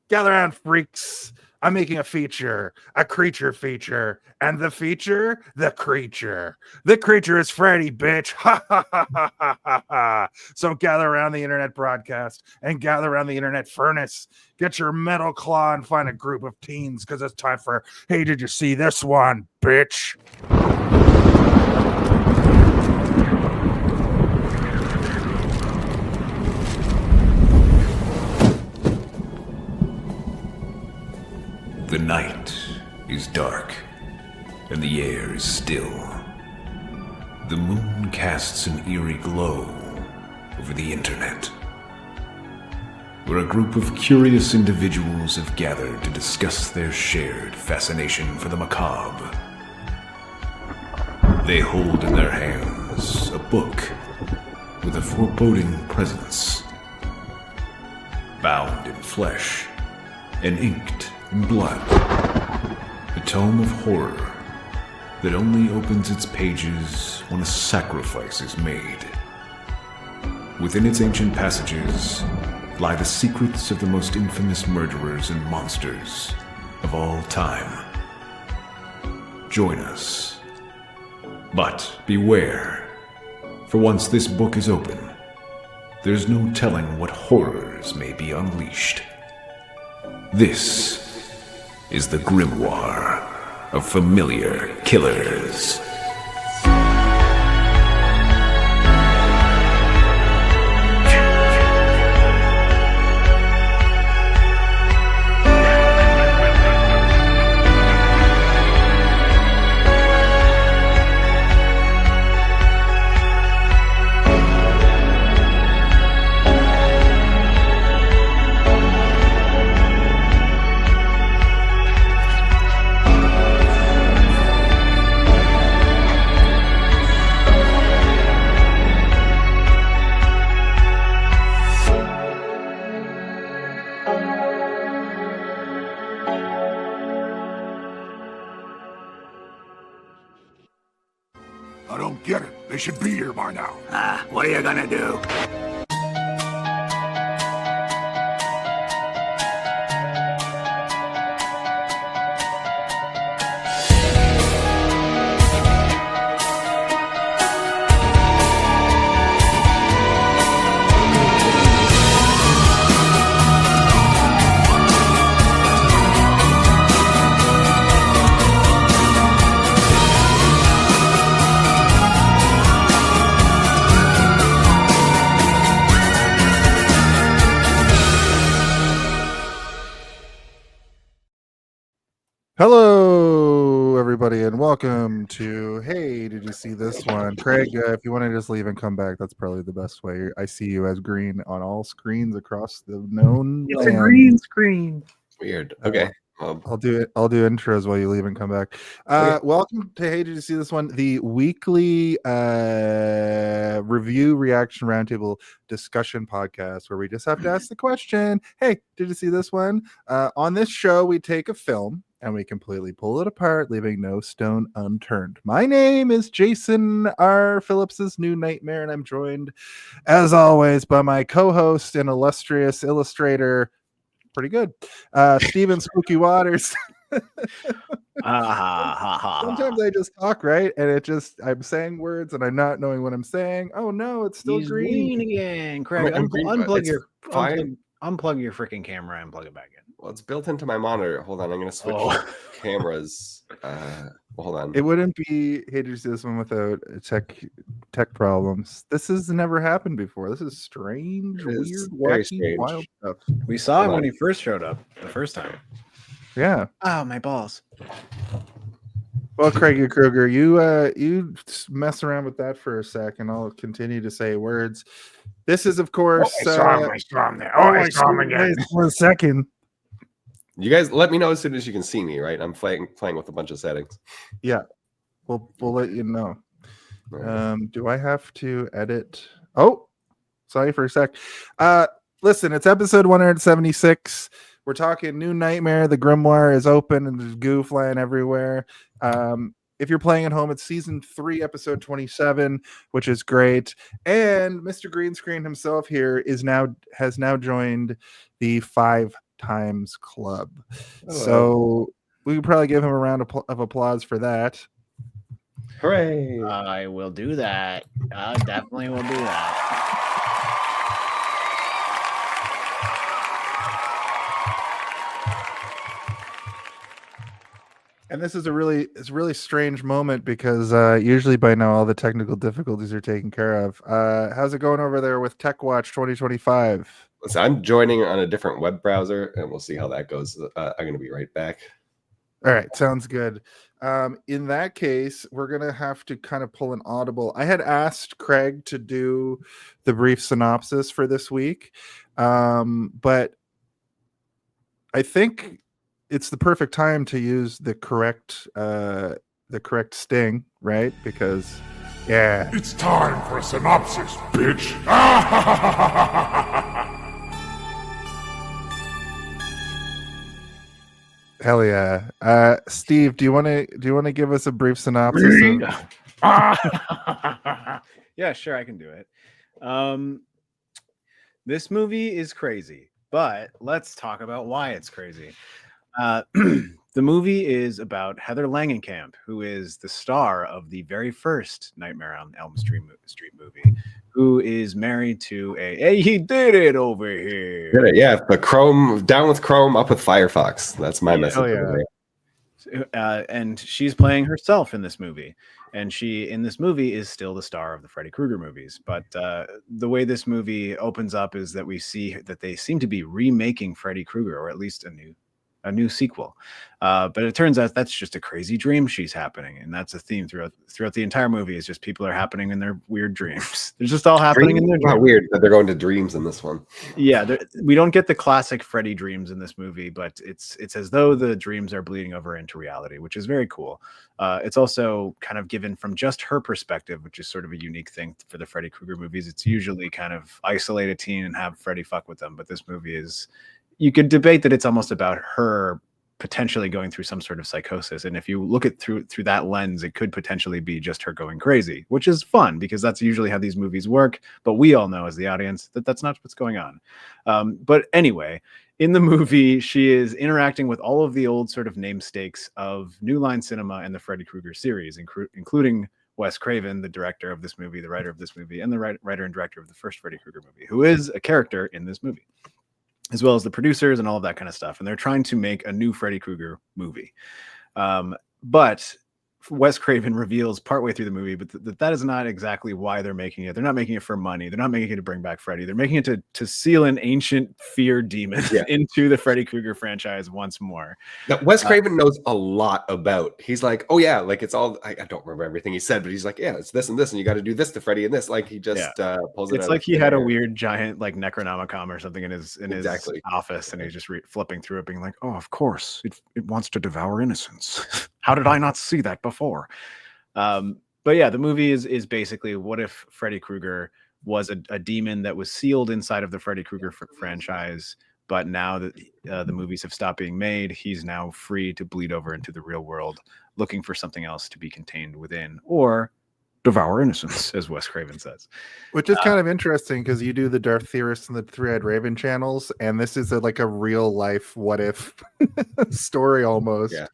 Gather around, freaks. I'm making a creature feature, and the feature, the creature. The creature is Freddy, bitch. Ha ha ha ha ha ha ha. So gather around the internet broadcast and gather around the internet furnace. Get your metal claw and find a group of teens, because it's time for, hey, did you see this one, bitch? The night is dark, and the air is still. The moon casts an eerie glow over the internet, where a group of curious individuals have gathered to discuss their shared fascination for the macabre. They hold in their hands a book with a foreboding presence, bound in flesh and inked in blood, a tome of horror that only opens its pages when a sacrifice is made. Within its ancient passages lie the secrets of the most infamous murderers and monsters of all time. Join us. But beware, for once this book is open, there's no telling what horrors may be unleashed. This is the Grimoire of Familiar Killers. I don't get it. They should be here by now. What are you gonna do? Hello, everybody, and welcome to Hey, did you see this one? Craig, if you want to just leave and come back, that's probably the best way. I see you as green on all screens across the known It's land. a green screen. Weird. Okay. I'll do it. I'll do intros while you leave and come back. Okay. Welcome to Hey, did you see this one? The weekly review reaction roundtable discussion podcast where we just have to ask the question, hey, did you see this one? On this show, we take a film and we completely pull it apart, leaving no stone unturned. My name is Jason R. Phillips's New Nightmare, and I'm joined, as always, by my co-host and illustrious illustrator, pretty good, Steven Spooky Waters. Sometimes I just talk, right? And I'm saying words and I'm not knowing what I'm saying. Oh no, it's still He's green again. Craig, unplug your freaking camera and plug it back in. Well, it's built into my monitor. Hold on, I'm going to switch cameras. Hold on. It wouldn't be Hey, did you see this one without tech problems. This has never happened before. This is strange, weird, wacky, strange. wild stuff. We saw him when he first showed up the first time. Yeah. Oh, my balls. Well, Craig Krueger, you mess around with that for a second. I'll continue to say words. This is, of course, I saw him there. I saw him again. For a second. You guys let me know as soon as you can see me, right? I'm playing with a bunch of settings. Yeah. We'll let you know. Do I have to edit? Oh, sorry for a sec. Listen, it's episode 176. We're talking New Nightmare. The Grimoire is open and there's goo flying everywhere. If you're playing at home, it's season 3, episode 27, which is great. And Mr. Green Screen himself here has now joined the 5 Times Club. Hello. So we could probably give him a round of applause for that. Hooray! I will do that. I definitely will do that. And this is a really strange moment because usually by now all the technical difficulties are taken care of. How's it going over there with Tech Watch 2025? Listen, I'm joining on a different web browser, and we'll see how that goes. I'm going to be right back. All right, sounds good. In that case, we're going to have to kind of pull an audible. I had asked Craig to do the brief synopsis for this week, but I think it's the perfect time to use the correct sting, right? Because yeah, It's time for a synopsis, bitch. hell yeah. Steve, do you want to give us a brief synopsis of... Yeah, sure, I can do it. This movie is crazy, but let's talk about why it's crazy. The movie is about Heather Langenkamp, who is the star of the very first Nightmare on Elm Street movie, who is married to hey, he did it over here. Did it, yeah. But Chrome, down with Chrome, up with Firefox. That's my message. And she's playing herself in this movie. And she, in this movie, is still the star of the Freddy Krueger movies. But the way this movie opens up is that we see that they seem to be remaking Freddy Krueger, or at least a new sequel. But it turns out that's just a crazy dream she's happening. And that's a theme throughout the entire movie, is just people are happening in their weird dreams. They're just all happening in their dreams. Not weird that they're going to dreams in this one. Yeah, we don't get the classic Freddy dreams in this movie, but it's as though the dreams are bleeding over into reality, which is very cool. It's also kind of given from just her perspective, which is sort of a unique thing for the Freddy Krueger movies. It's usually kind of isolate a teen and have Freddy fuck with them, but this movie is... You could debate that it's almost about her potentially going through some sort of psychosis. And if you look at through that lens, it could potentially be just her going crazy, which is fun because that's usually how these movies work. But we all know as the audience that that's not what's going on. But anyway, in the movie, she is interacting with all of the old sort of namesakes of New Line Cinema and the Freddy Krueger series, including Wes Craven, the director of this movie, the writer of this movie, and the writer and director of the first Freddy Krueger movie, who is a character in this movie, as well as the producers and all of that kind of stuff. And they're trying to make a new Freddy Krueger movie. But Wes Craven reveals partway through the movie, but that is not exactly why they're making it. They're not making it for money. They're not making it to bring back Freddy. They're making it to seal an ancient fear demon into the Freddy Krueger franchise once more. Now, Wes Craven knows a lot about. He's like, oh yeah, like it's all. I don't remember everything he said, but he's like, yeah, it's this and this, and you got to do this to Freddy and this. Like he just pulls it. It's like he had a weird giant like Necronomicon or something in his office, and he's just flipping through it, being like, oh, of course, it wants to devour innocence. How did I not see that before? But yeah, the movie is basically, what if Freddy Krueger was a demon that was sealed inside of the Freddy Krueger franchise, but now that the movies have stopped being made, he's now free to bleed over into the real world, looking for something else to be contained within, or devour innocence, as Wes Craven says. Which is kind of interesting because you do the Darth Theorist and the Three-Eyed Raven channels, and this is like a real life what if story almost. Yeah.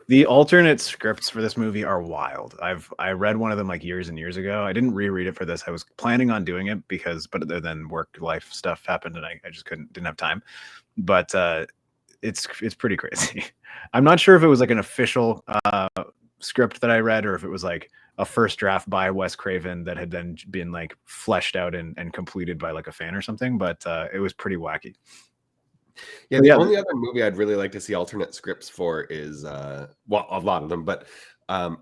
The alternate scripts for this movie are wild. I read one of them like years and years ago. I didn't reread it for this. I was planning on doing it but then work life stuff happened and I just didn't have time. But it's pretty crazy. I'm not sure if it was like an official script that I read or if it was like a first draft by Wes Craven that had then been like fleshed out and completed by like a fan or something. But it was pretty wacky. Yeah, the only other movie I'd really like to see alternate scripts for is a lot of them, but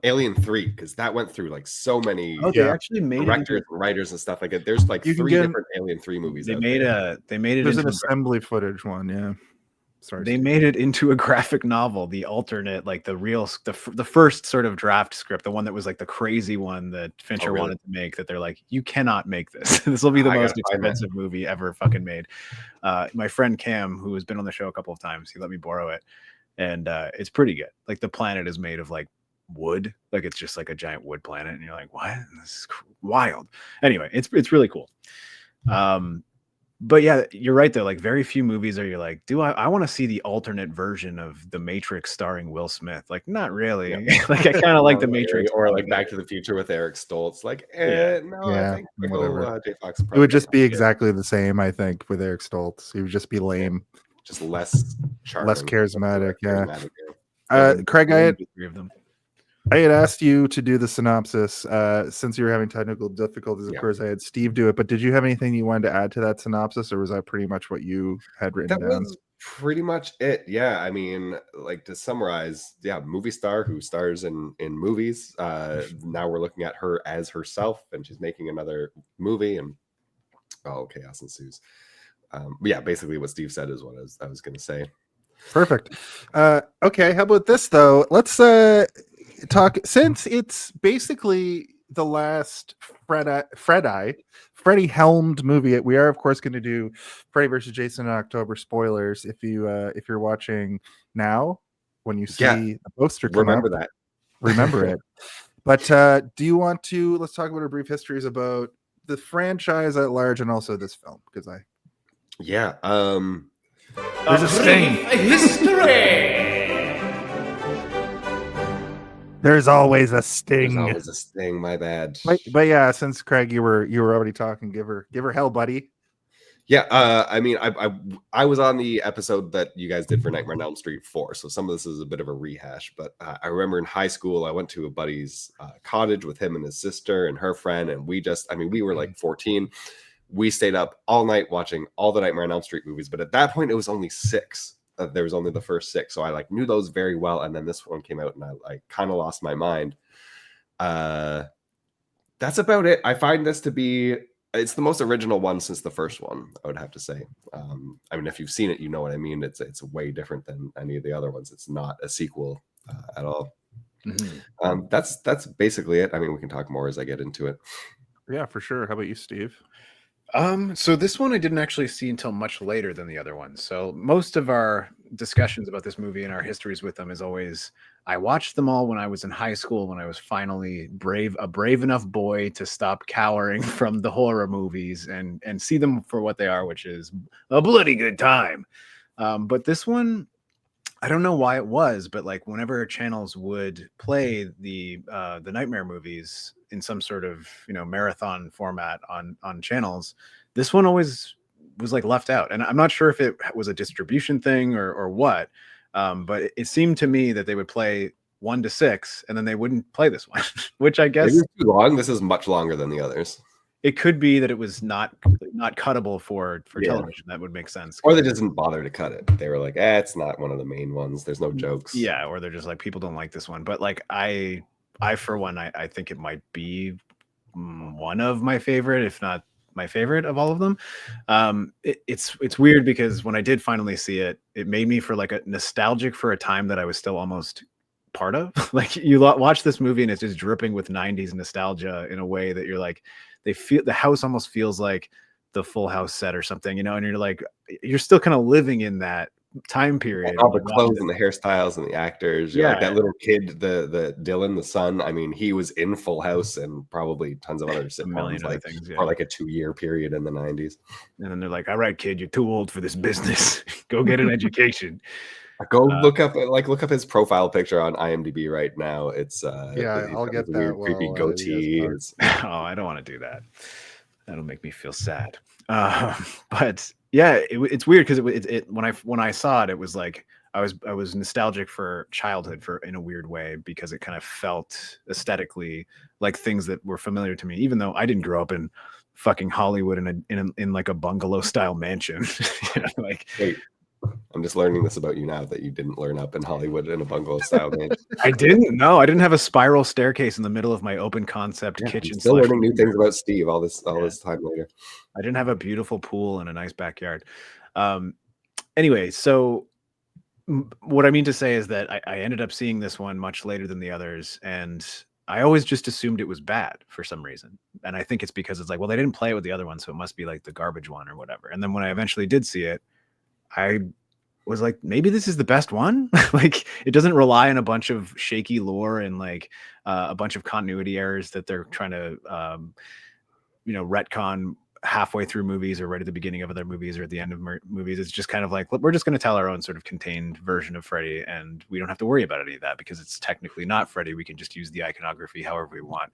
Alien 3, because that went through like so many they actually made directors and writers and stuff like that. There's like 3 different Alien 3 movies. They made it. There's an assembly footage one, yeah. Sorry, they made it into a graphic novel, the alternate, like the first sort of draft script, the one that was like the crazy one that Fincher wanted to make, that they're like, you cannot make this. This will be the most expensive movie ever fucking made. My friend Cam, who has been on the show a couple of times, he let me borrow it. And it's pretty good. Like the planet is made of like wood. Like it's just like a giant wood planet. And you're like, what? This is wild. Anyway, it's really cool. But yeah, you're right though. Like very few movies are you're like, do I want to see the alternate version of The Matrix starring Will Smith? Like, not really. Yeah. Like I kind of like The Matrix, or like Back to the Future with Eric Stoltz. Like, no, I Yeah, think whatever. J. Fox. It would just be exactly the same, I think, with Eric Stoltz. He would just be lame, just less charming, less charismatic. Yeah. Yeah, Craig, three of them. I had asked you to do the synopsis since you were having technical difficulties. Of Yeah. course, I had Steve do it. But did you have anything you wanted to add to that synopsis, or was that pretty much what you had written That down? was pretty much it. Yeah, I mean, like to summarize, yeah, movie star who stars in movies. Now we're looking at her as herself, and she's making another movie, and chaos ensues. But yeah, basically what Steve said is what I was going to say. Perfect. Okay, how about this though? Let's talk, since it's basically the last Freddy helmed movie. We are of course going to do Freddy versus Jason in October spoilers. If you're watching now, when you see the poster come remember up, that. remember it. But do you want to, let's talk about our brief histories about the franchise at large and also this film, because There's a sting. there's always a sting. There's always a sting. My bad. But yeah, since Craig, you were already talking, give her hell, buddy. Yeah, I mean, I was on the episode that you guys did for Nightmare on Elm Street 4, so some of this is a bit of a rehash. But I remember in high school, I went to a buddy's cottage with him and his sister and her friend, and we were like 14. We stayed up all night watching all the Nightmare on Elm Street movies, but at that point, it was only 6. There was only the first 6, so I like knew those very well. And then this one came out, and I kind of lost my mind. That's about it. I find this to be. It's the most original one since the first one, I would have to say. I mean, if you've seen it, you know what I mean. It's way different than any of the other ones. It's not a sequel at all. Mm-hmm. That's basically it. I mean, we can talk more as I get into it. Yeah, for sure. How about you, Steve? So this one I didn't actually see until much later than the other ones. So most of our discussions about this movie and our histories with them is always, I watched them all when I was in high school, when I was finally a brave enough boy to stop cowering from the horror movies and see them for what they are, which is a bloody good time. But this one, I don't know why it was, but like whenever channels would play the Nightmare movies in some sort of marathon format on channels, this one always was like left out. And I'm not sure if it was a distribution thing or what, but it seemed to me that they would play 1 to 6 and then they wouldn't play this one, which I guess maybe it's too long. This is much longer than the others. It could be that it was not cuttable for television. That would make sense. Or they just didn't bother to cut it. They were like, it's not one of the main ones. There's no jokes. Yeah, or they're just like, people don't like this one. But like I for one, I think it might be one of my favorite, if not my favorite of all of them. It's weird because when I did finally see it, it made me for like a nostalgic for a time that I was still almost part of. Like you watch this movie and it's just dripping with 90s nostalgia in a way that you're like, the house almost feels like the Full House set or something, and you're like, you're still kind of living in that time period. All the clothes and the hairstyles and the actors. Like that little kid, the Dylan, the son. I mean, he was in Full House and probably tons of other sitcoms, like things, or like a 2-year period in the 90s. And then they're like, all right, kid, you're too old for this business. Go get an education. Go look up his profile picture on IMDb right now. It's I'll get that. Weird, creepy goatee. I don't want to do that. That'll make me feel sad. But yeah, it's weird because it when I saw it, it was like I was nostalgic for childhood in a weird way, because it kind of felt aesthetically like things that were familiar to me, even though I didn't grow up in fucking Hollywood in like a bungalow style mansion. Like. Wait. I'm just learning this about you now, that you didn't learn up in Hollywood in a bungalow style mansion. I didn't. No, I didn't have a spiral staircase in the middle of my open concept kitchen. I'm still learning new things about Steve all this time later. I didn't have a beautiful pool and a nice backyard. Anyway, so what I mean to say is that I ended up seeing this one much later than the others, and I always just assumed it was bad for some reason. And I think it's because it's like, well, they didn't play it with the other one, so it must be like the garbage one or whatever. And then when I eventually did see it, I was like, maybe this is the best one. Like, it doesn't rely on a bunch of shaky lore and like a bunch of continuity errors that they're trying to, retcon halfway through movies or right at the beginning of other movies or at the end of movies. It's just kind of like, we're just going to tell our own sort of contained version of Freddy, and we don't have to worry about any of that because it's technically not Freddy. We can just use the iconography however we want.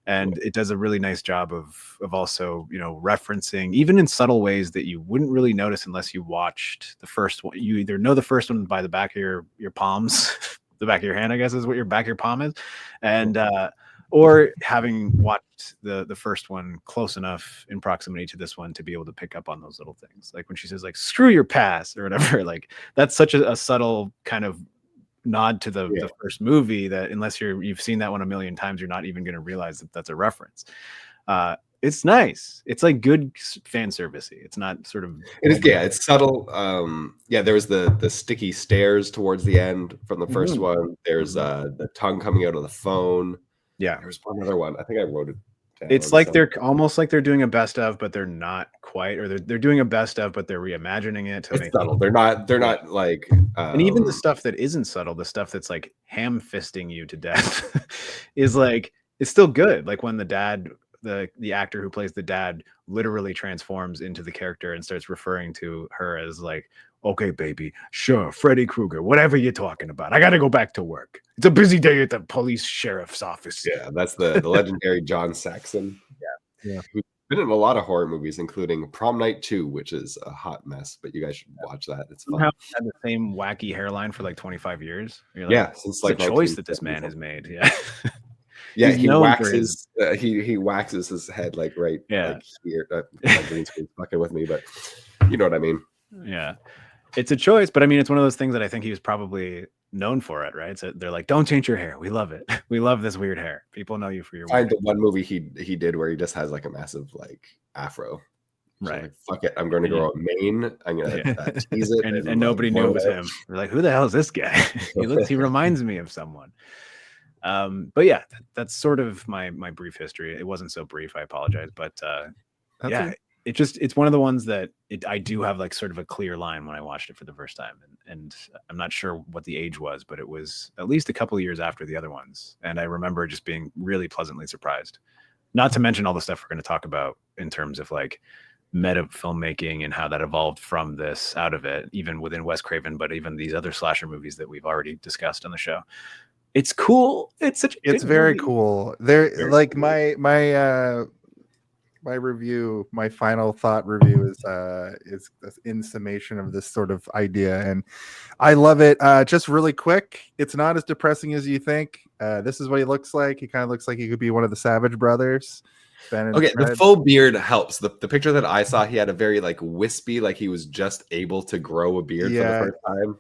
And it does a really nice job of also, you know, referencing even in subtle ways that you wouldn't really notice unless you watched the first one. You either know the first one by the back of your palms, the back of your hand, I guess is what your back of your palm is, and or having watched the first one close enough in proximity to this one to be able to pick up on those little things. Like when she says like, screw your past or whatever, like that's such a subtle kind of nod to the first movie that unless you've seen that one a million times, you're not even going to realize that that's a reference. It's nice. It's like good fan servicey. It's not sort of. It's subtle. There was the sticky stairs towards the end from the first one. There's the tongue coming out of the phone. Yeah, there's one other one. I think I wrote it down. It's like they're almost like they're doing a best of, but they're not quite, or they're doing a best of, but they're reimagining it to make subtle. They're not like and even the stuff that isn't subtle, the stuff that's like ham fisting you to death is like it's still good. Like when the dad, the actor who plays the dad literally transforms into the character and starts referring to her as like, okay, baby, sure, Freddy Krueger, whatever you're talking about. I got to go back to work. It's a busy day at the police sheriff's office. Yeah, that's the legendary John Saxon. Yeah. Who's been in a lot of horror movies, including Prom Night 2, which is a hot mess, but you guys should watch that. It's fun. Had the same wacky hairline for like 25 years. You're like, yeah, since like a choice that this man has made. Yeah. Yeah, he waxes. He waxes his head like right like here. My green screen's fucking with me, but you know what I mean. Yeah, it's a choice, but I mean, it's one of those things that I think he was probably known for it, right? So they're like, "Don't change your hair. We love it. We love this weird hair. People know you for your." Find the one movie he did where he just has like a massive like afro. So right. Like, fuck it. I'm going to grow a mane. I'm going to tease it, and nobody knew it was him. They're like, "Who the hell is this guy? He reminds me of someone." But yeah, that's sort of my brief history. It wasn't so brief, I apologize, but it's one of the ones that I do have like sort of a clear line when I watched it for the first time, and I'm not sure what the age was, but it was at least a couple of years after the other ones, and I remember just being really pleasantly surprised. Not to mention all the stuff we're going to talk about in terms of like meta filmmaking and how that evolved from this out of it, even within Wes Craven, but even these other slasher movies that we've already discussed on the show. It's cool. It's very cool. There, like my review, my final thought review is in summation of this sort of idea, and I love it. Just really quick, it's not as depressing as you think. This is what he looks like. He kind of looks like he could be one of the Savage brothers. Okay, the full beard helps. The picture that I saw, he had a very like wispy, like he was just able to grow a beard for the first time.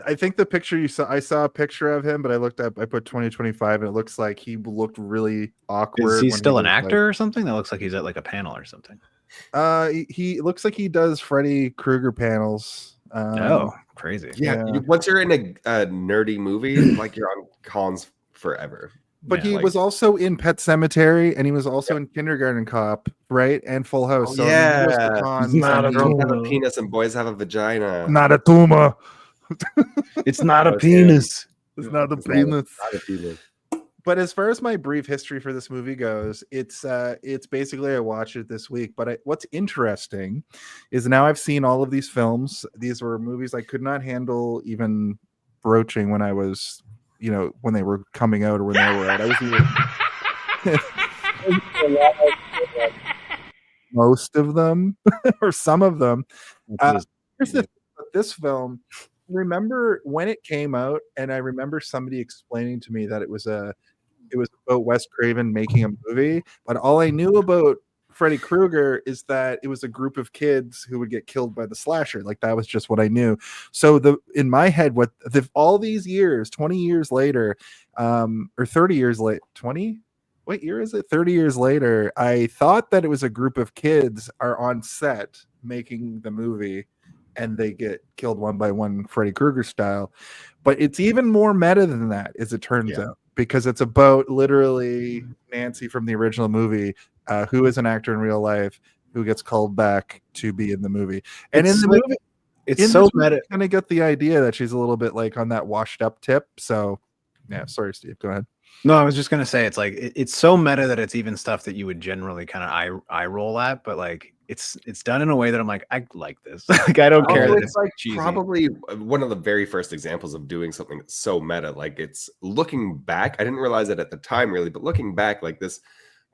I think the picture you saw, I saw a picture of him, but I put 2025 and it looks like he looked really awkward. Is he still an actor or something? That looks like he's at like a panel or something. He looks like he does Freddy Krueger panels. Crazy. Yeah. Once you're in a nerdy movie, like you're on cons forever. But he was also in Pet Sematary, and he was also in Kindergarten Cop, right? And Full House. So girls have a penis and boys have a vagina. Not a tumor. It's not a penis. It's not a penis. But as far as my brief history for this movie goes, it's basically I watched it this week. But what's interesting is now I've seen all of these films. These were movies I could not handle even broaching when I was, when they were coming out or when they were out. I was even most of them or some of them. Here's the thing about this film. Remember when it came out, and I remember somebody explaining to me that it was about Wes Craven making a movie, but all I knew about Freddy Krueger is that it was a group of kids who would get killed by the slasher. Like that was just what I knew. So in my head, all these years, 20 years later, or 30 years late, 20? What year is it? 30 years later, I thought that it was a group of kids are on set making the movie, and they get killed one by one, Freddy Krueger style. But it's even more meta than that, as it turns out, because it's about literally Nancy from the original movie, who is an actor in real life, who gets called back to be in the movie. And in the movie, it's so meta. Kind of get the idea that she's a little bit like on that washed up tip. So, yeah, sorry, Steve, go ahead. No, I was just gonna say it's like it's so meta that it's even stuff that you would generally kind of eye roll at, but like it's done in a way that I'm like, I like this. Like I don't care Also, that it's it's like cheesy. probably one of the very first examples of doing something that's so meta. Like it's looking back, I didn't realize it at the time really, but looking back, like this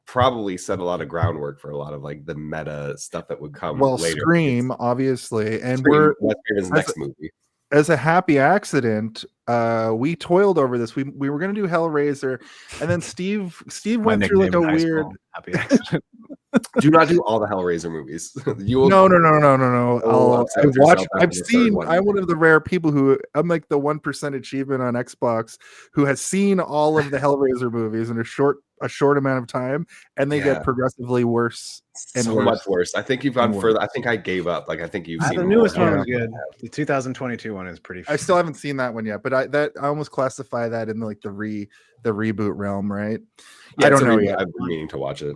probably set a lot of groundwork for a lot of like the meta stuff that would come later. Scream, obviously, and Scream, Wes Craven's next movie. As a happy accident, we toiled over this. We were going to do Hellraiser, and then Steve My went through like a nickname in high weird. school, Happy Accident. Do not do all the Hellraiser movies. You will No. upset I've watched. yourself after I've the third seen. one. I'm one of the rare people who. I'm like the 1% achievement on Xbox who has seen all of the Hellraiser movies in a short amount of time, and they get progressively worse and so worse. much worse. I think you've gone and further. worse. I think I gave up. Like I think you've seen The more. newest one Yeah. was good. The 2022 one is pretty. I still haven't seen that one yet, but I almost classify that in like the reboot realm, right? Yeah, I don't know yet. yet. I've been meaning to watch it.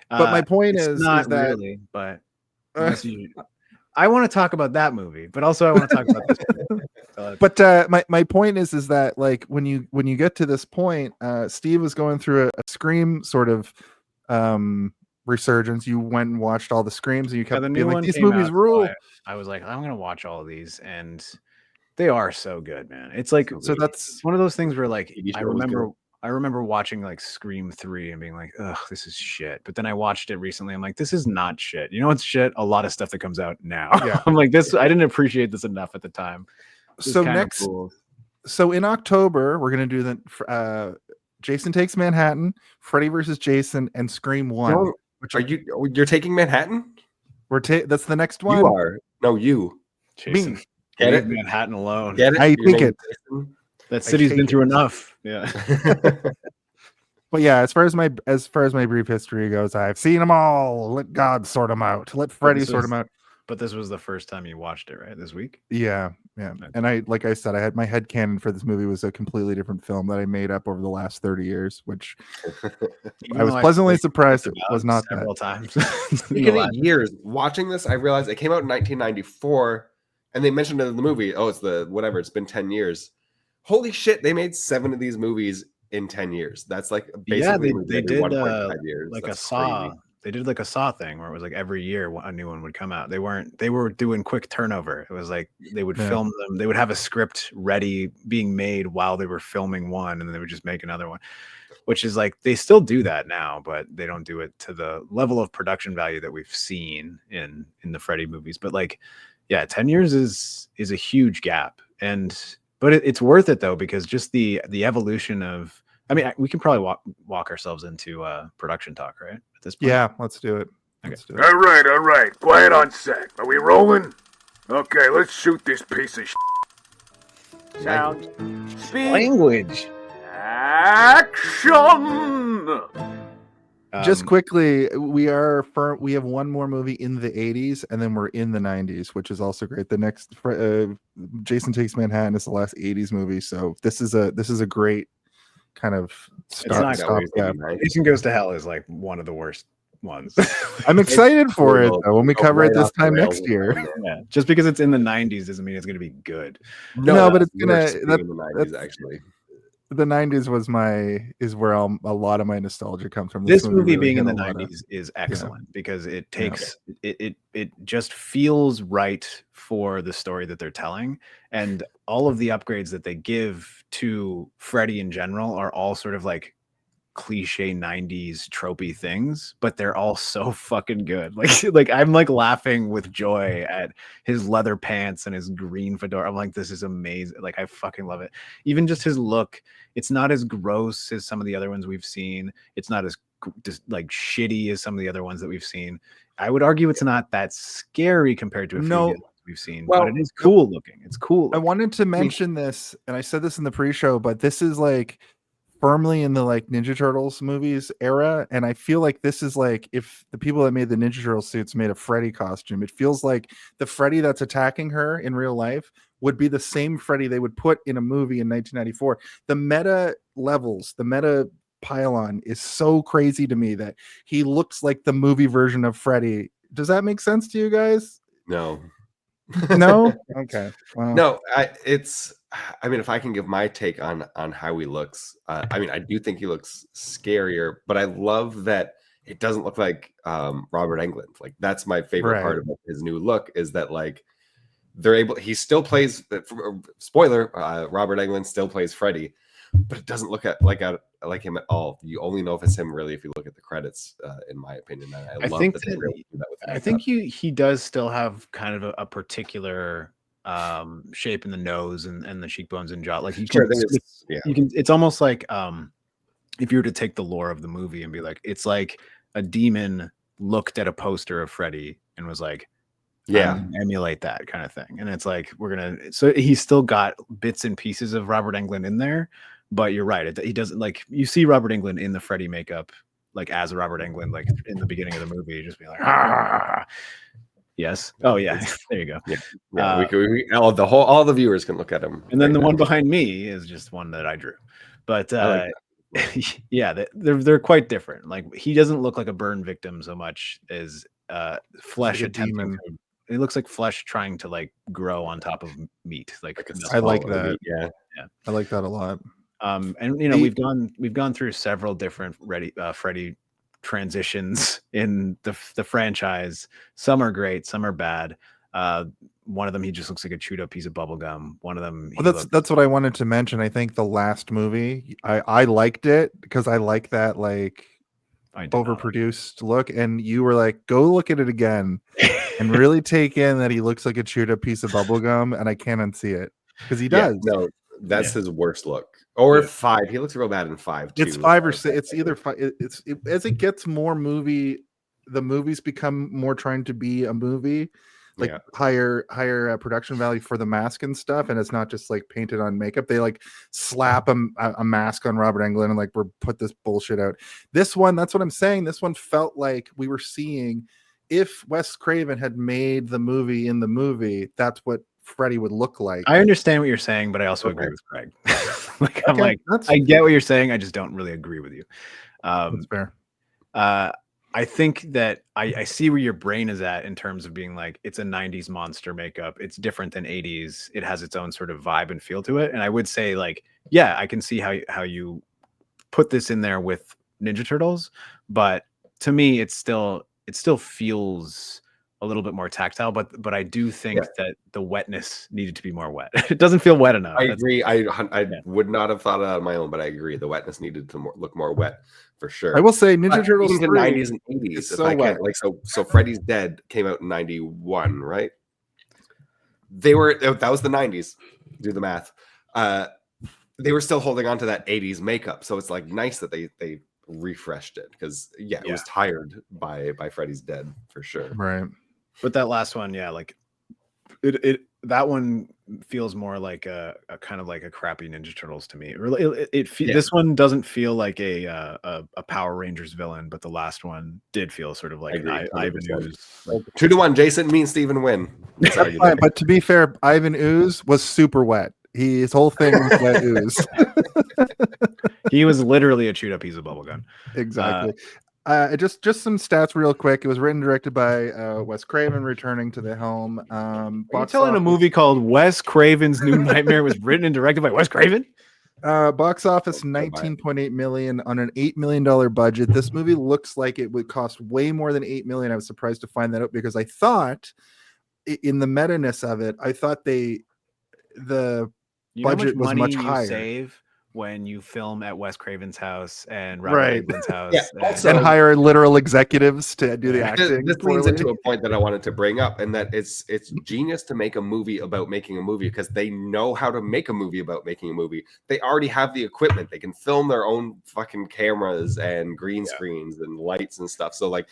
But my point it's is not that really, but I want to talk about that movie, but also I want to talk about this movie. But my point is that like when you get to this point, Steve was going through a Scream sort of resurgence. You went and watched all the Screams, and you kept being like, these movies rule. I was like, I'm gonna watch all of these, and they are so good, man. It's like that's one of those things where like I remember watching like Scream 3 and being like, ugh, this is shit. But then I watched it recently. I'm like, this is not shit. You know what's shit? A lot of stuff that comes out now. Yeah. I'm like, this, I didn't appreciate this enough at the time. So in October, we're gonna do the Jason Takes Manhattan, Freddy versus Jason, and Scream 1. You're taking Manhattan? That's the next one. You are. No, you. Jason. Get it? Manhattan alone. Get it? How you think it? That city's been through enough. Yeah. But yeah, as far as my brief history goes, I've seen them all. Let God sort them out. Let Freddy sort them out. But this was the first time you watched it, right? This week? Yeah. And like I said, I had my headcanon for this movie was a completely different film that I made up over the last 30 years, which I was pleasantly surprised it was not several that. times. Speaking of years, watching this, I realized it came out in 1994, and they mentioned it in the movie. Oh, it's been 10 years. Holy shit, they made 7 of these movies in 10 years. That's like basically they did 1.5 years. Like That's a Saw. crazy. They did like a Saw thing where it was like every year a new one would come out. They were doing quick turnover. It was like they would film them. They would have a script ready being made while they were filming one, and then they would just make another one, which is like they still do that now, but they don't do it to the level of production value that we've seen in the Freddy movies. But like, yeah, 10 years is a huge gap, but it's worth it though, because just the evolution of, I mean, we can probably walk ourselves into production talk, right? At this point. Yeah, let's do it. Okay. All right. Quiet on set. Are we rolling? Okay, let's shoot this piece of shit. Sound. Speed. Language. Action! Just quickly, we have one more movie in the 80s, and then we're in the 90s, which is also great. The next Jason Takes Manhattan is the last 80s movie, so this is a great kind of stop gap. Jason Goes to Hell is like one of the worst ones. I'm excited for it though, when we cover it this time next year. Yeah, just because it's in the 90s doesn't mean it's going to be good. No, but it's gonna. In the 90s, actually. The 90s is where a lot of my nostalgia comes from. This movie being in the 90s is excellent because it takes it just feels right for the story that they're telling, and all of the upgrades that they give to Freddy in general are all sort of like cliche 90s tropey things, but they're all so fucking good. Like I'm like laughing with joy at his leather pants and his green fedora. I'm like, this is amazing. Like I fucking love it. Even just his look, it's not as gross as some of the other ones we've seen. It's not as just like shitty as some of the other ones that we've seen. I would argue it's not that scary compared to a few of the ones we've seen, but it is cool looking. It's cool. I wanted to mention this, and I said this in the pre-show, but this is like firmly in the like Ninja Turtles movies era, and I feel like this is like if the people that made the Ninja Turtle suits made a Freddy costume, it feels like the Freddy that's attacking her in real life would be the same Freddy they would put in a movie in 1994. The meta levels, the meta pylon is so crazy to me that he looks like the movie version of Freddy. Does that make sense to you guys? No. Okay. Well. No, I mean, if I can give my take on how he looks, I mean, I do think he looks scarier, but I love that it doesn't look like Robert Englund. Like that's my favorite part Right. about his new look is that like they're able. He still plays. Spoiler: Robert Englund still plays Freddy, but it doesn't look like him at all. You only know if it's him really if you look at the credits. In my opinion, and I love think that they were able to do that with I makeup. think he does still have kind of a particular shape in the nose and the cheekbones and jaw. Like you Sure, can, I think it's, yeah. you can. It's almost like if you were to take the lore of the movie and be like, it's like a demon looked at a poster of Freddy and was like, Yeah, emulate that kind of thing. And it's like so he's still got bits and pieces of Robert Englund in there, but you're right. He doesn't like you see Robert Englund in the Freddy makeup, like as a Robert Englund, like in the beginning of the movie, just be like, ah. Yes. Oh yeah. There you go. yeah. All the viewers can look at him. And then right the one now. behind me is just one that I drew. But I like yeah, they're quite different. Like he doesn't look like a burn victim so much as flesh like a attempting demon. to. It looks like flesh trying to like grow on top of meat. Like I like swallow that. meat, yeah. I like that a lot. And you know we've gone through several different Freddy transitions in the franchise. Some are great, some are bad. One of them he just looks like a chewed up piece of bubble gum. One of them That's what I wanted to mention. I think the last movie I liked it because I like that like overproduced look, and you were like, go look at it again and really take in that he looks like a chewed up piece of bubble gum, and I can't unsee it because he does. No, that's his worst look. Or 5. He looks real bad in 5 too. It's 5 or 6. It's either 5. As it gets more movie, the movies become more trying to be a movie, like higher production value for the mask and stuff, and it's not just like painted on makeup. They like slap a mask on Robert Englund and like we're put this bullshit out. This one, that's what I'm saying. This one felt like we were seeing if Wes Craven had made the movie in the movie, that's what Freddy would look like. I understand what you're saying, but I also agree with Craig. I get what you're saying. I just don't really agree with you. That's fair. I think that I see where your brain is at in terms of being like, it's a 90s monster makeup. It's different than 80s. It has its own sort of vibe and feel to it. And I would say like, yeah, I can see how you put this in there with Ninja Turtles. But to me, it still feels a little bit more tactile, but I do think that the wetness needed to be more wet. It doesn't feel wet enough. I agree. I would not have thought it out on my own, but I agree. The wetness needed to look more wet for sure. I will say Ninja Turtles in the 90s and 80s. It's so wet. Like so Freddy's Dead came out in 91, right? That was the 90s. Do the math. They were still holding on to that 80s makeup, so it's like nice that they refreshed it because it was tired by Freddy's Dead for sure. Right. But that last one, like that one feels more like a kind of like a crappy Ninja Turtles to me. This one doesn't feel like a Power Rangers villain, but the last one did feel sort of like Ivan Ooze. 2-1, Jason, me and Steven win. But to be fair, Ivan Ooze was super wet. His whole thing was wet ooze. He was literally a chewed up piece of bubblegum. Exactly. Just some stats real quick. It was written and directed by Wes Craven, returning to the helm. Are you telling a movie called Wes Craven's New Nightmare was written and directed by Wes Craven? Box office 19.8 million on an $8 million budget. This movie looks like it would cost way more than $8 million. I was surprised to find that out because I thought in the meta-ness of it, I thought the budget was much higher. Save when you film at Wes Craven's house and Robert Englund's house, and hire literal executives to do the acting. This leads into a point that I wanted to bring up, and that it's genius to make a movie about making a movie because they know how to make a movie about making a movie. They already have the equipment. They can film their own fucking cameras and green screens and lights and stuff. So like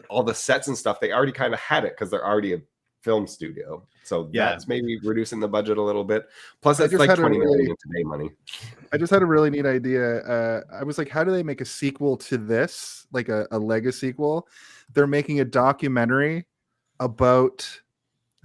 all the sets and stuff, they already kind of had it because they're already a film studio. So that's maybe reducing the budget a little bit. Plus, it's like 20 million today money. I just had a really neat idea. I was like, how do they make a sequel to this? Like a Lego sequel? They're making a documentary about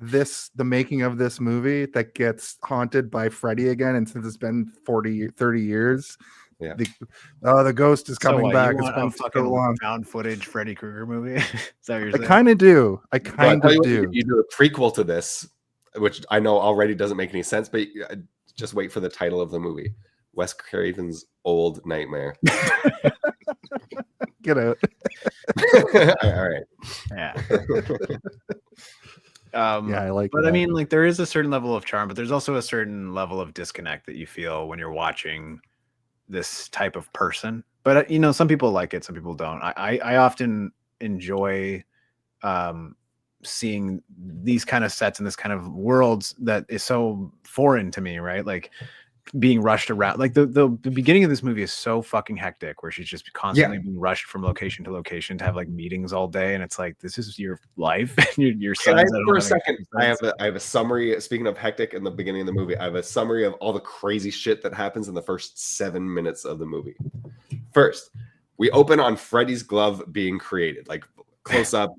the making of this movie that gets haunted by Freddy again. And since it's been 30 years, the ghost is coming back. It's been fucking long. Found footage Freddy Krueger movie. Is that what you're saying? I kind of do. You do a prequel to this, which I know already doesn't make any sense, but just wait for the title of the movie: Wes Craven's Old Nightmare. Get out. All right. Yeah. Yeah, I like But that. I mean, like, there is a certain level of charm, but there's also a certain level of disconnect that you feel when you're watching this type of person. But some people like it, some people don't. I often enjoy seeing these kind of sets and this kind of worlds that is so foreign to me, right? Like being rushed around. Like the beginning of this movie is so fucking hectic, where she's just constantly being rushed from location to location to have like meetings all day, and it's like, this is your life. And your son's For a second, I have a summary. Speaking of hectic, in the beginning of the movie, I have a summary of all the crazy shit that happens in the first 7 minutes of the movie. First, we open on Freddy's glove being created, like close up.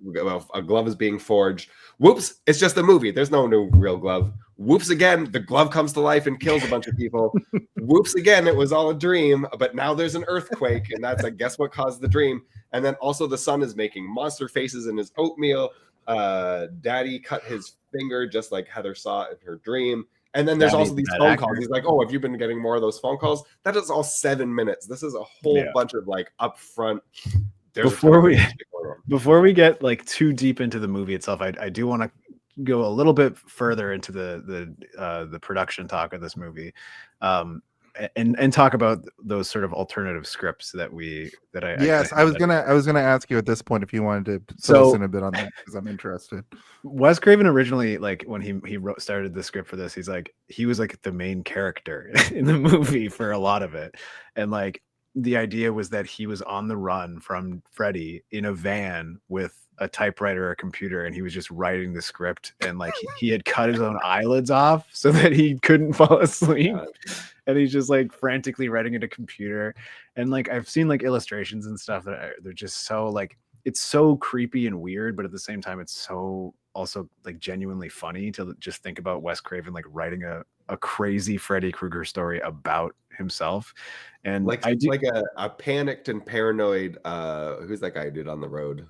A glove is being forged. Whoops! It's just a movie. There's no new real glove. Whoops again, the glove comes to life and kills a bunch of people. Whoops again, it was all a dream, but now there's an earthquake, and that's, I guess, what caused the dream. And then also the son is making monster faces in his oatmeal. Daddy cut his finger just like Heather saw in her dream. And then there's also these phone calls. He's like, oh, have you been getting more of those phone calls? That is all 7 minutes. This is a whole bunch of like upfront. Before we get like too deep into the movie itself, I do want to go a little bit further into the production talk of this movie, and talk about those sort of alternative scripts that I was gonna ask you at this point if you wanted to fill us in a bit on that, because I'm interested. Wes Craven originally, like when he started the script for this, he was like the main character in the movie for a lot of it, and like the idea was that he was on the run from Freddy in a van with a typewriter or a computer, and he was just writing the script, and like he had cut his own eyelids off so that he couldn't fall asleep. And he's just like frantically writing at a computer. And like I've seen like illustrations and stuff that they're just so like, it's so creepy and weird, but at the same time it's so also like genuinely funny to just think about Wes Craven like writing a crazy Freddy Krueger story about himself. And like a panicked and paranoid who's that guy who did On the Road?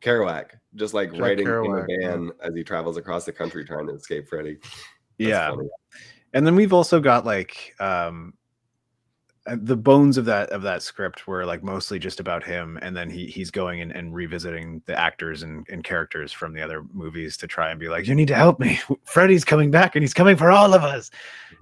Kerouac, just like writing in a van as he travels across the country trying to escape Freddy. That's funny. And then we've also got like the bones of that script were like mostly just about him, and then he's going and revisiting the actors and characters from the other movies to try and be like, you need to help me, Freddy's coming back and he's coming for all of us.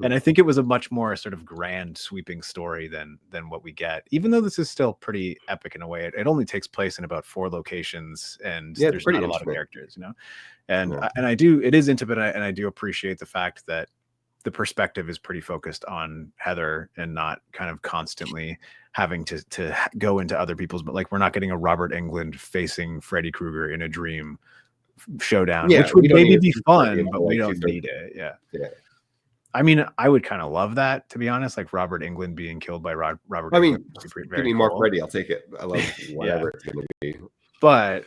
And I think it was a much more sort of grand sweeping story than what we get, even though this is still pretty epic in a way. It only takes place in about 4 locations, and there's not a lot of characters, and it is intimate, and I do appreciate the fact that the perspective is pretty focused on Heather and not kind of constantly having to go into other people's, but like we're not getting a Robert Englund facing Freddy Krueger in a dream showdown, which would maybe be fun, but we don't need it. Yeah. I mean, I would kind of love that, to be honest, like Robert Englund being killed by Robert. I mean, give me more Freddy, I'll take it. I love whatever it's going to be. But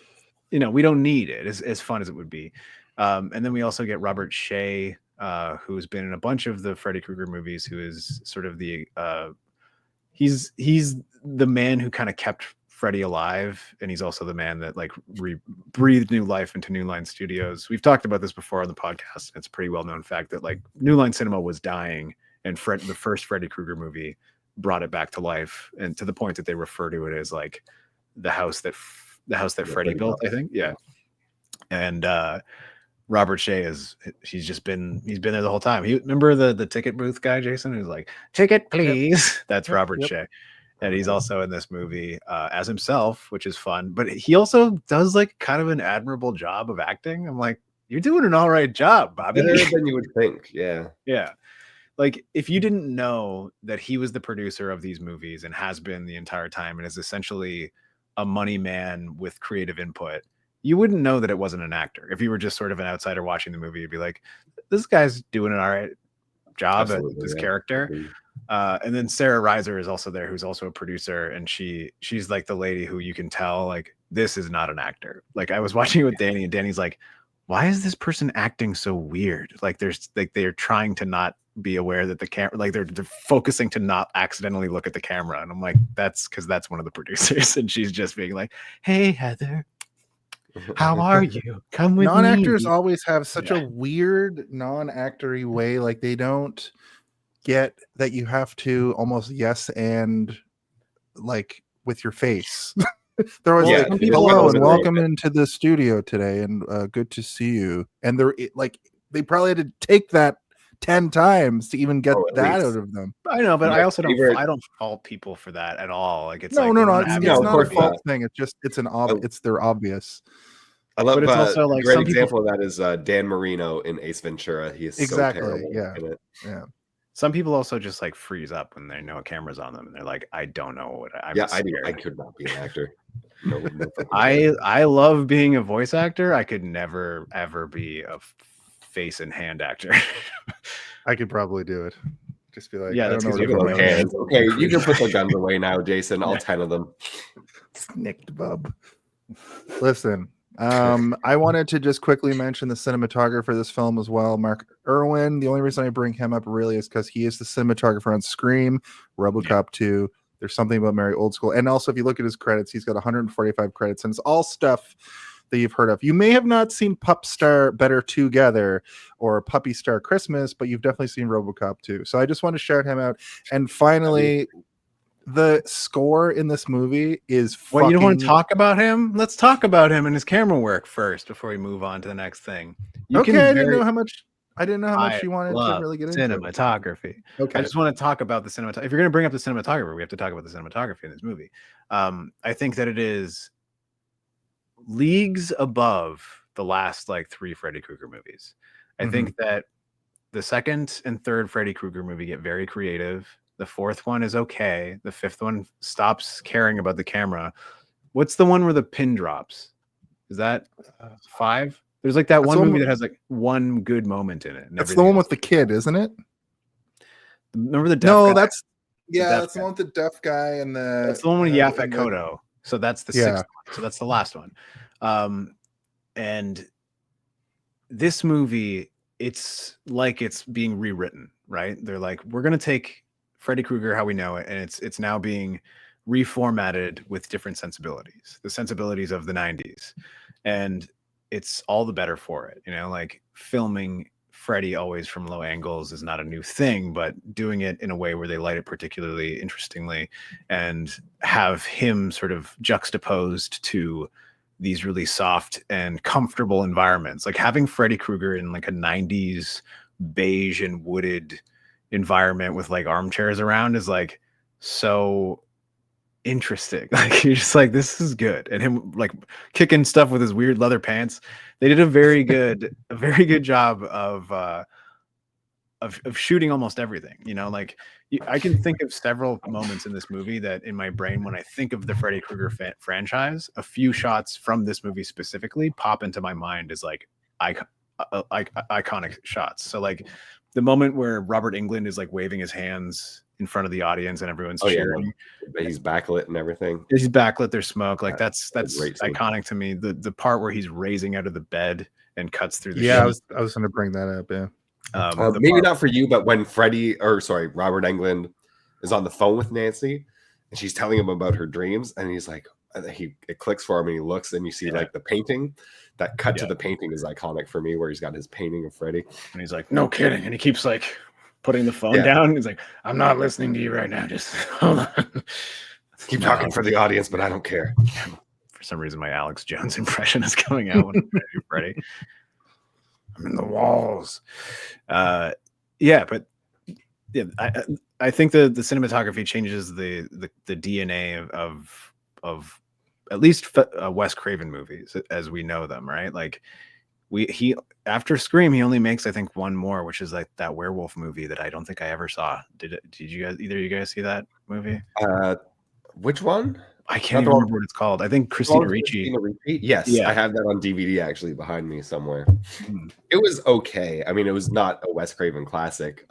we don't need it as fun as it would be. And then we also get Robert Shea, who's been in a bunch of the Freddy Krueger movies, who is sort of the he's the man who kind of kept Freddy alive, and he's also the man that like breathed new life into New Line Studios. We've talked about this before on the podcast. It's a pretty well-known fact that like New Line Cinema was dying, and the first Freddy Krueger movie brought it back to life, and to the point that they refer to it as like the house that Freddy built, I think. Yeah. And Robert Shea he's been there the whole time. Remember the ticket booth guy, Jason, who's like, ticket please. That's Robert Shea. And he's also in this movie as himself, which is fun. But he also does like kind of an admirable job of acting. I'm like, you're doing an all right job, Bobby. Better than you would think. Yeah. Yeah. Like if you didn't know that he was the producer of these movies and has been the entire time and is essentially a money man with creative input, you wouldn't know that it wasn't an actor. If you were just sort of an outsider watching the movie, you'd be like, this guy's doing an all right job at this character. And then Sarah Reiser is also there, who's also a producer, and she's like the lady who you can tell like this is not an actor. Like I was watching it with Danny, and Danny's like, why is this person acting so weird? Like they're trying to not be aware that the camera, like they're focusing to not accidentally look at the camera. And I'm like, that's because that's one of the producers, and she's just being like, hey Heather, how are you? Come with Non-actors me. always have such a weird non-actory way. Like they don't get that you have to almost yes and like with your face. They're always Yeah, like, it is hello kind of and a welcome bit. into the studio today, and good to see you. And they probably had to take that 10 times to even get At that least. out of them. I know, but My I also favorite- I don't fault people for that at all. Like it's No, like no, we no. wanna It's, have it's you not a course fault not. thing. It's just it's I- they're obvious. I love, But it's also, like, a great some people- example of that is Dan Marino in Ace Ventura. He is Exactly, so terrible yeah. in it. Yeah. Some people also just like freeze up when they know a camera's on them, and they're like, "I don't know what I'm Yeah, just I do. I scared." could not be an actor. No fucking chance. I love being a voice actor. I could never ever be a face and hand actor. I could probably do it. Just be like, Yeah, I that's don't know 'cause where you to have put a my no hands. hand. Okay, you can put the guns away now, Jason. All 10 of them. Snicked bub. Listen, I wanted to just quickly mention the cinematographer of this film as well, Mark Irwin. The only reason I bring him up really is because he is the cinematographer on Scream, RoboCop 2. There's something about Mary Old School, and also if you look at his credits, he's got 145 credits, and it's all stuff that you've heard of. You may have not seen Pup Star Better Together or Puppy Star Christmas, but you've definitely seen RoboCop 2. So I just want to shout him out. And finally, the score in this movie is Well, you don't want to fucking- talk about him? Let's talk about him and his camera work first before we move on to the next thing. Okay, I didn't know how much you wanted to love really get into it. cinematography. Okay. I just want to talk about the cinematography. If you're going to bring up the cinematographer, we have to talk about the cinematography in this movie. I think that it is leagues above the last like 3 Freddy Krueger movies. I think that the second and third Freddy Krueger movie get very creative. The fourth one is okay. The fifth one stops caring about the camera. What's the one where the pin drops? Is that 5? There's like that That's one the movie one- that has like one good moment in it. and That's the everything one else- with the kid, isn't it? Remember the deaf No, guy? that's deaf that's the guy. one with the deaf guy and the. That's the one with Yaphet and the- Kotto. So that's the Yeah. sixth one. So that's the last one. And this movie, it's like it's being rewritten, right? They're like, we're gonna take Freddy Krueger how we know it, and it's now being reformatted with different sensibilities, the sensibilities of the 90s. And it's all the better for it. You know, like filming Freddy always from low angles is not a new thing, but doing it in a way where they light it particularly interestingly and have him sort of juxtaposed to these really soft and comfortable environments. Like having Freddy Krueger in like a 90s beige and wooded environment with like armchairs around is like so interesting. Like you're just like, this is good. And him like kicking stuff with his weird leather pants. They did a very good job of shooting almost everything. You know, like I can think of several moments in this movie that in my brain, when I think of the Freddy Krueger franchise, a few shots from this movie specifically pop into my mind as like iconic shots. So like the moment where Robert Englund is like waving his hands in front of the audience and everyone's cheering. Yeah, he's backlit and everything. He's backlit, there's smoke. Like that's great scene. iconic to me. The part where he's raising out of the bed and cuts through the Yeah, sheet. I was going to bring that up. Yeah. Maybe not for you, but when Robert Englund is on the phone with Nancy and she's telling him about her dreams, and he's like, it clicks for him and he looks and you see like the painting. That cut to the painting is iconic for me, where he's got his painting of Freddy. And he's like, no kidding. And he keeps like putting the phone down. He's like, I'm not listening to you right now. Just hold on. Keep talking for the audience, but I don't care. For some reason, my Alex Jones impression is coming out when I'm ready to do Freddy. I'm in the walls. But yeah, I think the cinematography changes the DNA of at least Wes Craven movies as we know them, right? Like he after Scream, he only makes I think one more, which is like that werewolf movie that I don't think I ever saw. Did you guys, either of you guys see that movie? Which one? I can't even remember what it's called. I think Christina Ricci. Yes, Yeah. I have that on DVD actually behind me somewhere. It was okay. I mean, it was not a Wes Craven classic.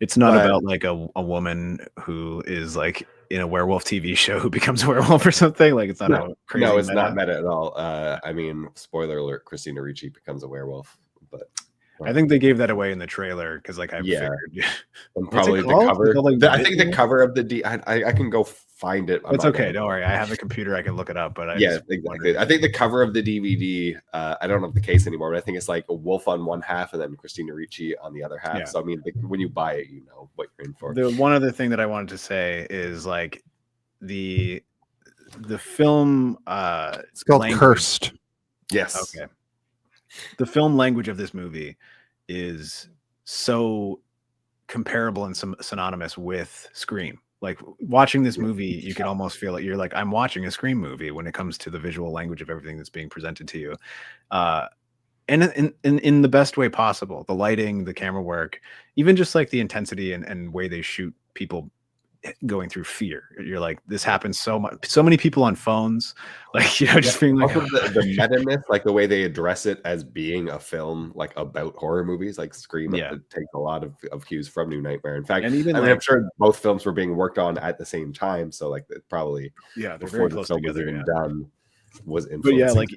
It's not about like a woman who is like in a werewolf TV show who becomes a werewolf or something. Like it's not a crazy. No, it's not meta at all. I mean, spoiler alert: Christina Ricci becomes a werewolf. But I think they gave that away in the trailer because like I figured. And probably the cover. I think the cover of the I can go find it. It's okay. Don't worry. I have a computer. I can look it up. But exactly. I think the cover of the DVD. I don't have the case anymore, but I think it's like a wolf on one half and then Christina Ricci on the other half. Yeah. So I mean, when you buy it, you know what you're in for. The one other thing that I wanted to say is like the the film It's called language- Cursed. Yes. Okay. The film language of this movie is so comparable and synonymous with Scream. Like watching this movie, you can almost feel like you're like, I'm watching a Scream movie when it comes to the visual language of everything that's being presented to you. And in the best way possible. The lighting, the camera work, even just like the intensity and way they shoot people going through fear. You're like, this happens so much. So many people on phones, like, you know, just being like, Also the meta-myth, like the way they address it as being a film like about horror movies, like Scream, Yeah. it takes a lot of cues from New Nightmare. In fact, and even I mean, like, I'm sure both films were being worked on at the same time, so like it probably yeah, they're before very the close film was together. even Yeah. done was But influencing. yeah, like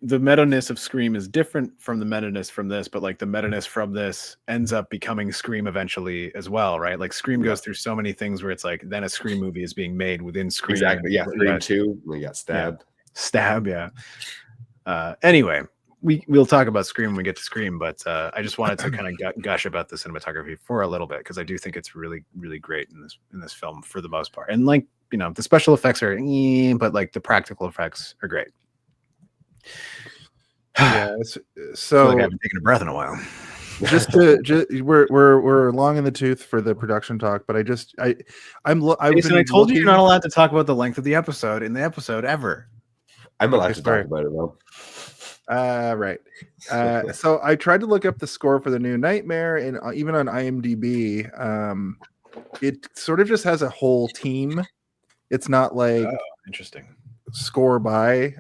the meta-ness of Scream is different from the meta-ness from this, but like the meta-ness from this ends up becoming Scream eventually as well, right? Like Scream goes through so many things where it's like then a Scream movie is being made within Scream. Exactly. Yeah, Scream 2, we got stabbed. Stab, yeah. Anyway, we'll talk about Scream when we get to Scream, but I just wanted to kind of gush about the cinematography for a little bit because I do think it's really, really great in this film for the most part. And like, you know, the special effects are, but like the practical effects are great. Yeah. I feel So like I haven't taken a breath in a while. we're long in the tooth for the production talk, but Jason, I told you you're not allowed to talk about the length of the episode in the episode ever. I'm allowed Okay, to sorry. talk about it though. Right. So I tried to look up the score for the New Nightmare, and even on IMDb, it sort of just has a whole team. It's not like Interesting. score by.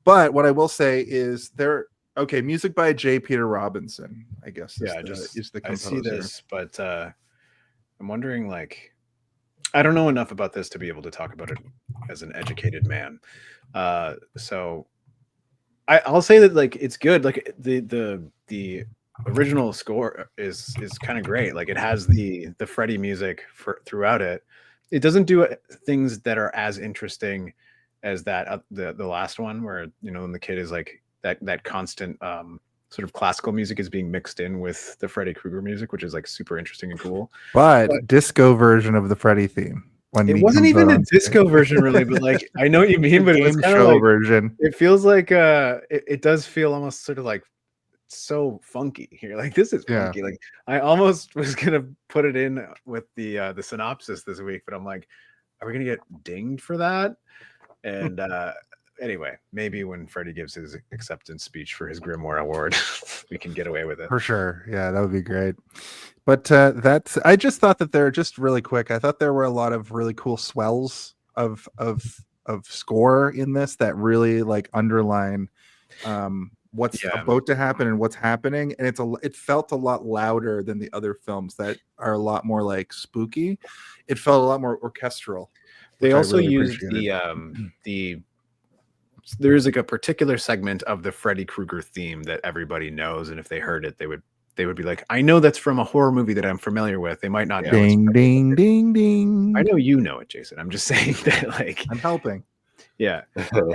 But what I will say is music by J. Peter Robinson, I guess. Yeah, is the I see composer. this, but I'm wondering, like, I don't know enough about this to be able to talk about it as an educated man. So I'll say that like it's good. Like the original score is kind of great. Like it has the Freddy music throughout it. It doesn't do things that are as interesting as that the last one where, you know, when the kid is like that constant sort of classical music is being mixed in with the Freddy Krueger music, which is like super interesting and cool. But disco version of the Freddy theme. It wasn't even a disco version really, but like I know what you mean, but it was game kind of show like version. it feels like it does feel almost sort of like so funky here. Like this is Yeah. funky. Like I almost was gonna put it in with the synopsis this week, but I'm like, are we gonna get dinged for that? And anyway, maybe when Freddie gives his acceptance speech for his Grimoire Award, we can get away with it. For sure. Yeah, that would be great. But I just thought that they're just really quick. I thought there were a lot of really cool swells of score in this that really like underline what's about to happen and what's happening. And it felt a lot louder than the other films that are a lot more like spooky. It felt a lot more orchestral. They also really used the there is like a particular segment of the Freddy Krueger theme that everybody knows, and if they heard it, they would be like, I know that's from a horror movie that I'm familiar with. They might not know. Ding, ding, ding, ding. I know you know it, Jason. I'm just saying that, like, I'm helping. Yeah,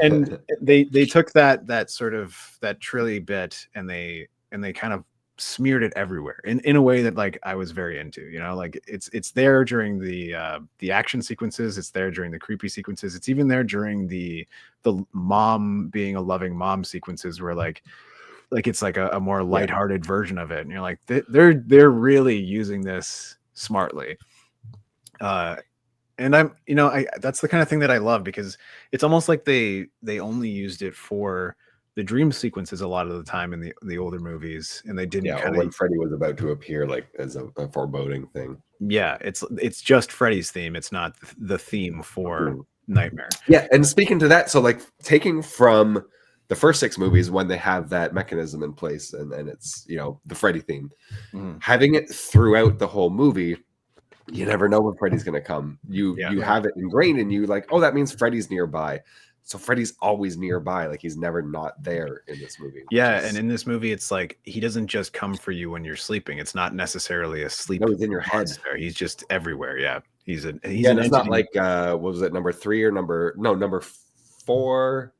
and they took that sort of that trilly bit and they kind of smeared it everywhere in a way that like I was very into, you know, like it's there during the action sequences, it's there during the creepy sequences, it's even there during the mom being a loving mom sequences where like it's like a more lighthearted version of it, and you're like they're really using this smartly. And I'm, you know, that's the kind of thing that I love because it's almost like they only used it for the dream sequences a lot of the time in the older movies, and they didn't when Freddy was about to appear like as a foreboding thing. Yeah, it's just Freddy's theme. It's not the theme for Nightmare. Yeah, and speaking to that, so like taking from the first 6 movies when they have that mechanism in place and it's, you know, the Freddy theme, having it throughout the whole movie. You never know when Freddy's going to come. You have it ingrained in you, like, oh, that means Freddy's nearby. So Freddy's always nearby. Like he's never not there in this movie. Yeah, and in this movie, it's like he doesn't just come for you when you're sleeping. It's not necessarily a sleep. No, he's in your head. He's just everywhere. Yeah, he's and it's not like what was it, number 3 or number 4,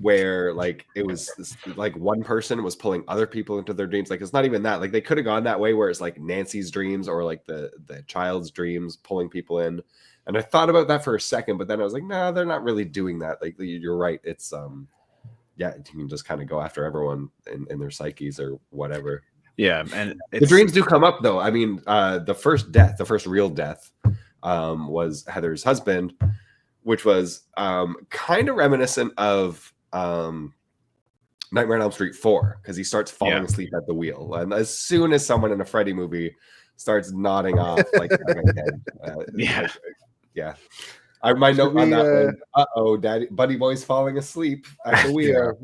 where like it was like one person was pulling other people into their dreams. Like it's not even that. Like they could have gone that way where it's like Nancy's dreams or like the child's dreams pulling people in. And I thought about that for a second, but then I was like, no, they're not really doing that. Like you're right. It's yeah, you can just kind of go after everyone in their psyches or whatever. Yeah, and The dreams do come up though. I mean, the first real death, was Heather's husband, which was kind of reminiscent of Nightmare on Elm Street 4, because he starts falling asleep at the wheel, and as soon as someone in a Freddy movie starts nodding off, like yeah. My note on that was, daddy, buddy boy's falling asleep at the wheel.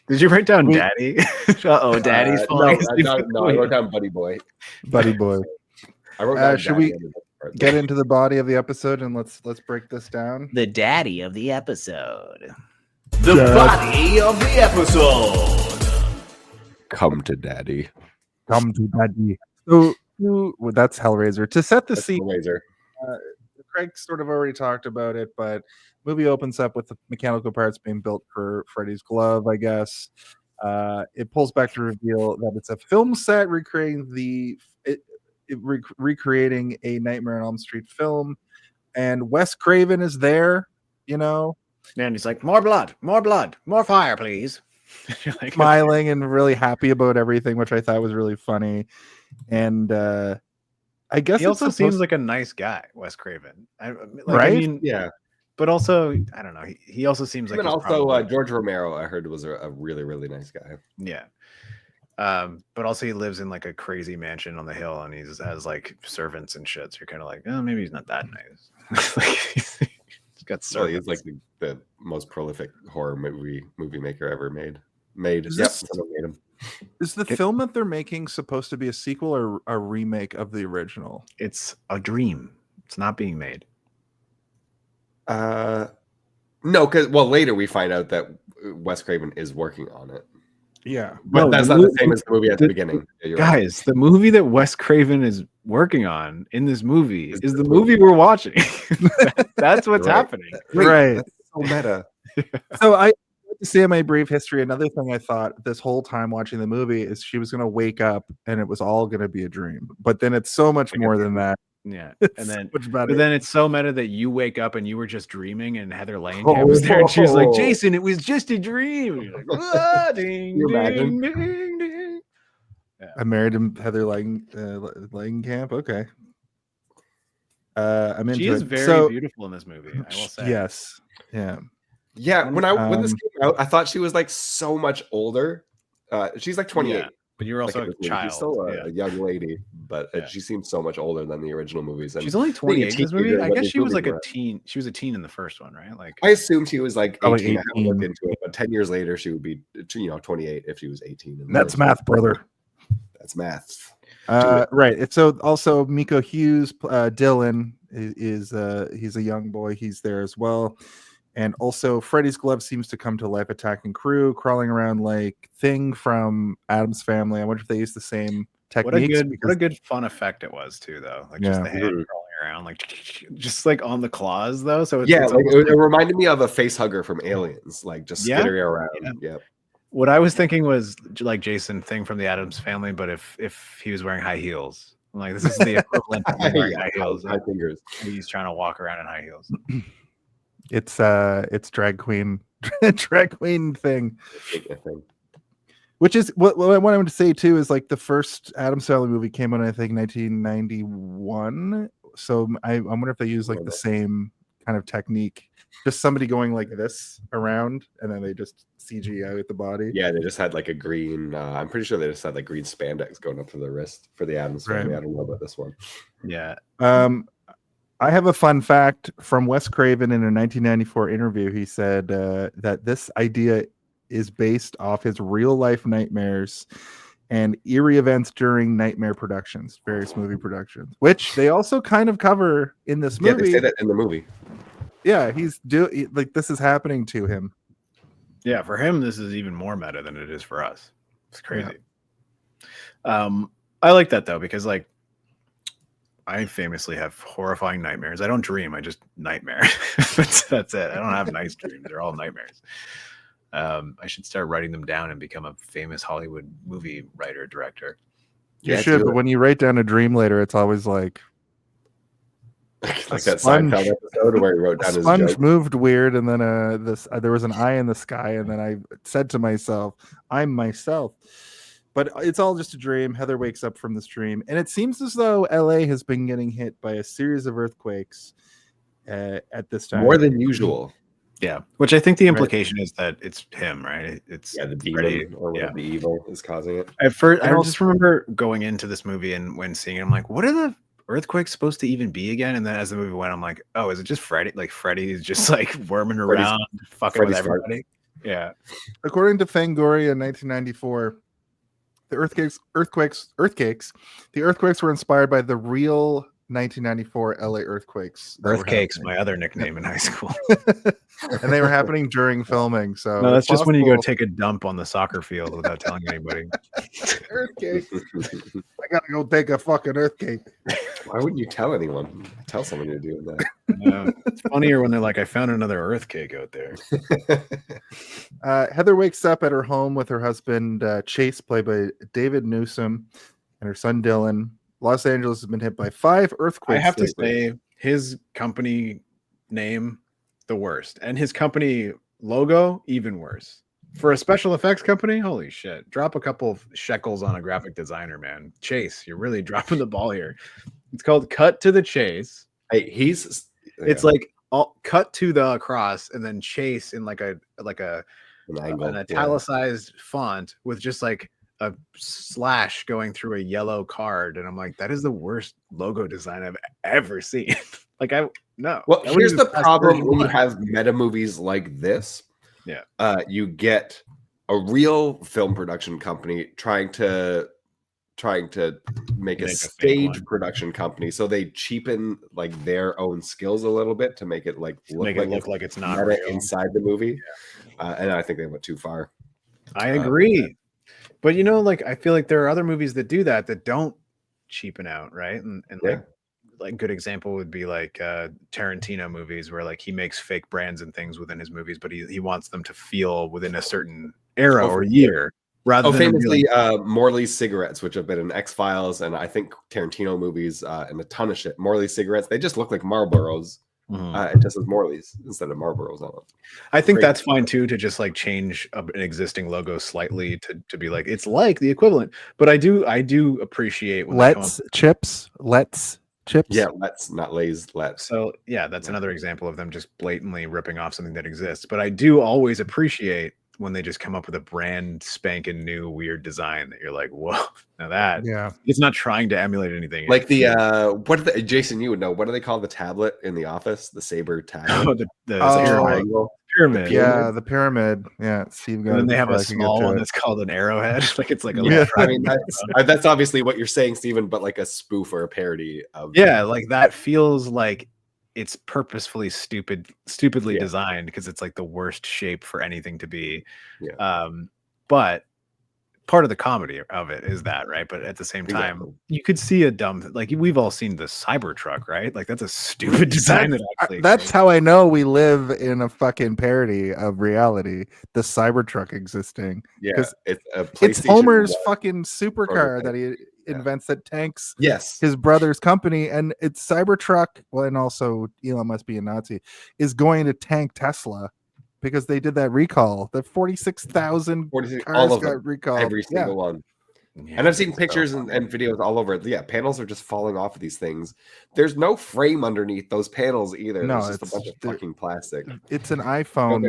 Did you write down daddy? Daddy's falling asleep. No, I wrote down buddy boy. Buddy boy. I wrote down should we get into the body of the episode and let's break this down? The daddy of the episode. The body of the episode. Come to daddy. Come to daddy. So that's Hellraiser. To set the scene, Craig sort of already talked about it, but movie opens up with the mechanical parts being built for Freddy's glove, I guess. It pulls back to reveal that it's a film set recreating recreating a Nightmare on Elm Street film, and Wes Craven is there, And he's like, more blood, more fire, please. You're like, smiling and really happy about everything, which I thought was really funny. And I guess he also seems like a nice guy, Wes Craven. Right? I mean, yeah. But also, I don't know. He also seems like. And also, George Romero, I heard, was a really, really nice guy. Yeah. But also he lives in like a crazy mansion on the hill, and he has like servants and shit. So you're kind of like, oh, maybe he's not that nice. Like he's got servants. Well, he's like the most prolific horror movie maker ever made. Made him. Is the film that they're making supposed to be a sequel or a remake of the original? It's a dream. It's not being made. No, because later we find out that Wes Craven is working on it. Yeah, but that's not the same as the movie at the beginning. Guys, the movie that Wes Craven is working on in this movie is the movie we're watching. That's what's happening. Right. That's so meta. So I to say in my brief history, another thing I thought this whole time watching the movie is she was going to wake up and it was all going to be a dream. But then it's so much more than that. Yeah, and then but then it's so meta that you wake up and you were just dreaming, and Heather Langenkamp was there, and she was like, "Jason, it was just a dream." And you're like, ding, ding, ding, ding. Yeah. I married him, Heather Langenkamp. Okay, I'm into it. She is very beautiful in this movie, I will say. Yes, yeah. When this came out, I thought she was like so much older. She's like 28. Yeah. But you're also a child. She's still a young lady, but she seems so much older than the original movies. And she's only 28 in this movie. I guess she was like a teen. She was a teen in the first one, right? Like I assumed she was like 18. 18. I haven't looked into it, but 10 years later, she would be 28 if she was 18. That's math, brother. That's math. Right. It's so also Miko Hughes, Dylan is he's a young boy. He's there as well. And also, Freddy's glove seems to come to life, attacking crew, crawling around like Thing from Addams Family. I wonder if they use the same techniques. What a good fun effect it was too, though. Like just the hand crawling around, like just like on the claws, though. So it reminded me of a face hugger from Aliens, like just skittering around. Yeah. What I was thinking was like Jason Thing from the Addams Family, but if he was wearing high heels, I'm like this is the equivalent of wearing high heels. High fingers. He's trying to walk around in high heels. It's drag queen thing. Which is what I wanted to say too is like the first Addams Family movie came out I think 1991. So I wonder if they use like the same kind of technique, just somebody going like this around and then they just CG out the body. Yeah, they just had like a green. I'm pretty sure they just had like green spandex going up to the wrist for the Addams Family. I don't know about this one. Yeah. I have a fun fact from Wes Craven in a 1994 interview. He said that this idea is based off his real life nightmares and eerie events during nightmare productions, various movie productions, which they also kind of cover in this movie. Yeah, they say that in the movie. Yeah, this is happening to him. Yeah, for him, this is even more meta than it is for us. It's crazy. Yeah. I like that though, because like I famously have horrifying nightmares. I don't dream, I just nightmare. That's it. I don't have nice dreams. They're all nightmares. I should start writing them down and become a famous Hollywood movie writer, director. You should, but when you write down a dream later, it's always like like that Seinfeld episode where he wrote down his sponge joke. moved weird, and then there was an eye in the sky, and then I said to myself, "I'm myself." But it's all just a dream. Heather wakes up from this dream, and it seems as though LA has been getting hit by a series of earthquakes at this time. More than usual. Yeah, which I think the implication is that it's him, right? It's the demon Freddy. or the evil is causing it. At first, I just remember going into this movie and when seeing it, I'm like, what are the earthquakes supposed to even be again? And then as the movie went, I'm like, oh, is it just Freddy? Like Freddy's just like worming around, fucking with everybody. Yeah. According to Fangoria in 1994, the earthquakes were inspired by the real 1994 LA earthquakes. Earthquakes, my other nickname in high school. And they were happening during filming. So no, that's just when you go take a dump on the soccer field without telling anybody. Earthquake. I gotta go take a fucking earthquake. Why wouldn't you tell anyone? Tell someone you're doing that. It's funnier when they're like, I found another earthquake out there. Heather wakes up at her home with her husband Chase, played by David Newsom, and her son Dylan. Los Angeles has been hit by 5 earthquakes. I have to say, his company name, the worst, and his company logo, even worse. For a special effects company, holy shit! Drop a couple of shekels on a graphic designer, man. Chase, you're really dropping the ball here. It's called Cut to the Chase. Hey, it's like all cut to the cross and then Chase in like an italicized font with just like a slash going through a yellow card, and I'm like, that is the worst logo design I've ever seen. Well, here's the problem when you have meta movies like this. Yeah, you get a real film production company trying to make a stage production company, so they cheapen like their own skills a little bit to make it like look like it's not real inside the movie. And I think they went too far. I agree. But I feel like there are other movies that do that don't cheapen out, right? And like good example would be like Tarantino movies where like he makes fake brands and things within his movies, but he wants them to feel within a certain era or year. Rather than famously, Morley's cigarettes, which have been in X-Files and I think Tarantino movies and a ton of shit. Morley's cigarettes, they just look like Marlboros. It just says Morley's instead of Marlboros on it. I think that's fine too, to just like change an existing logo slightly to be like it's like the equivalent. But I do appreciate when Let's chips. Yeah, let's not Lay's. Let's. So yeah, that's another example of them just blatantly ripping off something that exists. But I do always appreciate when they just come up with a brand spanking new weird design that you're like, whoa, now that it's not trying to emulate anything. Like Jason, you would know, what do they call the tablet in the office? The saber tablet. The pyramid. Yeah, the pyramid. Yeah, Steve. And then they have a small one that's called an arrowhead. Like it's like I mean, that's obviously what you're saying, Steven, but like a spoof or a parody of. Yeah, like that feels like it's purposefully stupidly designed because it's like the worst shape for anything to be. But part of the comedy of it is that, right? But at the same time, you could see a dumb, like we've all seen the Cybertruck, right? Like that's a stupid design. That's how I know we live in a fucking parody of reality. The Cybertruck existing. Yeah, it's Homer's fucking supercar that he invents that tanks his brother's company, and it's Cybertruck. Well, and also Elon must be a Nazi, is going to tank Tesla because they did that recall. The 46,000 cars got recalled. Every single one. Yeah, and I've seen pictures and videos all over. Yeah, panels are just falling off of these things. There's no frame underneath those panels either. No, there's just a bunch of fucking plastic. It's an iPhone.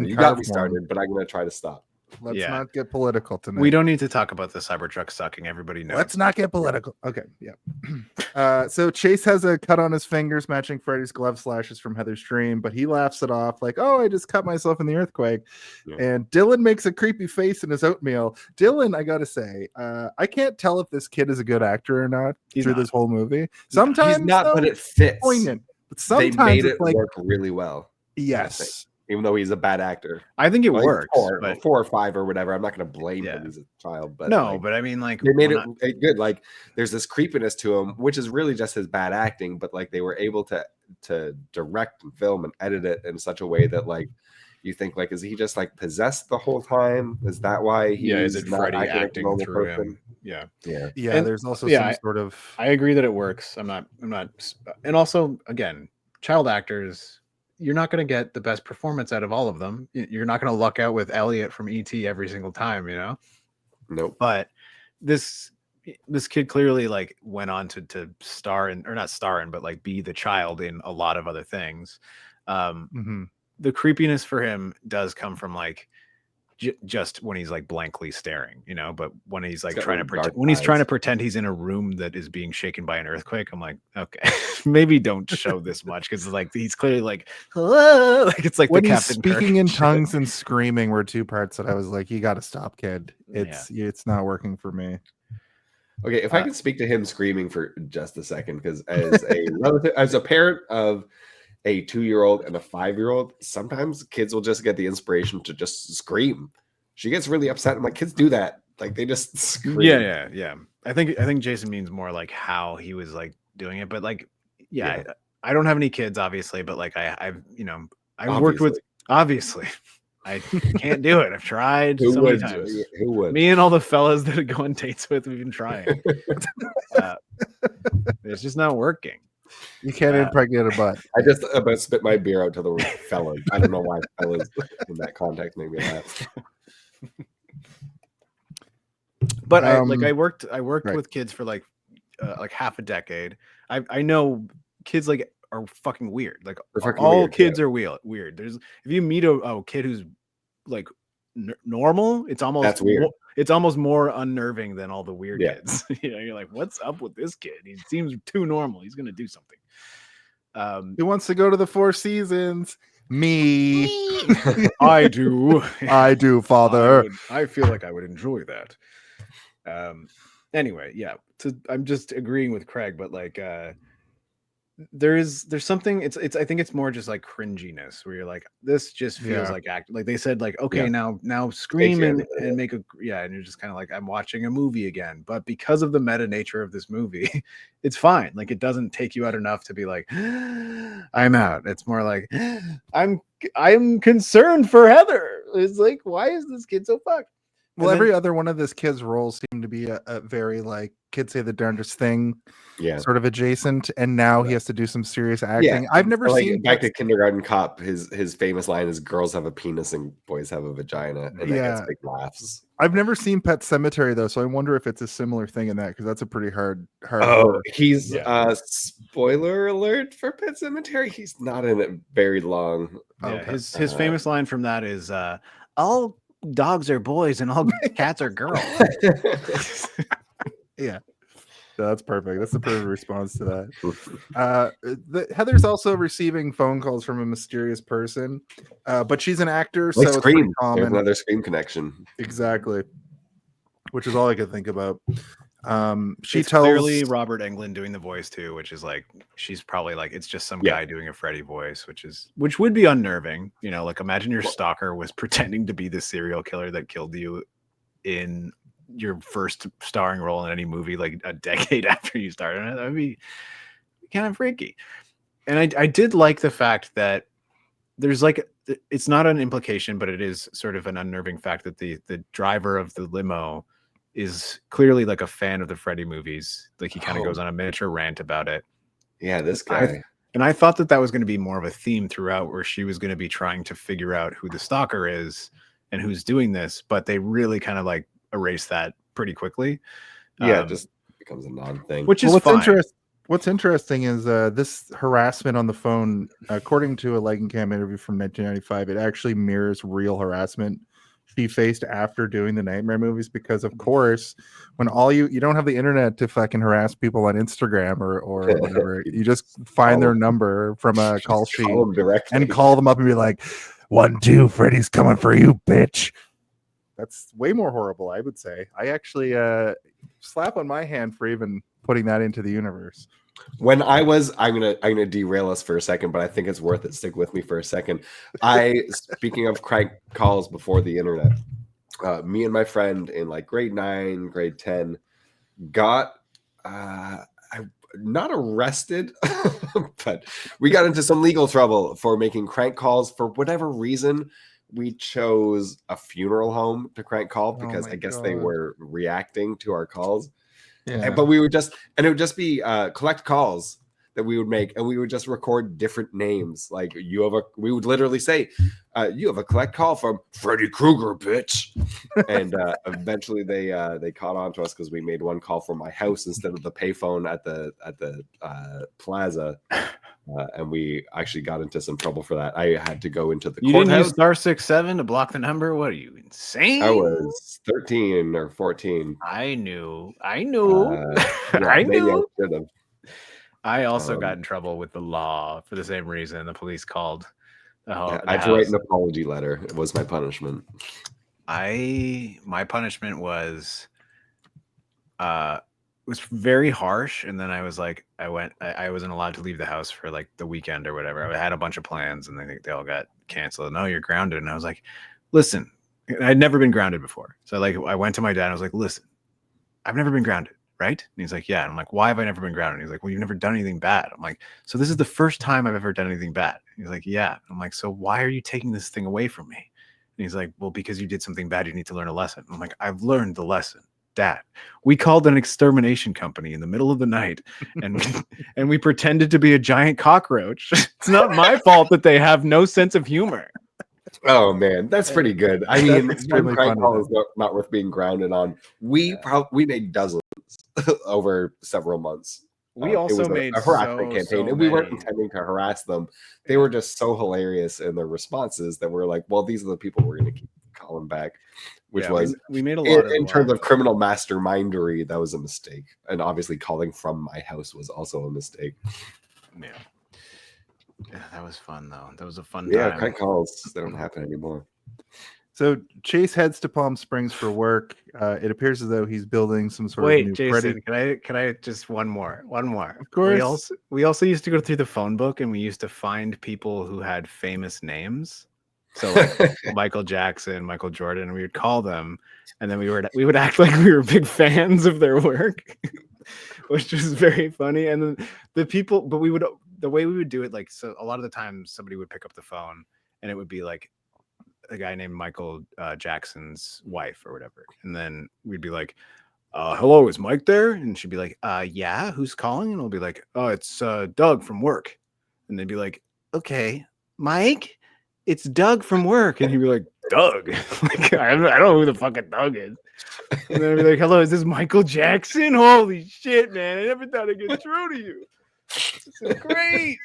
You got me started, but I'm going to try to stop. Let's not get political tonight. We don't need to talk about the Cybertruck sucking. Everybody knows. Let's not get political. Okay, yeah. So Chase has a cut on his fingers matching Freddy's glove slashes from Heather's dream, but he laughs it off like, "Oh, I just cut myself in the earthquake." Yeah. And Dylan makes a creepy face in his oatmeal. Dylan, I gotta say, I can't tell if this kid is a good actor or not through this whole movie. Sometimes he's not, but it fits. Poignant. But sometimes they made it work really well. Yes. Even though he's a bad actor, I think it works. 4 or 5 or whatever. I'm not going to blame him as a child, but but I mean, like they made it good. Like there's this creepiness to him, which is really just his bad acting. But like they were able to direct and film and edit it in such a way that like you think like, is he just like possessed the whole time? Is that why he's Is it not Freddy acting like a acting normal through person? him? Yeah. Yeah, And- there's also yeah, some sort of I agree that it works. I'm not, and also again, child actors, you're not going to get the best performance out of all of them. You're not going to luck out with Elliot from ET every single time, Nope. But this kid clearly like went on to star in, or not star in, but like be the child in a lot of other things. The creepiness for him does come from like just when he's like blankly staring, but when he's like trying to pretend he's in a room that is being shaken by an earthquake, I'm like, okay, maybe don't show this much, because like he's clearly like, hello, like it's like when the he's Captain speaking Kirk in shit. tongues and screaming were two parts that I was like, you got to stop, kid. It's not working for me. Okay, if I can speak to him screaming for just a second, because as a parent of a 2-year-old and a 5-year-old, sometimes kids will just get the inspiration to just scream. She gets really upset. I'm like, kids do that. Like they just scream. Yeah. I think Jason means more like how he was like doing it, but like, I don't have any kids, obviously, but like I've worked with, obviously. I can't do it. I've tried so many times. Who would? Me and all the fellas that I go on dates with, we've been trying. It's just not working. You can't impregnate a butt. I just about spit my beer out to the fellas. I don't know why fellas in that context make me laugh. But I worked with kids for like half a decade. I know kids like are fucking weird. Like all weird, kids are weird. There's, if you meet a kid who's like normal, it's almost that's weird. It's almost more unnerving than all the weird kids. You're like, what's up with this kid? He seems too normal. He's gonna do something. He wants to go to the Four Seasons. Me. I do. I do, father. I feel like I would enjoy that. Anyway, I'm just agreeing with Craig, but like there's something, it's I think it's more just like cringiness where you're like, this just feels like act, like they said, like, okay, now scream and make a and you're just kind of like, I'm watching a movie again. But because of the meta nature of this movie, it's fine. Like it doesn't take you out enough to be like, I'm out. It's more like, I'm concerned for Heather. It's like, why is this kid so fucked? Well, every other one of this kid's roles seem to be a very like kids say the darndest thing, sort of adjacent. And now he has to do some serious acting. I've never seen back to Kindergarten Cop. His famous line is, "Girls have a penis and boys have a vagina," and that gets big laughs. I've never seen Pet Sematary though, so I wonder if it's a similar thing in that, because that's a pretty hard. Oh, he's spoiler alert for Pet Sematary. He's not in it very long. His famous line from that is, "All dogs are boys and all cats are girls." That's perfect. That's the perfect response to that. Heather's also receiving phone calls from a mysterious person, but she's an actor, so it's pretty common. There's another Scream connection. Exactly, which is all I could think about. She it's tells clearly Robert Englund doing the voice too, which is like, she's probably like, it's just some guy doing a Freddy voice, which would be unnerving. Like imagine your stalker was pretending to be the serial killer that killed you in your first starring role in any movie like a decade after you started it. That would be kind of freaky. And I did like the fact that there's like, it's not an implication, but it is sort of an unnerving fact that the driver of the limo is clearly like a fan of the Freddy movies. Like he kind of goes on a miniature rant about it. Yeah, this guy. And I thought that was going to be more of a theme throughout, where she was going to be trying to figure out who the stalker is and who's doing this, but they really kind of like erase that pretty quickly. It just becomes a non-thing. Which is fine. What's interesting is this harassment on the phone, according to a Legenkamp interview from 1995, it actually mirrors real harassment she faced after doing the Nightmare movies, because of course when you don't have the internet to fucking harass people on Instagram or whatever, you just find their number from a call sheet and call them up and be like, 1, 2, Freddy's coming for you, bitch. That's way more horrible, I would say. I actually slap on my hand for even putting that into the universe. When I'm gonna derail us for a second, but I think it's worth it. Stick with me for a second. Speaking of crank calls before the internet, me and my friend in like grade 9, grade 10 got not arrested, but we got into some legal trouble for making crank calls for whatever reason. we chose a funeral home to crank call Oh because my I guess they God. were reacting to our calls. Yeah. But we would just, and it would just be collect calls that we would make, and we would just record different names. Like we would literally say, you have a collect call from Freddy Krueger, bitch. And eventually they caught on to us because we made one call from my house instead of the payphone at the plaza. And we actually got into some trouble for that. I had to go into the You didn't use courthouse. *67 to block the number? What are you, insane? I was 13 or 14. I knew. Yeah, I maybe I knew. should have. I also got in trouble with the law for the same reason. The police called the I had to write an apology letter. It was my punishment. My punishment was very harsh, and then I was like, I wasn't allowed to leave the house for like the weekend or whatever. I had a bunch of plans, and they all got canceled. No, you're grounded. And I was like, listen, I'd never been grounded before, so I went to my dad. And I was like, listen, I've never been grounded, right? And he's like, yeah. And I'm like, why have I never been grounded? And he's like, well, you've never done anything bad. I'm like, so this is the first time I've ever done anything bad. He's like, yeah. I'm like, so why are you taking this thing away from me? And he's like, well, because you did something bad, you need to learn a lesson. I'm like, I've learned the lesson, Dad. We called an extermination company in the middle of the night, and we pretended to be a giant cockroach. It's not my fault that they have no sense of humor. Oh man, that's pretty good. I mean, extremely crank funny, call though. is not worth being grounded on. We made dozens over several months. We It also was made a harassment so campaign, and we weren't many. intending to harass them. They were just so hilarious in their responses that we're like, well, these are the people we're going to keep calling back. Which Yeah, was we made a lot in terms of criminal mastermindery, that was a mistake, and obviously calling from my house was also a mistake. Yeah, that was fun though. That was a fun Yeah, time. crank calls, they don't happen anymore. So Chase heads to Palm Springs for work. It appears as though he's building some sort of Wait, new Jason, Freddy. can I just one more? Of course. We also used to go through the phone book, and we used to find people who had famous names. So like Michael Jackson, Michael Jordan, and we would call them, and then we would act like we were big fans of their work, which was very funny. And then the way we would do it, like, so a lot of the time somebody would pick up the phone, and it would be like a guy named Michael Jackson's wife or whatever, and then we'd be like, hello, is Mike there? And she'd be like, yeah, who's calling? And we'll be like, oh, it's Doug from work. And they'd be like, okay, Mike, it's Doug from work. And he'd be like, Doug? Like, I don't know who the fucking Doug is. And then I'd be like, hello, is this Michael Jackson? Holy shit, man, I never thought I'd get through to you. This is crazy.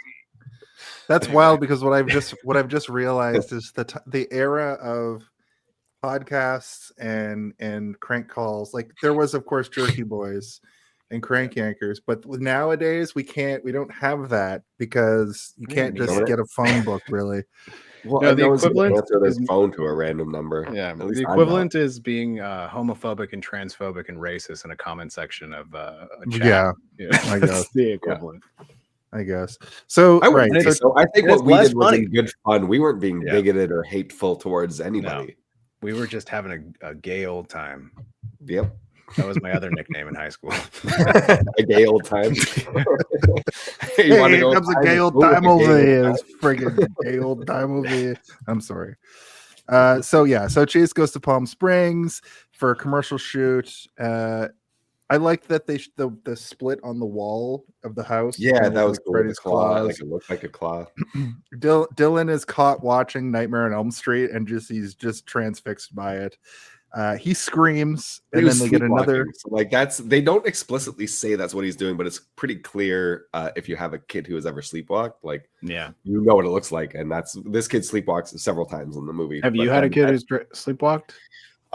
That's wild, because what I've just realized is the era of podcasts and crank calls. Like, there was, of course, Jerky Boys and Crank Yankers, but nowadays we don't have that, because you can't just get a phone book, really. Well, No, the no one's gonna equivalent answer their is- phone to a random number. Yeah, At least the I'm equivalent is being homophobic and transphobic and racist in a comment section of a chat. Yeah, I guess the equivalent. I guess. So I right. wouldn't say so. I think it's what we less did was funny. in good fun. We weren't being Yeah. bigoted or hateful towards anybody. We were just having a gay old time. Yep. That was my other nickname in high school. A gay old time. Hey, wanna here go comes a time? gay old Ooh, time a over gay old here. time. This friggin' gay old time over here. I'm sorry. So Chase goes to Palm Springs for a commercial shoot. I like that the split on the wall of the house. Yeah, kind of that was like cool. Freddy's The claw. claws. Like it looked like a claw. Dylan is caught watching Nightmare on Elm Street, and he's just transfixed by it. He screams, and then they get another. So, like, they don't explicitly say that's what he's doing, but it's pretty clear if you have a kid who has ever sleepwalked, like, Yeah. you know what it looks like, and this kid sleepwalks several times in the movie. Have you had a kid who's sleepwalked?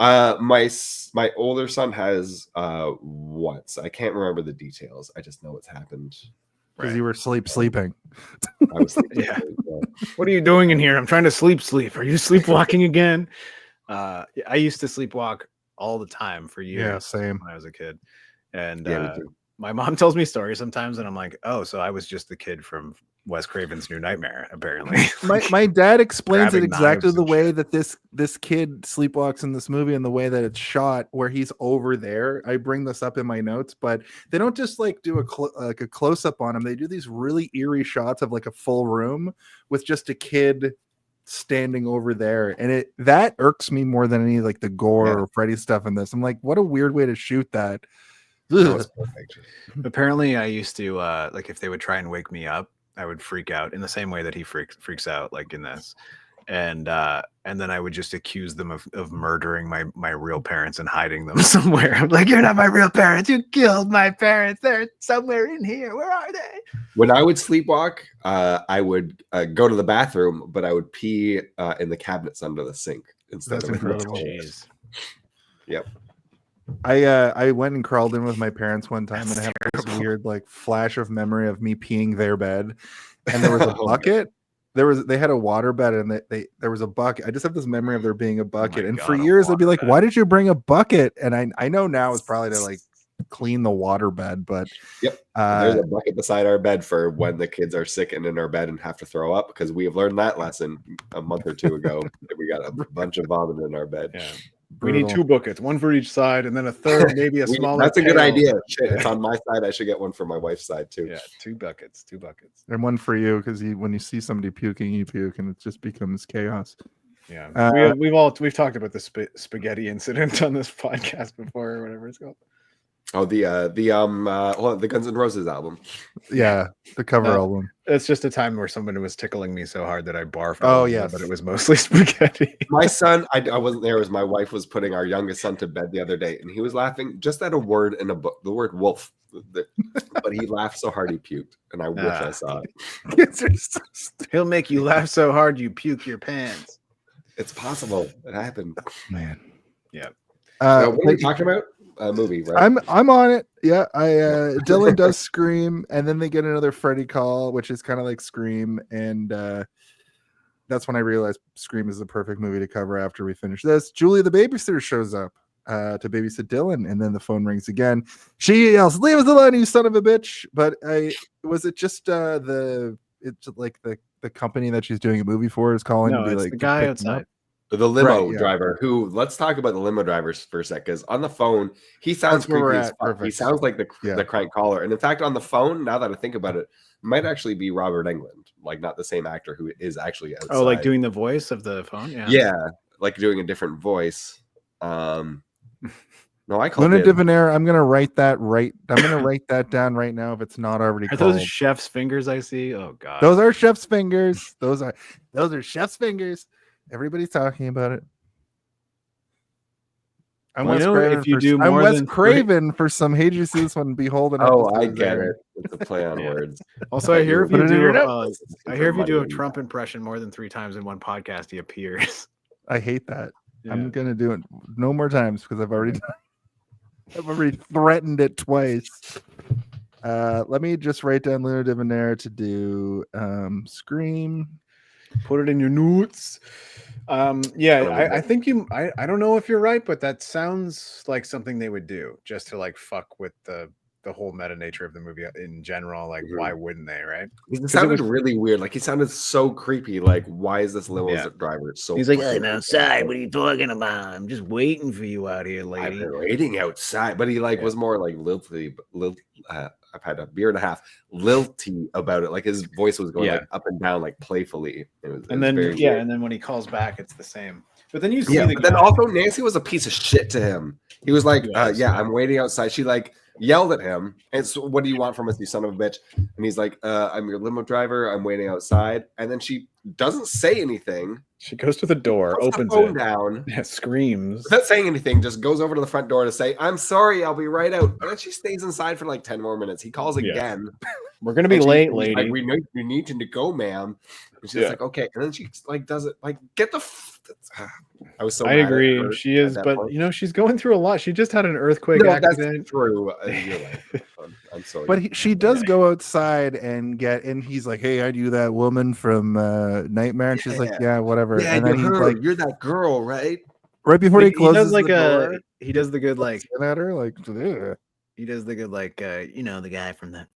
My older son has once. I can't remember the details. I just know it's happened. Because you were sleeping. I was sleeping. Yeah. What are you doing in here? I'm trying to sleep. Are you sleepwalking again? I used to sleepwalk all the time for years. Yeah, same. When I was a kid, and Yeah, me too. my mom tells me stories sometimes, and I'm like, oh, so I was just the kid from Wes Craven's New Nightmare, apparently. My dad explains it Grabbing exactly knives the and way shit. that this kid sleepwalks in this movie, and the way that it's shot, where he's over there. I bring this up in my notes, but they don't just like do a close up on him. They do these really eerie shots of like a full room with just a kid standing over there, and that irks me more than any like the gore or Freddy stuff in this. I'm like, what a weird way to shoot that. That was perfect. Apparently, I used to like if they would try and wake me up, I would freak out in the same way that he freaks out, like in this. And then I would just accuse them of murdering my real parents and hiding them somewhere. I'm like, you're not my real parents. You killed my parents. They're somewhere in here. Where are they? When I would sleepwalk, I would go to the bathroom, but I would pee in the cabinets under the sink instead That's of incredible. Jeez. Yep. I went and crawled in with my parents one time, and I have this weird like flash of memory of me peeing their bed, and there was a bucket. They had a water bed, and there was a bucket. I just have this memory of there being a bucket, and for years I'd be like, "Why did you bring a bucket?" And I know now it's probably to like clean the water bed, but yep, there's a bucket beside our bed for when the kids are sick and in our bed and have to throw up, because we have learned that lesson a month or two ago. We got a bunch of vomit in our bed. Yeah. We need 2 buckets, one for each side, and then a third, maybe a smaller. That's a good idea. Shit, it's on my side. I should get one for my wife's side too. Yeah, 2 buckets. and one for you, because when you see somebody puking, you puke, and it just becomes chaos. Yeah, we've talked about the spaghetti incident on this podcast before, or whatever it's called. Oh, the Guns N' Roses album. Yeah, the cover album. It's just a time where somebody was tickling me so hard that I barfed. Oh yes, but it was mostly spaghetti. My son, I wasn't there. As my wife was putting our youngest son to bed the other day, and he was laughing just at a word in a book, the word wolf. But he laughed so hard he puked, and I wish I saw it. He'll make you laugh so hard you puke your pants. It's possible. It happened. Man. Yeah. What are we talking about? A movie, right? I'm on it. Yeah, Dylan does Scream, and then they get another Freddy call, which is kind of like Scream, and that's when I realized Scream is the perfect movie to cover after we finish this. Julie the babysitter shows up to babysit Dylan, and then the phone rings again. She yells, "Leave us alone, you son of a bitch!" But was it just the company that she's doing a movie for is calling? No, to be it's like the guy outside. The limo driver, who, let's talk about the limo drivers for a sec, because on the phone, he sounds creepy as fuck. He sounds like the crank caller. And in fact, on the phone, now that I think about it, might actually be Robert Englund, like not the same actor who is actually outside. Oh, like doing the voice of the phone? Yeah, like doing a different voice. No, I call Luna Divonair. I'm gonna write that down right now if it's not already Are called. those chef's fingers I see? Oh god. Those are chef's fingers. Those are chef's fingers. Everybody's talking about it. I'm Wes Craven for some. Hey, did you see this one? Behold an episode. I get it. It's a play on words. Also, I hear if you do a Trump impression more than 3 times in one podcast, he appears. I hate that. Yeah. I'm gonna do it no more times because I've already threatened it twice. Let me just write down Luna Divonair to do Scream. Put it in your notes. I think I don't know if you're right, but that sounds like something they would do just to like fuck with the whole meta nature of the movie in general. Like, why wouldn't they, right? It sounded really weird. Like, he sounded so creepy. Like, why is this limo driver so He's like, I'm outside. What are you talking about? I'm just waiting for you out here, lady. I've been waiting outside. But he was more like lilty. I've had a beer and a half, lilty about it. Like, his voice was going like up and down, like playfully. And then when he calls back, it's the same. But then you see then also Nancy was a piece of shit to him. He was like, I'm waiting outside. She like yelled at him. And so, what do you want from us, you son of a bitch? And he's like, I'm your limo driver. I'm waiting outside. And then she doesn't say anything. She goes to the door, opens the phone down, screams. Without saying anything, just goes over to the front door to say, I'm sorry, I'll be right out. And then she stays inside for like 10 more minutes. He calls again. We're going to be late, lady. Like, we need to go, ma'am. And she's like, okay. And then she like does it like, get the I was so I agree. She is, but point. She's going through a lot. She just had an earthquake accident. That's true. I'm sorry. But she does go outside and he's like, hey, are you that woman from Nightmare? And she's like, yeah, whatever. Yeah, and then he's like, you're that girl, right? Right before he closes the door, he does the good like at her, like he does the good like the guy from that.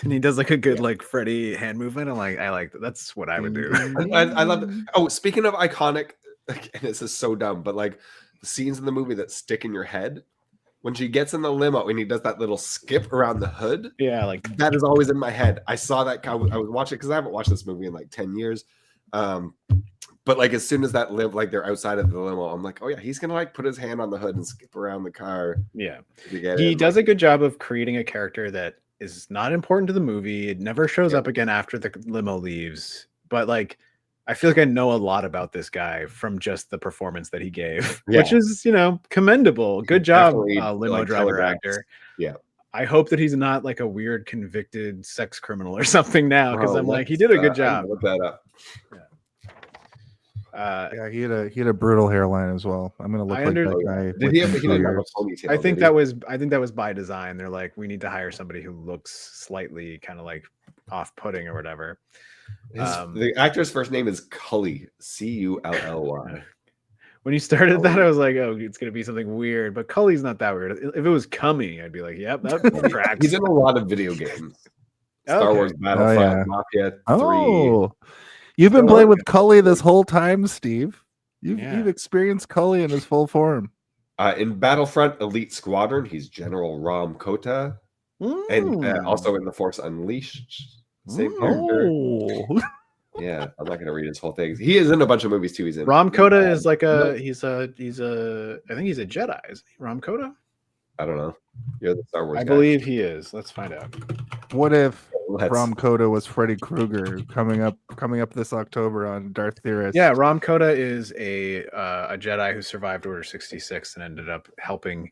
And he does like a good like Freddy hand movement. I like that. That's what I would do. I love it. Oh, speaking of iconic, and this is so dumb, but like the scenes in the movie that stick in your head when she gets in the limo and he does that little skip around the hood. Yeah, like that is always in my head. I saw that. I was watching because I haven't watched this movie in like 10 years. But But like as soon as that like they're outside of the limo, I'm like, oh yeah, he's gonna like put his hand on the hood and skip around the car. Yeah, to get he in, does like, a good job of creating a character that is not important to the movie. It never shows Yeah. up again after the limo leaves. But like, I feel like I know a lot about this guy from just the performance that he gave, which Yeah. is, you know, commendable. Good job, definitely, limo like, driver telegraphs. actor. Yeah. I hope that he's not like a weird convicted sex criminal or something now, because Bro, I'm like, he let's, did a good I'm job. gonna look that up. Yeah, he had a brutal hairline as well. I'm gonna look I like under- that guy. Did he have? He within didn't have a years. ponytail. I think did he? that was by design. They're like, we need to hire somebody who looks slightly kind of like off-putting or whatever. The actor's first name is Cully, Cully. When you started that, I was like, oh, it's gonna be something weird. But Cully's not that weird. If it was Cummy, I'd be like, yep, that tracks. He's in a lot of video games. Star Okay. Wars Battlefront, yeah. Mafia 3. Oh, you've been So, playing with Cully this whole time, Steve. Yeah. You've experienced Cully in his full form. In Battlefront Elite Squadron, he's General Ram Kota, and also in The Force Unleashed, same character. Oh, Yeah, I'm not gonna read his whole thing. He is in a bunch of movies too. He's in Ram Kota is like no, he's a I think he's a Jedi, isn't he? Ram Kota? I don't know. You're the Star Wars I guy. believe he is. Let's find out. what if Let's- Ram Kota was Freddy Krueger coming up this October on Darth Theorist? Yeah, Ram Kota is a Jedi who survived Order 66 and ended up helping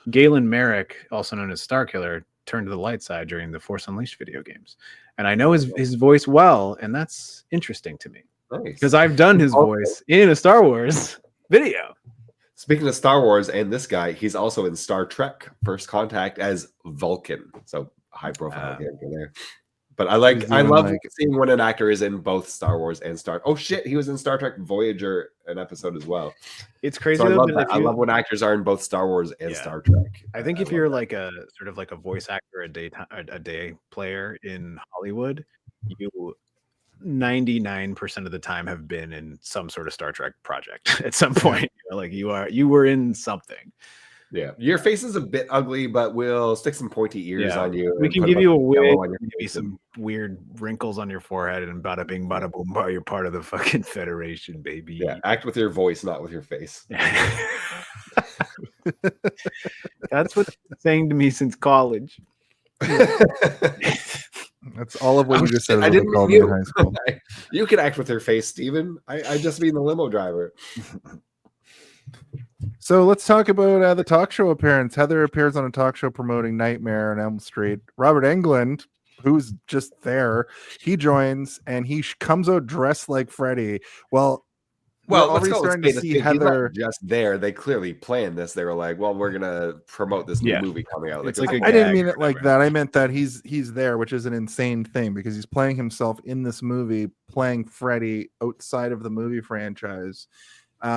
Galen Merrick, also known as Starkiller, turn to the light side during the Force Unleashed video games. And I know his voice well, and that's interesting to me Nice. because I've done his Also- voice in a Star Wars video. Speaking of Star Wars and this guy, he's also in Star Trek First Contact as Vulcan. So high profile character there. But I He's love like- seeing when an actor is in both Star Wars and Oh shit, he was in Star Trek Voyager an episode as well. It's crazy. So I though, love but that. if I you- love when actors are in both Star Wars and Yeah. Star Trek. I think if love you're that. like a sort of like a voice actor, a day player in Hollywood, you 99% of the time have been in some sort of Star Trek project at some point. You know, like you were in something. Yeah, your face is a bit ugly, but we'll stick some pointy ears on you. We and can put give you a bunch of yellow wig, on your maybe face some weird wrinkles on your forehead, and bada bing, bada boom, you're part of the fucking Federation, baby. Yeah, act with your voice, not with your face. That's what they're saying to me since college. That's all of what you just said. Is I what they didn't called mean me in you. high school. You can act with your face, Steven. I just mean the limo driver. So let's talk about the talk show appearance. Heather appears on a talk show promoting Nightmare on Elm Street. Robert Englund, who's just there, he joins and he comes out dressed like Freddy. Well, Well, we're let's already go starting with to spade see a spade. He's not Heather. just there. They clearly planned this. They were like, "Well, we're gonna promote this new Yeah. movie coming out." It's Like, like I didn't gag mean or it like whatever. that. I meant that he's there, which is an insane thing because he's playing himself in this movie, playing Freddy outside of the movie franchise.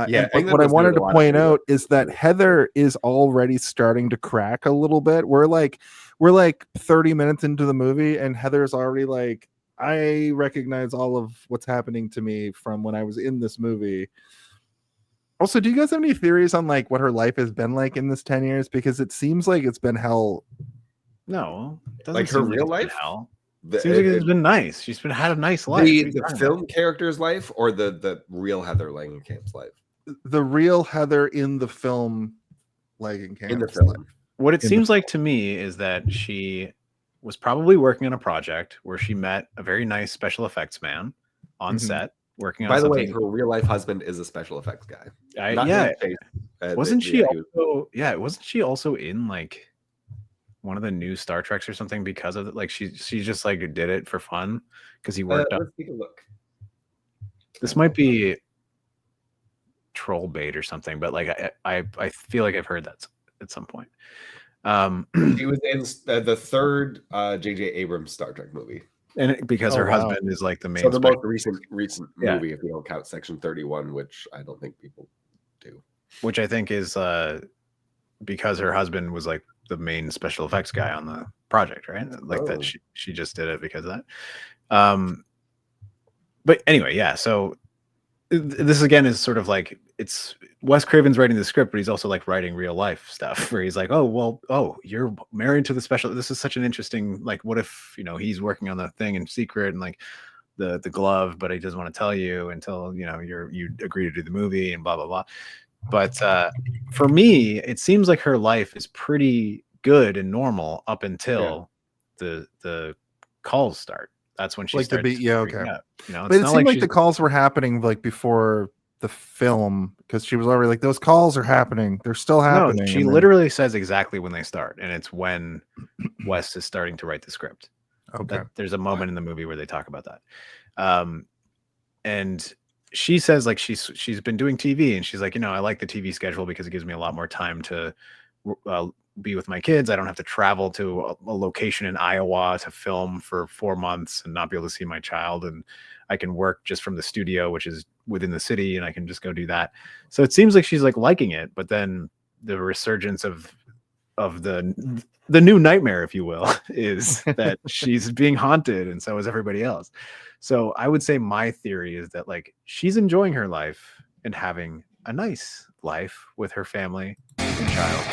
Yeah, but Englund what I was wanted doing to a lot of point video. out is that Heather is already starting to crack a little bit. We're like 30 minutes into the movie, and Heather's already like, I recognize all of what's happening to me from when I was in this movie. Also, do you guys have any theories on like what her life has been like in this 10 years? Because it seems like it's been hell. No, it doesn't Like her seem real it's been life? hell. The, Seems like it's been nice. She's had a nice life. What are you the talking film about? character's life or the real Heather Langenkamp's life The real Heather in the film, like in the Camp's film. life. What it in the seems like to me is that she was probably working on a project where she met a very nice special effects man on Mhm. set working on By the way, something. her real life husband is a special effects guy. Not yeah, his face. wasn't she yeah, he was- also? Yeah, wasn't she also in like one of the new Star Treks or something because of it? Like she just like did it for fun because he worked on. let's take a look. This might be troll bait or something, but like I feel like I've heard that at some point. She was in the third J.J. Abrams Star Trek movie. And because Oh, her wow. husband is like the main So the special- most recent Yeah. movie, if you don't count Section 31, which I don't think people do. which I think is because her husband was like the main special effects guy on the project, right? Like Oh. that she just did it because of that. But anyway, yeah. So this again is sort of like it's Wes Craven's writing the script, but he's also like writing real life stuff where he's like, oh, you're married to the special. This is such an interesting, like, what if, he's working on the thing in secret and like, the glove, but he doesn't want to tell you until you agree to do the movie and blah blah blah. But for me, it seems like her life is pretty good and normal up until the calls start. That's when she Like the starts beat, yeah, freaking okay. out. But It's it not seemed like like she's the calls were happening like before the film, because she was already like, those calls are happening. They're still no. happening. She and then- literally says exactly when they start, and it's when Wes is starting to write the script. Okay. There's a moment in the movie where they talk about that. And she says like she's been doing TV, and she's like, I like the TV schedule because it gives me a lot more time to be with my kids. I don't have to travel to a location in Iowa to film for 4 months and not be able to see my child. And I can work just from the studio, which is within the city, and I can just go do that. So it seems like she's like liking it, but then the resurgence of the new nightmare, if you will, is that she's being haunted, and so is everybody else. So I would say my theory is that like she's enjoying her life and having a nice life with her family and child.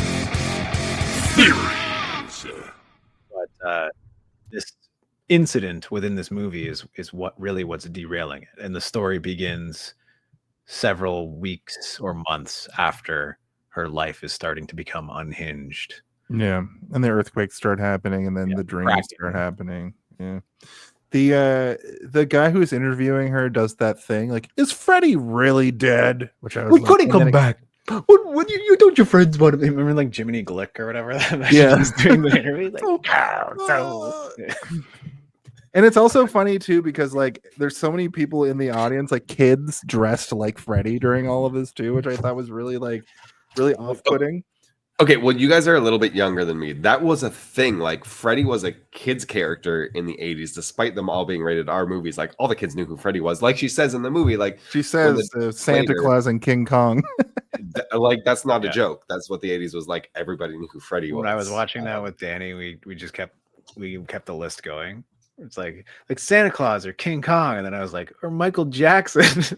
But this incident within this movie is what's derailing it, and the story begins several weeks or months after her life is starting to become unhinged. Yeah, and the earthquakes start happening, and then the dreams cracking. start happening. Yeah, the guy who's interviewing her does that thing like, "Is Freddy really dead?" Which I was like, and then it- back. What you don't your friends want to remember like Jiminy Glick or whatever? Yeah. She's doing the interview. Like, And it's also funny too because like there's so many people in the audience, like kids dressed like Freddy during all of this too, which I thought was really off-putting. Okay, well, you guys are a little bit younger than me. That was a thing. Like, Freddy was a kid's character in the 80s, despite them all being rated R movies. Like, all the kids knew who Freddy was. Like she says in the movie, like She says Santa Claus and King Kong. Like, that's not a joke. That's what the 80s was like. Everybody knew who Freddy was. When I was watching that with Danny, we just kept the list going. It's like Santa Claus or King Kong, and then I was like, or Michael Jackson.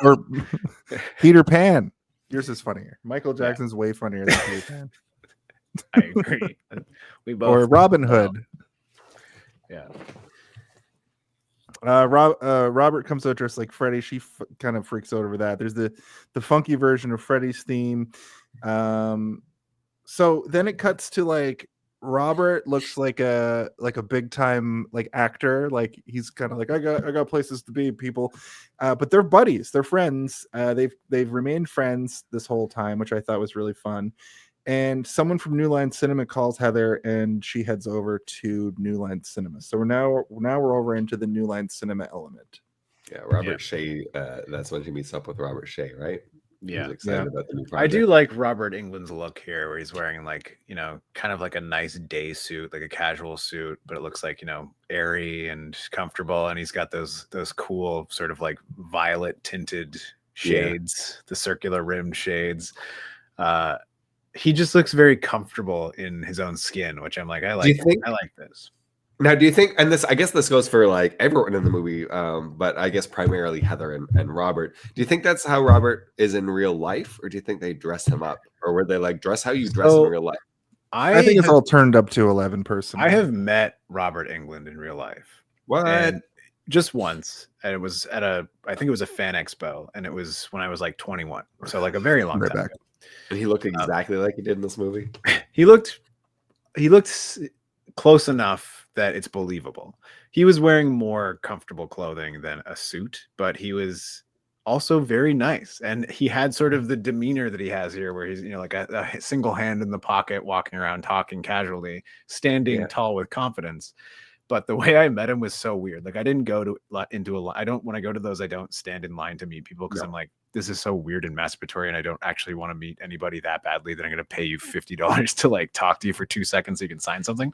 or Peter Pan. Yours is funnier. Michael Jackson's way funnier than Peter Pan. I agree. We both Or Robin Hood. Yeah. Robert comes out dressed like Freddy. She kind of freaks out over that. There's the funky version of Freddy's theme. So then it cuts to like Robert looks like a big time like actor. Like he's kind of like, I got places to be, people. But they're buddies, they're friends. They've remained friends this whole time, which I thought was really fun. And someone from New Line Cinema calls Heather, and she heads over to New Line Cinema. So we're over into the New Line Cinema element. Yeah, Robert Shea. That's when she meets up with Robert Shea, right? Yeah, He's excited about the new project. I do like Robert Englund's look here, where he's wearing like kind of like a nice day suit, like a casual suit, but it looks like airy and comfortable, and he's got those cool sort of like violet tinted shades, the circular rimmed shades. He just looks very comfortable in his own skin, which I'm like, I like this. Now, do you think, and I guess this goes for like everyone in the movie, but I guess primarily Heather and Robert. Do you think that's how Robert is in real life, or do you think they dress him up, or were they like dress how you dress in real life? I think it's all turned up to 11 personally. I have met Robert Englund in real life. What? And just once, and it was I think it was a fan expo, and it was when I was like 21, so like a very long time ago. And he looked exactly like he did in this movie. He looked close enough that it's believable. He was wearing more comfortable clothing than a suit, but he was also very nice, and he had sort of the demeanor that he has here, where he's like a single hand in the pocket, walking around, talking casually, standing tall with confidence. But the way I met him was so weird. Like I didn't go into a line. When I go to those, I don't stand in line to meet people because I'm like, this is so weird and masturbatory, and I don't actually want to meet anybody that badly that I'm going to pay you $50 to like talk to you for 2 seconds so you can sign something.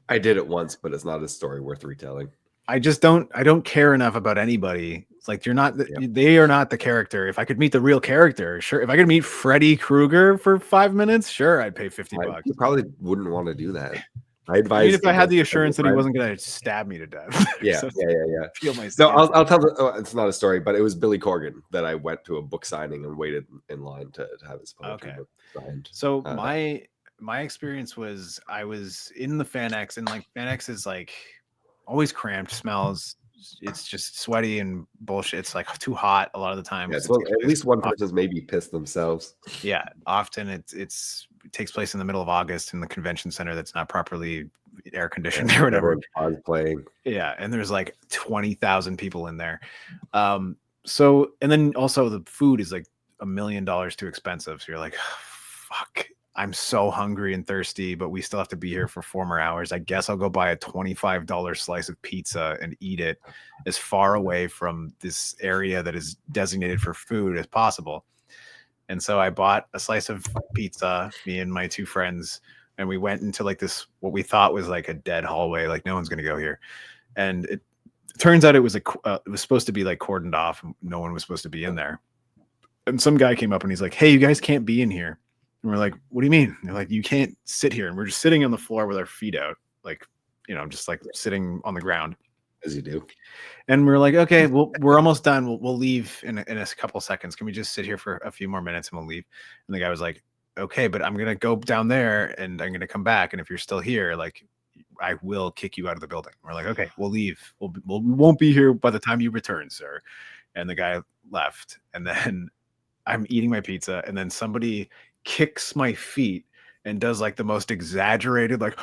I did it once, but it's not a story worth retelling. I don't care enough about anybody. It's like they are not the character. If I could meet the real character, sure. If I could meet Freddy Krueger for 5 minutes, sure, I'd pay $50. You probably wouldn't want to do that. I advise. Even if I had the assurance that he wasn't going to stab me to death. Yeah, so Feel my no, I'll tell. It's not a story, but it was Billy Corgan that I went to a book signing and waited in line to have his poetry book signed. So my experience was I was in the Fan X, and like Fan X is like always cramped, smells it's just sweaty and bullshit. It's like too hot a lot of the time. Yeah, 'cause well, it takes at place- least one person's maybe pissed themselves. Yeah, often it takes place in the middle of August in the convention center that's not properly air conditioned or whatever. Everyone's playing. Yeah, and there's like 20,000 people in there. So and then also the food is like $1 million too expensive. So you're like, fuck, I'm so hungry and thirsty, but we still have to be here for 4 more hours. I guess I'll go buy a $25 slice of pizza and eat it as far away from this area that is designated for food as possible. And so I bought a slice of pizza, me and my 2 friends, and we went into like this, what we thought was like a dead hallway, like no one's going to go here. And it turns out it was supposed to be like cordoned off. No one was supposed to be in there. And some guy came up and he's like, hey, you guys can't be in here. And we're like, what do you mean? And they're like, you can't sit here. And we're just sitting on the floor with our feet out, like, just like sitting on the ground. As you do. And we're like, okay, well, we're almost done. We'll leave in a couple seconds. Can we just sit here for a few more minutes and we'll leave? And the guy was like, okay, but I'm going to go down there and I'm going to come back. And if you're still here, like, I will kick you out of the building. We're like, okay, we'll leave. We won't be here by the time you return, sir. And the guy left. And then I'm eating my pizza. And then somebody kicks my feet and does like the most exaggerated, like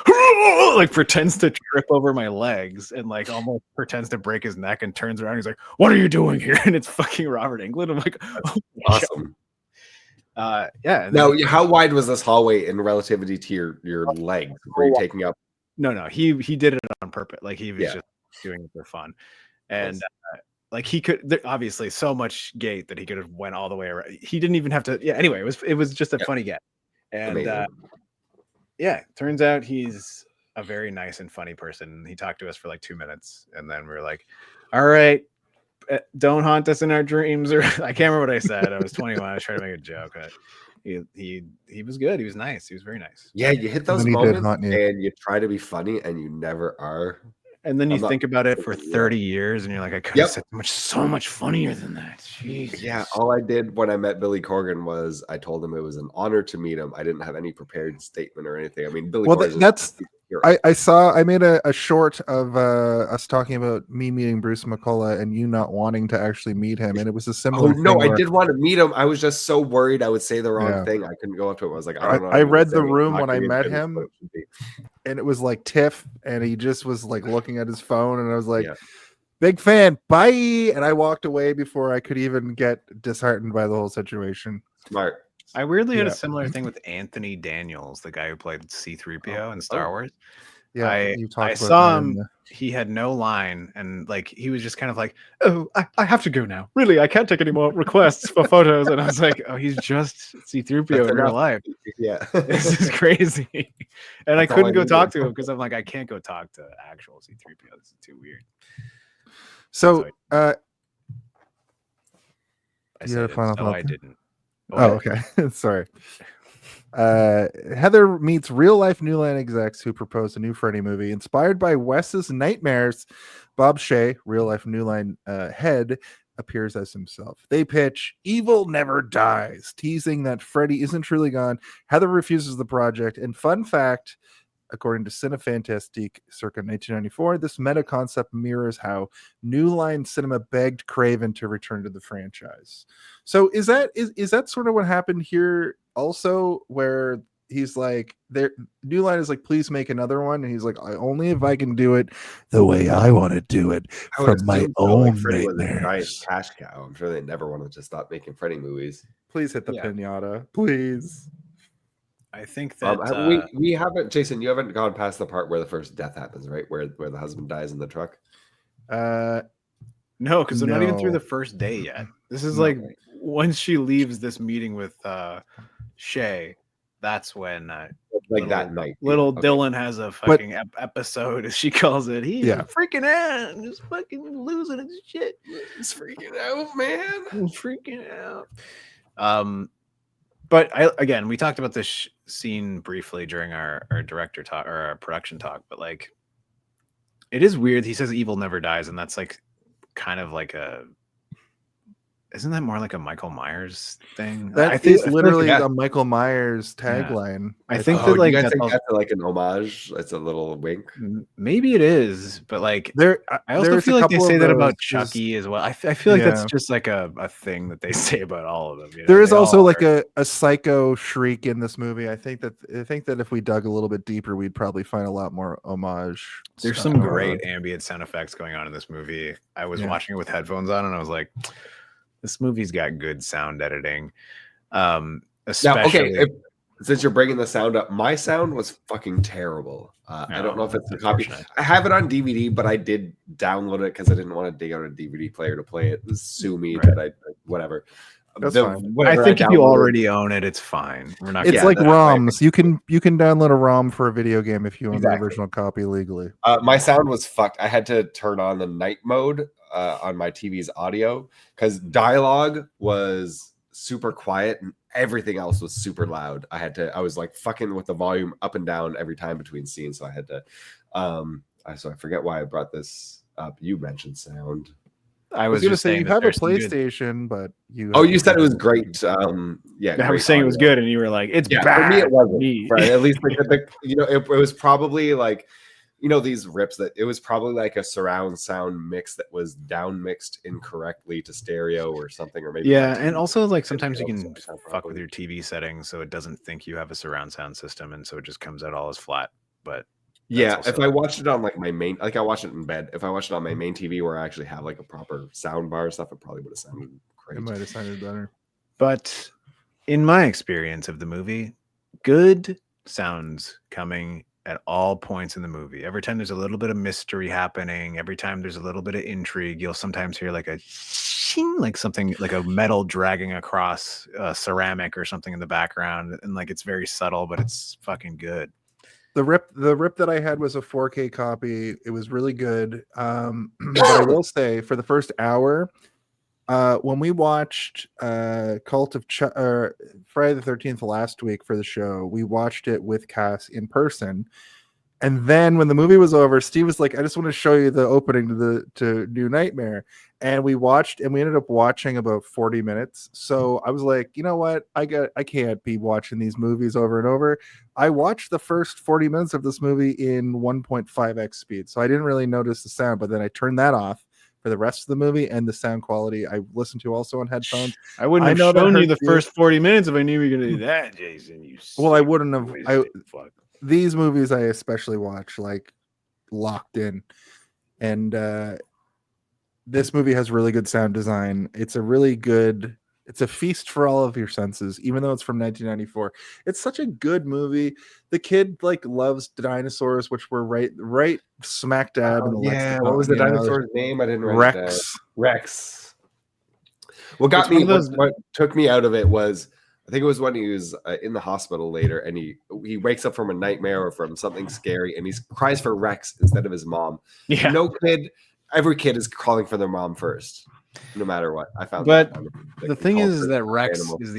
pretends to trip over my legs and like almost pretends to break his neck and turns around. He's like, what are you doing here? And it's fucking Robert Englund. I'm like, oh, awesome. Yeah. Now, how wide was this hallway in relativity to your legs? Were you taking up? No. He did it on purpose. Like he was just doing it for fun. And like he could obviously so much gate that he could have went all the way around. He didn't even have to. Yeah. Anyway, it was just a funny get. And turns out he's a very nice and funny person. He talked to us for like 2 minutes, and then we were like, all right, don't haunt us in our dreams. Or I can't remember what I said. I was 21. I was trying to make a joke. He was good. He was nice. He was very nice. Yeah, you hit those moments and you try to be funny and you never are. And then you think about it for 30 years and you're like, I could have said so much funnier than that. Jesus. Yeah, all I did when I met Billy Corgan was I told him it was an honor to meet him. I didn't have any prepared statement or anything. I mean, Billy Corgan. I made a short of us talking about me meeting Bruce McCullough and you not wanting to actually meet him, and it was a similar thing I did want to meet him. I was just so worried I would say the wrong thing. I couldn't go up to him. I was like, I don't know. I read the room when I met him, and it was like Tiff, and he just was like looking at his phone, and I was like, big fan, bye. And I walked away before I could even get disheartened by the whole situation. Smart. I weirdly had a similar thing with Anthony Daniels, the guy who played C-3PO in Star Wars. Yeah, I saw him. He had no line, and like he was just kind of like, "Oh, I have to go now. Really, I can't take any more requests for photos." And I was like, "Oh, he's just C-3PO in real life." Yeah, this is crazy. And I couldn't go talk to him because I'm like, I can't go talk to actual C-3PO. This is too weird. So, I didn't. didn't. Oh, okay. Sorry. Heather meets real life New Line execs who propose a new Freddy movie inspired by Wes's nightmares. Bob Shea, real life New Line head, appears as himself. They pitch Evil Never Dies, teasing that Freddy isn't truly gone. Heather refuses the project. And fun fact, according to Cinefantastique circa 1994, this meta concept mirrors how New Line Cinema begged Craven to return to the franchise. So is that sort of what happened here also, where he's like, New Line is like, please make another one, and he's like, only if I can do it the way I want to do it from my own nightmares. Cash cow. I'm sure they never wanted to stop making Freddy movies. Please hit the pinata, please. I think that we haven't, Jason. You haven't gone past the part where the first death happens, right? Where the husband dies in the truck. No, because they're not even through the first day yet. This is like once she leaves this meeting with Shay, that's when that night little Dylan has a fucking episode, as she calls it. He's freaking out and just fucking losing his shit. He's freaking out, man. He's freaking out. But we talked about this scene briefly during our director talk or our production talk, but like it is weird. He says evil never dies, and that's like kind of like isn't that more like a Michael Myers thing? That I think is literally yeah. the Michael Myers tagline. I think Oh, that like you guys that's think that's like an homage? It's a little wink. maybe it is, but like There, I also there's a feel like they couple say of that those, about 'cause- Chucky as well. I feel like that's Yeah. just like a thing that they say about all of them. You know? There is They also all like are- a psycho shriek in this movie. I think that if we dug a little bit deeper, we'd probably find a lot more homage. there's stuff some going great on. ambient sound effects going on in this movie. I was Yeah. watching it with headphones on, and I was like, this movie's got good sound editing. Especially Now, okay, since you're bringing the sound up, my sound was fucking terrible. I don't know if it's a copy. unfortunate. I have it on DVD, but I did download it because I didn't want to dig out a DVD player to play it. Sue me, Right. but whatever. That's fine. I think if you downloaded- already own it, it's fine. We're not. It's Yeah, like that's my ROMs. You can download a ROM for a video game if you own Exactly. the original copy legally. My sound was fucked. I had to turn on the night mode on my TV's audio because dialogue was super quiet and everything else was super loud. I was like fucking with the volume up and down every time between scenes. So I had to, so I forget why I brought this up. You mentioned sound. I I was was going to just say saying you that have a there's some good- PlayStation, but you. Oh, you said it was great. Yeah, I was saying it was good, and you were like, "It's Yeah, bad." for me it wasn't. Me. Right? At least it was probably like, these rips that it was probably like a surround sound mix that was down mixed incorrectly to stereo or something, or maybe Yeah, my and TV also like didn't sometimes you know, can so I sound fuck with properly. your TV settings, so it doesn't think you have a surround sound system, and so it just comes out all as flat. But Yeah, that's if also- I watched it on like my main, like I watched it in bed. If I watched it on my main TV where I actually have like a proper sound bar and stuff, it probably would have sounded great. It might have sounded better. But in my experience of the movie, good sounds coming at all points in the movie. Every time there's a little bit of mystery happening, every time there's a little bit of intrigue, you'll sometimes hear like a shing, like something like a metal dragging across ceramic or something in the background, and like it's very subtle, but it's fucking good. The rip that I had was a 4K copy. It was really good. But I will say for the first hour, when we watched Cult of Friday the 13th last week for the show, we watched it with Cass in person. And then when the movie was over, Steve was like, I just want to show you the opening to New Nightmare. And we watched, and we ended up watching about 40 minutes. So I was like, you know what? I can't be watching these movies over and over. I watched the first 40 minutes of this movie in 1.5x speed. So I didn't really notice the sound, but then I turned that off for the rest of the movie, and the sound quality I listened to also on headphones. I wouldn't I have know that shown you hurts the you. first 40 minutes if I knew you were going to do that, Jason. You Well, I wouldn't have. twisted fuck. These movies I especially watch like locked in, and this movie has really good sound design. It's a feast for all of your senses, even though it's from 1994. It's such a good movie. The kid like loves dinosaurs, which were right smack dab in the lexicon, what was the you know? dinosaur's name? I didn't write it down. Rex. Rex. What got It's one me, of those- what took me out of it was, I think it was when he was in the hospital later, and he wakes up from a nightmare or from something scary, and he cries for Rex instead of his mom. Yeah. Every kid is calling for their mom first, no matter what. I found. But that the he thing called is for that Rex animal. is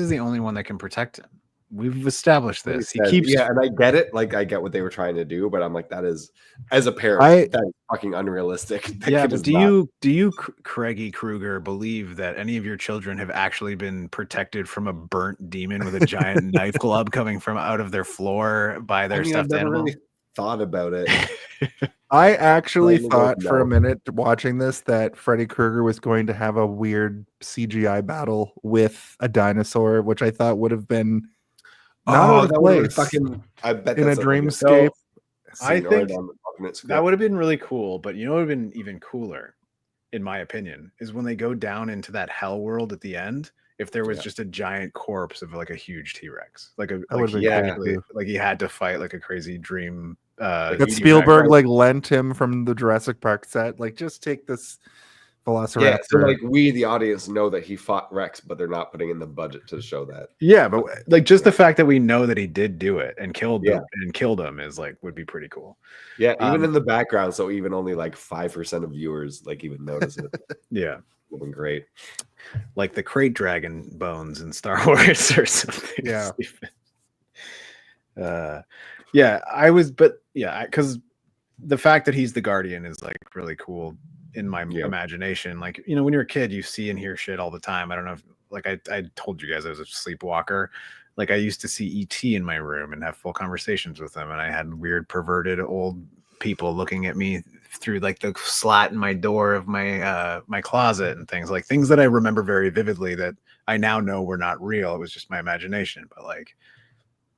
the only one that can protect him. We've established this. He said- keeps yeah, and I get it. Like I get what they were trying to do, but I'm like, that is, as a parent, that is fucking unrealistic. That Yeah, kid but is do not- you Craigie Krueger believe that any of your children have actually been protected from a burnt demon with a giant knife club coming from out of their floor by their I've stuffed never animal? really thought about it. I actually Well, thought for a no. minute watching this that Freddy Krueger was going to have a weird CGI battle with a dinosaur, which I thought would have been not out of that would've been place I bet in a that's dreamscape. I scene think right on the fucking script. That would have been really cool, but you know what would have been even cooler, in my opinion, is when they go down into that hell world at the end. If there was Yeah. just a giant corpse of like a huge T-Rex, like That like would've he been cool, actually, too. like he had to fight like a crazy dream. That That you- Spielberg right. like lent him from the Jurassic Park set. Like, just take this Velociraptor. Yeah, so like we, the audience, know that he fought Rex, but they're not putting in the budget to show that. Yeah, but like just the fact that we know that he did do it and killed Yeah. killed him is like would be pretty cool. Yeah, even Um, in the background, so even only like 5% of viewers like even notice it. Yeah, Would have been great. like the crate dragon bones in Star Wars or something. Yeah. stupid. Yeah, I was, but yeah, because the fact that he's the Guardian is like really cool in my Yeah. imagination. Like, you know, when you're a kid, you see and hear shit all the time. I don't know if, like, I told you guys I was a sleepwalker. Like, I used to see E.T. in my room and have full conversations with them, and I had weird perverted old people looking at me through like the slat in my door of my my closet and things that I remember very vividly that I now know were not real. It was just my imagination. But like,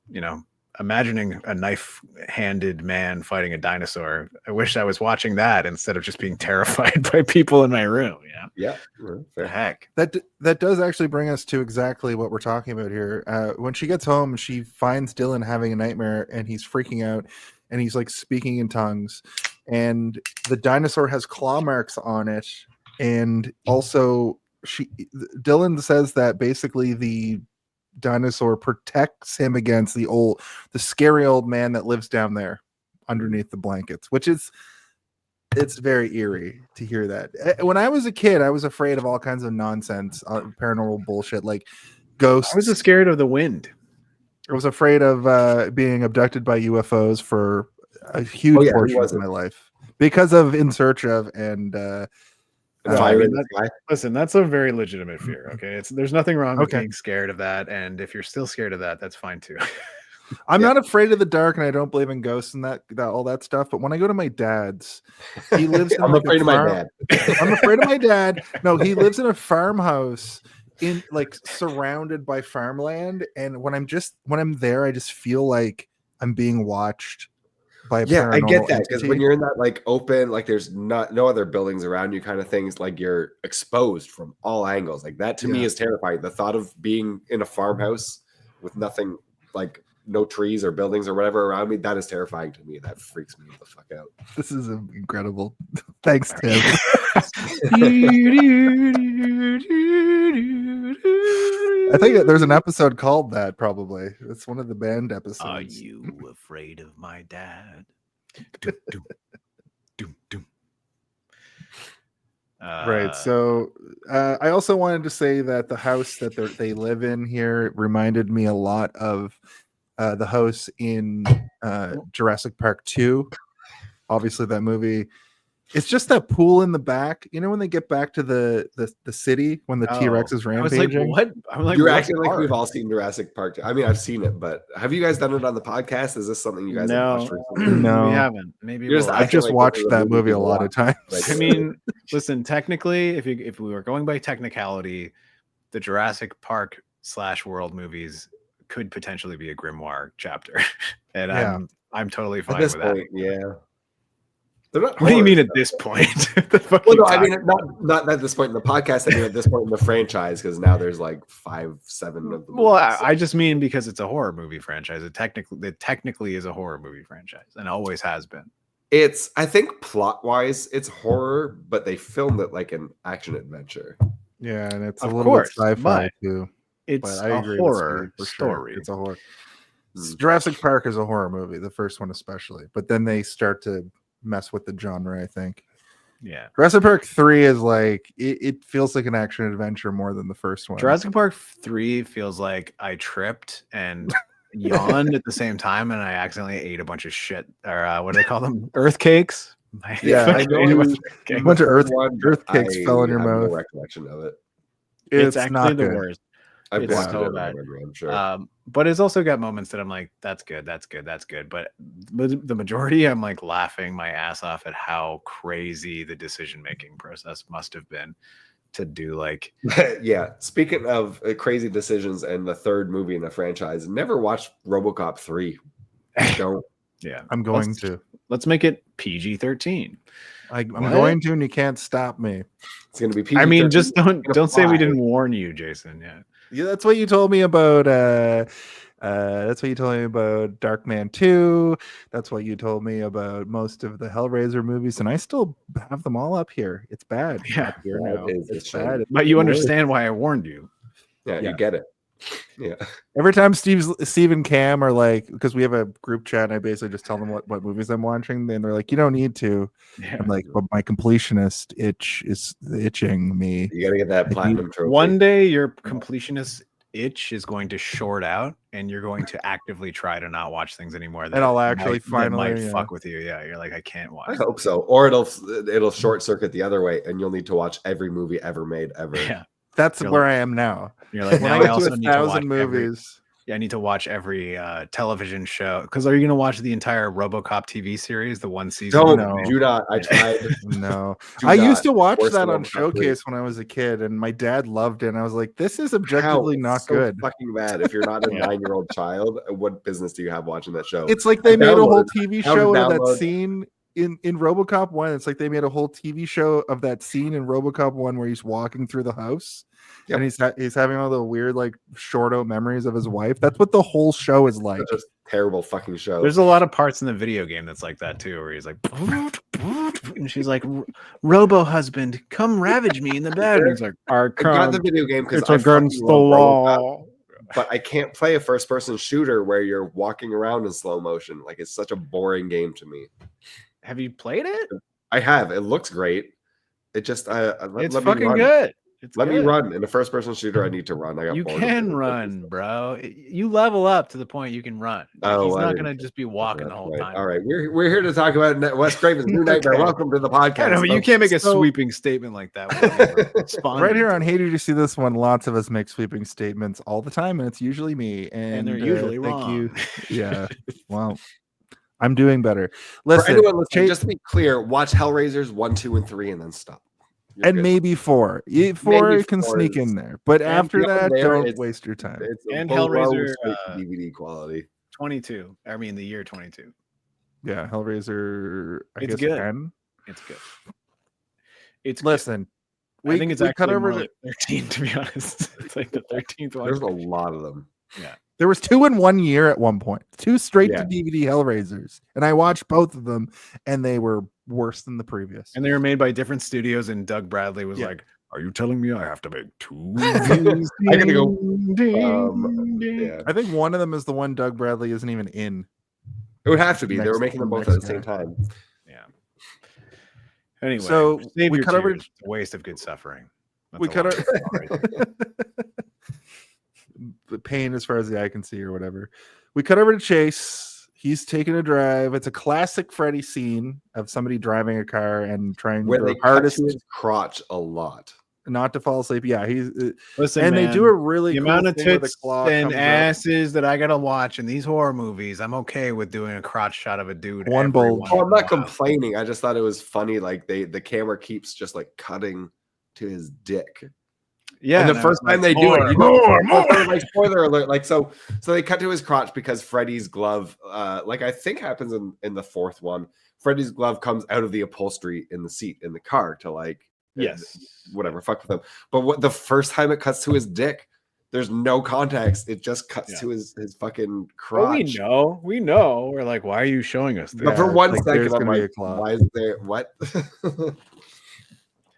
you know, imagining a knife-handed man fighting a dinosaur, I wish I was watching that instead of just being terrified by people in my room. Yeah. The Fair. heck. That does actually bring us to exactly what we're talking about here. When she gets home, she finds Dylan having a nightmare, and he's freaking out, and he's like speaking in tongues, and the dinosaur has claw marks on it, and also Dylan says that basically the dinosaur protects him against the scary old man that lives down there underneath the blankets, which is, it's very eerie to hear that. When I was a kid, I was afraid of all kinds of nonsense, paranormal bullshit, like ghosts. I was scared of the wind. I was afraid of being abducted by UFOs for a huge portion of my life because of In Search of and Fire in the Sky. Listen, that's a very legitimate fear. Okay, there's nothing wrong with being scared of that, and if you're still scared of that, that's fine too. I'm not afraid of the dark, and I don't believe in ghosts and that all that stuff. But when I go to my dad's, he lives in I'm like afraid of my dad. I'm afraid of my dad. No, he lives in a farmhouse in like surrounded by farmland, and when I'm there, I just feel like I'm being watched by a Yeah, I get paranormal that, because when entity. you're in that like open, like there's no other buildings around you kind of things, like you're exposed from all angles. Like that to me is terrifying. The thought of being in a farmhouse with nothing, like no trees or buildings or whatever around me, that is terrifying to me. That freaks me the fuck out. This is incredible. Thanks, Tim. I think there's an episode called that, probably. It's one of the band episodes. Are you afraid of my dad? Right. So I also wanted to say that the house that they live in here reminded me a lot of the house in Jurassic Park 2. Obviously, that movie. It's just that pool in the back. You know when they get back to the city when the T-Rex is rampaging? I was like, what? I'm like, You're what acting like part? we've all seen Jurassic Park. I mean, I've seen it, but have you guys done it on the podcast? Is this something you guys have watched recently? No. We haven't. Maybe You're just we'll. I've just like watched the that movie a lot of times. Like, I mean, listen, technically, if we were going by technicality, the Jurassic Park / World movies could potentially be a Grimoire chapter, and Yeah. I'm totally at fine this with point, yeah. They're not that. What do you mean horror at this point? The fuck Well, you no, I talking mean not at this point in the podcast. I mean at this point in the franchise, because now there's like 5, 7 of them. Well, I just mean because it's a horror movie franchise. It technically is a horror movie franchise, and always has been. It's, I think plot wise, it's horror, but they filmed it like an action adventure. Yeah, and it's Of a little course, bit sci-fi but too. It's But I a agree with horror Steve, for sure. story. It's a horror. Jurassic Park is a horror movie, the first one especially. But then they start to mess with the genre, I think. Yeah. Jurassic Park 3 is like it feels like an action adventure more than the first one. Jurassic Park 3 feels like I tripped and yawned at the same time, and I accidentally ate a bunch of shit, or what do they call them? Earth cakes. Yeah, I know a it bunch of earth was cakes fell in your I have mouth. No recollection of it. It's It's actually not the good. worst. I've It's watched so it, bad. I'm sure. But it's also got moments that I'm like, that's good. But the majority, I'm like laughing my ass off at how crazy the decision making process must have been to do like. Yeah. Speaking of crazy decisions and the third movie in the franchise, never watched RoboCop 3. Don't. Yeah, I'm going to. Let's make it PG-13. I'm What? going to, and you can't stop me. It's going to be PG. I mean, just don't say we 5. didn't warn you, Jason. Yeah. Yeah, that's what you told me about. That's what you told me about Darkman 2. That's what you told me about most of the Hellraiser movies, and I still have them all up here. It's bad. Yeah. up here Yeah, now. it is. It's It's bad. But you understand why I warned you. Yeah, Yeah. you get it. Yeah. Every time Steve and Cam are like, because we have a group chat, and I basically just tell them what movies I'm watching, and they're like, "You don't need to." Yeah. I'm like, "But my completionist itch is itching me." You got to get that platinum trophy. One day your completionist itch is going to short out, and you're going to actively try to not watch things anymore. And I'll actually finally might fuck with you. Yeah, you're like, I can't watch. I hope so. Or it'll short circuit the other way, and you'll need to watch every movie ever made ever. Yeah, That's You're where like- I am now. you're like, When now I I get also to need to watch 1,000 movies, I need to watch every television show. Because are you going to watch the entire RoboCop TV series, the one season? Don't No. do not. I tried. no. Do I used not. to watch Worse that than on Showcase when I was a kid, and my dad loved it. And I was like, this is objectively How? not It's so good. fucking bad. If you're not a Yeah. 9-year-old child, what business do you have watching that show? It's like they made a whole downloaded- TV how to show out of that download- scene in RoboCop 1. It's like they made a whole TV show of that scene in RoboCop 1 where he's walking through the house. Yep. And he's having all the weird like short-o memories of his wife. That's what the whole show is like. Such a terrible fucking show. There's a lot of parts in the video game that's like that too, where he's like, and she's like, Robo husband, come ravage me in the bed. And he's like, I got the video game because it's against the law. but I can't play a first-person shooter where you're walking around in slow motion. Like, it's such a boring game to me. Have you played it? I have. It looks great. It just It's let me fucking run. good. It's Let me good. run in a first-person shooter. I need to run. I got You bored of can it. run, bro. You level up to the point you can run. Oh, He's I not didn't gonna just be walking the whole Right. time. All right, we're here to talk about Wes Craven's New Nightmare. Okay. Welcome to the podcast. I know, but you folks. can't make a So- sweeping statement like that. without responding Right here to on it. Hey, did you see this one? Lots of us make sweeping statements all the time, and it's usually me. And they're usually thank wrong. you. Yeah. Well, I'm doing better. For Listen, anyone listening, Chase- just to be clear, watch Hellraisers 1, 2, and 3, and then stop. You're and good. maybe 4. 4 Maybe can 4 sneak is- in there, but and after beyond that, there, don't it's- waste your time. It's And below Hellraiser, straight DVD quality. 22. I mean, the year 22. Yeah, Hellraiser. I It's guess good. 10. It's good. It's Listen, good. I think it's we cut actually over more to- like 13, to be honest. It's like the 13th one. There's a lot of them. There was 2 in 1 year at one point. 2 straight Yeah. to DVD Hellraisers, and I watched both of them, and they were worse than the previous. And they were made by different studios, and Doug Bradley was Yeah. like, "Are you telling me I have to make 2 I gotta go. Ding, ding. Yeah, I think one of them is the one Doug Bradley isn't even in. it would have to be. They were Next- making them both next at the same guy. time. Yeah. Anyway, So, save we your cut over- tears. It's a waste of good suffering. That's We a cut lot our- of stuff right there. The pain as far as the eye can see or whatever. We cut over to Chase. He's taking a drive. It's a classic Freddy scene of somebody driving a car and trying Where their they cut hardest to his crotch a lot. not to fall asleep. Yeah, he's Listen, and man, they do a really the cool amount of thing where the tits claw and comes up. asses that I gotta watch in these horror movies, I'm okay with doing a crotch shot of a dude. One every bulge. once Oh, in I'm a not while. complaining. I just thought it was funny. Like the camera keeps just like cutting to his dick. Yeah, and the no, first it's time like, they do it, more, you know, more, more. like spoiler alert, like so they cut to his crotch because Freddy's glove, like I think happens in the fourth one. Freddy's glove comes out of the upholstery in the seat in the car to like, Yes. whatever, fuck with him. But what the first time it cuts to his dick, there's no context. It just cuts Yeah. to his fucking crotch. Well, we know. We're like, why are you showing us this? But for Yeah, one like, there's second, I'm gonna be like, a claw. why is there what?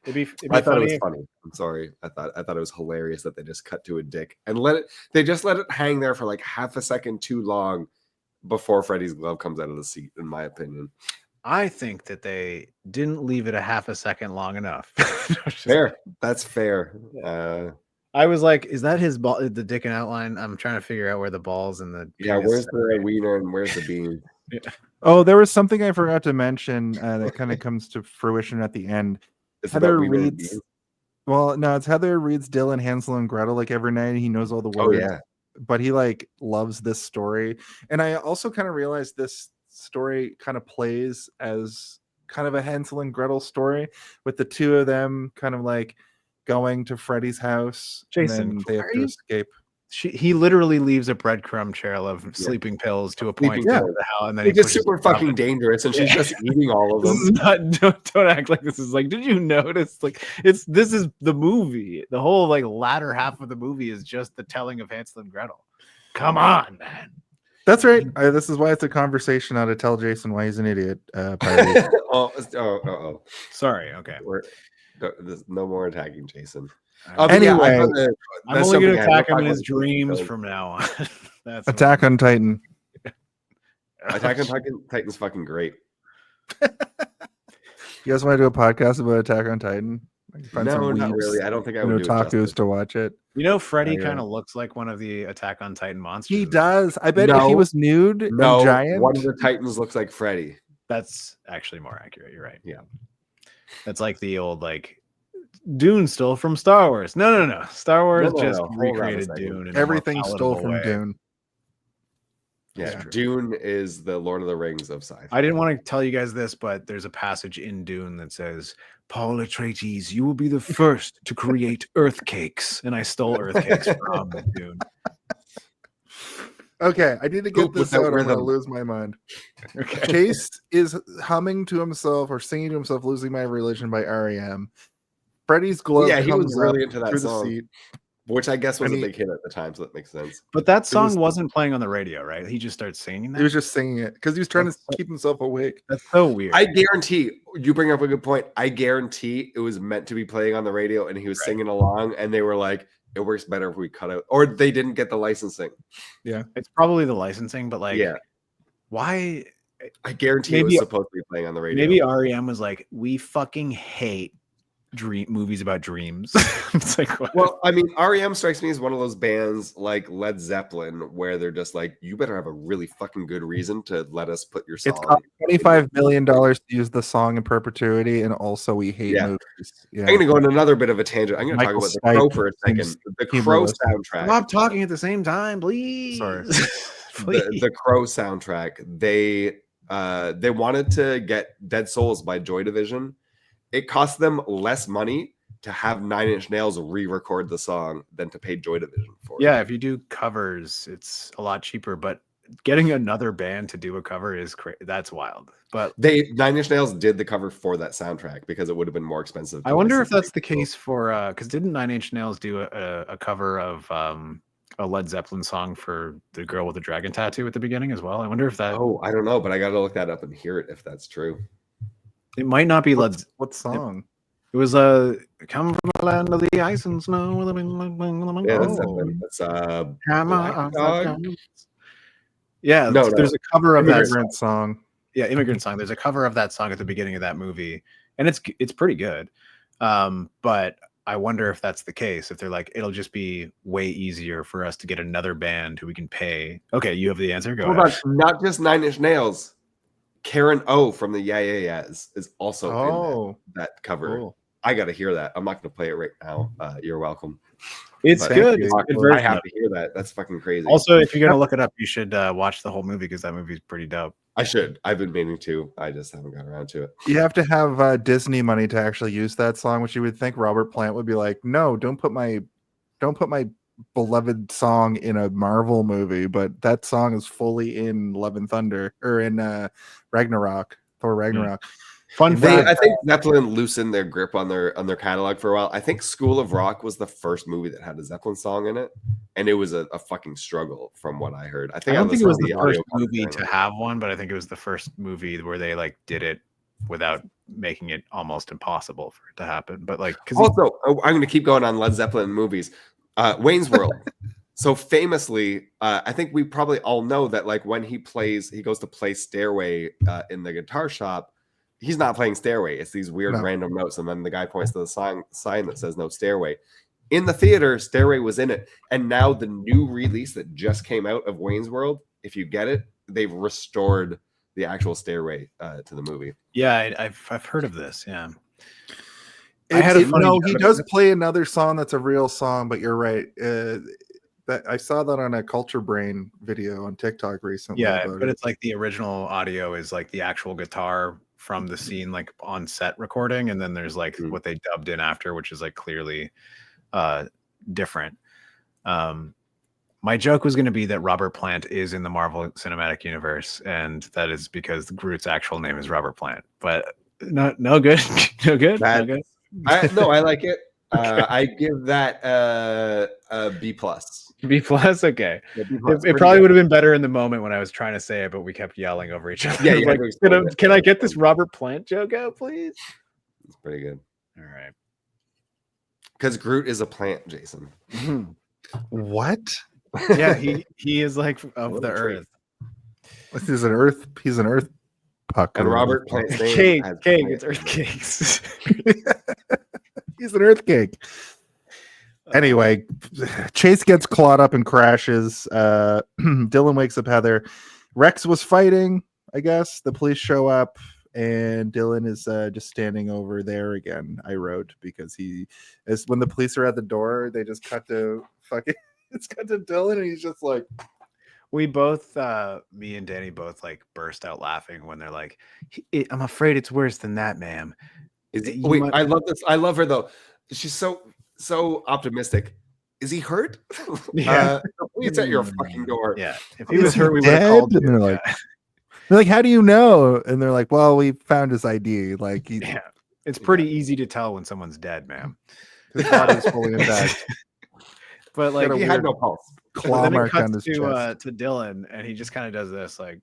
It'd be I thought it funny was if- funny. I'm sorry. I thought it was hilarious that they just cut to a dick and they just let it hang there for like half a second too long before Freddy's glove comes out of the seat, in my opinion. I think that they didn't leave it a half a second long enough. Fair. That's fair. I was like, is that his ball? The dick in outline? I'm trying to figure out where the balls and the Yeah, penis where's the wiener and where's the bean? Oh, there was something I forgot to mention that kind of comes to fruition at the end. It's Heather about wiener and reads. bean. Well, no, it's Heather reads Dylan, Hansel, and Gretel like every night. He knows all the Oh words, yeah. but he like loves this story. And I also kind of realized this story kind of plays as kind of a Hansel and Gretel story with the two of them kind of like going to Freddy's house. Jason, and then they have are to you- escape. He literally leaves a breadcrumb trail of sleeping pills to a point Sleeping to pills. the hell, and then It's he just pushes super it up. fucking dangerous, and she's Yeah. just eating all of This them. is not. Don't act like this is like. Did you notice? Like this is the movie. The whole like latter half of the movie is just the telling of Hansel and Gretel. Come on, man. That's right. This is why it's a conversation how to tell Jason why he's an idiot. Parody. Oh. Sorry. Okay. There's no more attacking Jason. Anyway, I'm only going to attack him in his dreams from now on. That's Attack on Titan. Attack on Titan's fucking great. You guys want to do a podcast about Attack on Titan? Find No, some not weebs really. I don't think I and would do it otakus justice. to watch it. You know, Freddy Yeah. kind of looks like one of the Attack on Titan monsters. He in this. does. I bet if he No. was nude and No, giant, one of the Titans looks like Freddy. That's actually more accurate. You're right. Yeah. That's like the old like Dune stole from Star Wars. No. Star Wars No, just hold on a recreated second. Dune. In a more everything stole palatable from way. Dune. Yeah, Yeah. Dune is the Lord of the Rings of sci-fi. I didn't want to tell you guys this, but there's a passage in Dune that says, Paul Atreides, you will be the first to create earth cakes. And I stole earth cakes from Dune. Okay, I need to get Poop this without out. I'm going to rhythm. lose my mind. Okay. Chase is humming to himself or singing to himself "Losing My Religion" by REM. Freddy's glove Yeah, he was comes really up into that through song. the seat. Which I guess was And a he- big hit at the time, so that makes sense. But that song was- wasn't playing on the radio, right? He just started singing that. He was just singing it because he was trying to keep himself awake. That's so weird. I guarantee you bring up a good point. I guarantee it was meant to be playing on the radio and he was singing along and they were like, it works better if we cut out, or they didn't get the licensing. It's probably the licensing, but like, Yeah. why? I guarantee it was Maybe- supposed to be playing on the radio. Maybe REM was like, we fucking hate movies about dreams. It's like, what? Well, I mean, REM strikes me as one of those bands like Led Zeppelin where they're just like, you better have a really fucking good reason to let us put your song. It's cost $25 million to use the song in perpetuity, and also we hate Yeah. movies. Yeah. I'm going to go on another bit of a tangent. I'm going to talk Michael about The Crow Stipe for a second. seems The Crow humorless. soundtrack. Stop talking at the same time, please. Sorry. Please. The Crow soundtrack. They wanted to get Dead Souls by Joy Division. It cost them less money to have Nine Inch Nails re-record the song than to pay Joy Division for it. Yeah, if you do covers, it's a lot cheaper. But getting another band to do a cover is that's wild. But Nine Inch Nails did the cover for that soundtrack because it would have been more expensive. I wonder if that's the case for because didn't Nine Inch Nails do a cover of a Led Zeppelin song for the girl with the dragon tattoo at the beginning as well? I wonder if that. Oh, I don't know, but I got to look that up and hear it if that's true. It might not be Led. What song? It was come from the land of the ice and snow. Yeah, that's Zeppelin. That's Black Dog? Yeah, No, there's a cover of that Immigrant song. yeah, immigrant song. There's a cover of that song at the beginning of that movie, and it's pretty good. But I wonder if that's the case. If they're like, it'll just be way easier for us to get another band who we can pay. Okay, you have the answer. Go Hold ahead. on, not just Nine Inch Nails. Karen O from the Yeah Yeah Yeahs is also in that cover. Cool. I got to hear that. I'm not going to play it right now. You're welcome. It's But good. you. It's a good I version have of to hear that. That's fucking crazy. it. Also, if you're gonna look it up, you should watch the whole movie because that movie's pretty dope. I should. I've been meaning to. I just haven't got around to it. You have to have Disney money to actually use that song, which you would think Robert Plant would be like, no, don't put my beloved song in a Marvel movie, but that song is fully in Love and Thunder or in Ragnarok, Thor Ragnarok. Fun fact. I think Zeppelin loosened their grip on their catalog for a while. I think School of Rock was the first movie that had a Zeppelin song in it, and it was a fucking struggle from what I heard. I I don't think it was the first audio movie content. to have one, but I think it was the first movie where they like did it without making it almost impossible for it to happen. But like, because Also, I'm going to keep going on Led Zeppelin movies. Wayne's World. So famously, I think we probably all know that like when he goes to play Stairway in the guitar shop, he's not playing Stairway. It's these weird random notes. And then the guy points to the sign that says no Stairway. In the theater, Stairway was in it. And now the new release that just came out of Wayne's World, if you get it, they've restored the actual Stairway to the movie. yeah, I've heard of this. Yeah, He does play another song that's a real song, but you're right. That I saw that on a Culture Brain video on TikTok recently. yeah, about but it. it's like the original audio is like the actual guitar from the scene, like on set recording, and then there's like what they dubbed in after, which is like clearly different. My joke was going to be that Robert Plant is in the Marvel Cinematic Universe, and that is because Groot's actual name is Robert Plant. But no good, no good, no good. I like it. I give that a B plus. B plus, okay. Yeah, B+. It probably would have been better in the moment when I was trying to say it, but we kept yelling over each other. Yeah, Like, yeah, can I get this Robert Plant joke out, please? It's pretty good. All right. Because Groot is a plant, Jason. What? Yeah, he is like of What the a treat. earth. He's an earth puck. And or Robert whatever. Plant's name Cake, has cake, plant it's earth in it. cakes. He's an earthquake. Anyway, Chase gets clawed up and crashes. Dylan wakes up Heather. Rex was fighting, I guess. The police show up, and Dylan is just standing over there again. I wrote because he is when the police are at the door, they just cut to fucking. It's cut to Dylan, and he's just like. We both, me and Danny both like burst out laughing when they're like, "I'm afraid it's worse than that, ma'am." Wait, I love this. I love her though. She's so optimistic. Is he hurt? Yeah. It's at your fucking door. Yeah. If he was hurt, we would have Dead? called And you. they're like, how do you know? And they're like, well, we found his ID. Like, Yeah. It's pretty easy to tell when someone's dead, ma'am. his body's fully intact. But like, He had no pulse. Claw then it mark on cuts his chest. to Dylan, and he just kind of does this, like,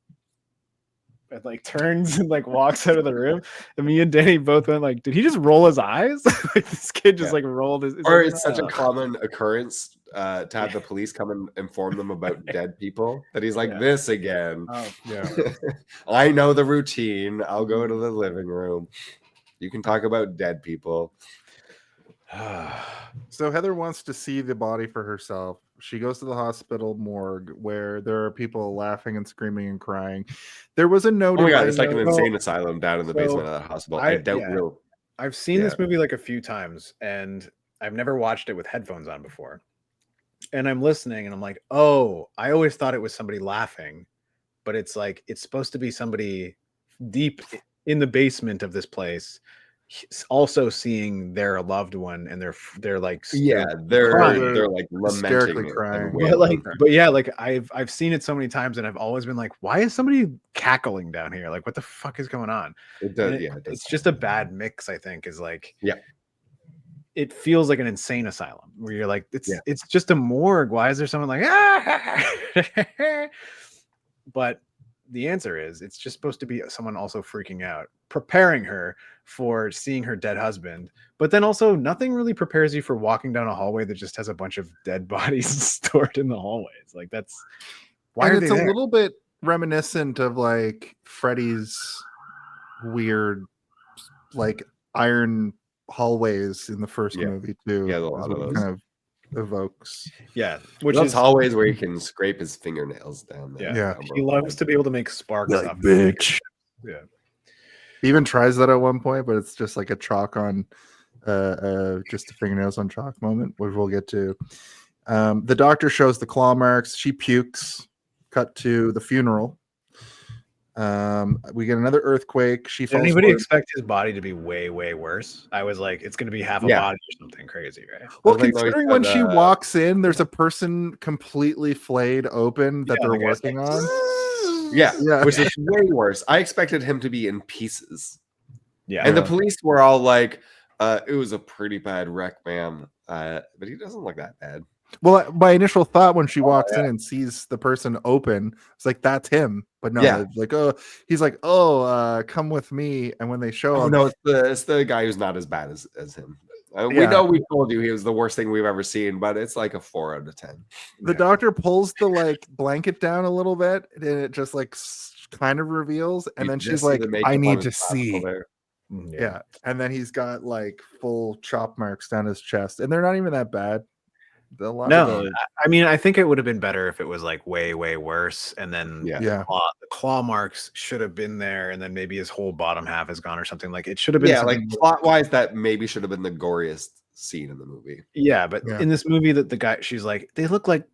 and like turns and like walks out of the room. And me and Danny both went like, did he just roll his eyes? Like this kid just like rolled his. Or like, it's such a common occurrence to have the police come and inform them about dead people that he's like this again. Oh, yeah. I know the routine. I'll go to the living room. You can talk about dead people. So Heather wants to see the body for herself. She goes to the hospital morgue where there are people laughing and screaming and crying. There was a note. Oh my god, it's like an insane asylum down in the So, basement of that hospital. I doubt real. I've seen this movie like a few times, and I've never watched it with headphones on before. And I'm listening, and I'm like, oh, I always thought it was somebody laughing, but it's like it's supposed to be somebody deep in the basement of this place, also seeing their loved one, and they're like they're like hysterically lamenting crying. but yeah, like I've seen it so many times, and I've always been like, why is somebody cackling down here? Like, what the fuck is going on? It does, it's just a bad mix, I think, is like it feels like an insane asylum where you're like, it's just a morgue. Why is there someone like but the answer is it's just supposed to be someone also freaking out, preparing her for seeing her dead husband. But then also nothing really prepares you for walking down a hallway that just has a bunch of dead bodies stored in the hallways. Like that's why it's a little bit reminiscent of like Freddy's weird like iron hallways in the first movie too. Yeah, a lot of those kind of evokes. Yeah, which is hallways where you can scrape his fingernails down there. Yeah. He loves to be able to make sparks. Like, bitch. Yeah. He even tries that at one point, but it's just like a chalk on just a fingernails on chalk moment, which we'll get to. The doctor shows the claw marks. She pukes. Cut to the funeral. We get another earthquake. She falls. Did anybody forward. expect his body to be way, way worse? I was like, it's going to be half a body or something crazy, right? Well, considering when she walks in, there's a person completely flayed open that they're working on. Yeah, which is way worse. I expected him to be in pieces. Yeah, and the police were all like, "It was a pretty bad wreck, ma'am," but he doesn't look that bad. Well, my initial thought when she walks in and sees the person open, it's like that's him. But no, it's like, oh, he's like, oh, come with me. And when they show him, no, it's the guy who's not as bad as him. We know we told you he was the worst thing we've ever seen, but it's like a 4 out of 10. The doctor pulls the like blanket down a little bit, and it just like kind of reveals, and then she's like, I need to see. Yeah, and then he's got like full chop marks down his chest, and they're not even that bad. I mean, I think it would have been better if it was like way, way worse, and then the claw marks should have been there, and then maybe his whole bottom half is gone or something. Like it should have been like plot wise, that maybe should have been the goriest scene in the movie. Yeah, but in this movie, that the guy, she's like, it looks like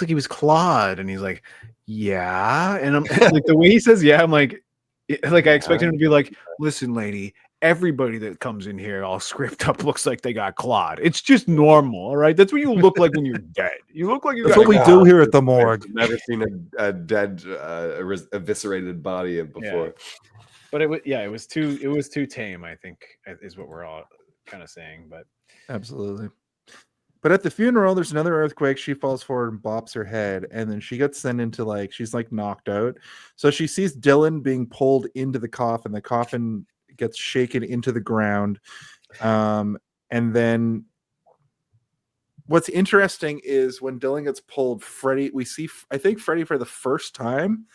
he was clawed, and he's like, yeah, and I'm like, the way he says yeah, I'm like I expected him to be like, listen, lady, everybody that comes in here all scraped up looks like they got clawed. It's just normal, all right? That's what you look like when you're dead. You look like you That's what we do here at the morgue. I've never seen a dead, eviscerated body before. Yeah. But it was too tame, I think, is what we're all kind of saying. But absolutely. But at the funeral, there's another earthquake. She falls forward and bops her head, and then she gets sent into she's like knocked out. So she sees Dylan being pulled into the coffin. The coffin gets shaken into the ground. And then what's interesting is when Dylan gets pulled, we see Freddy for the first time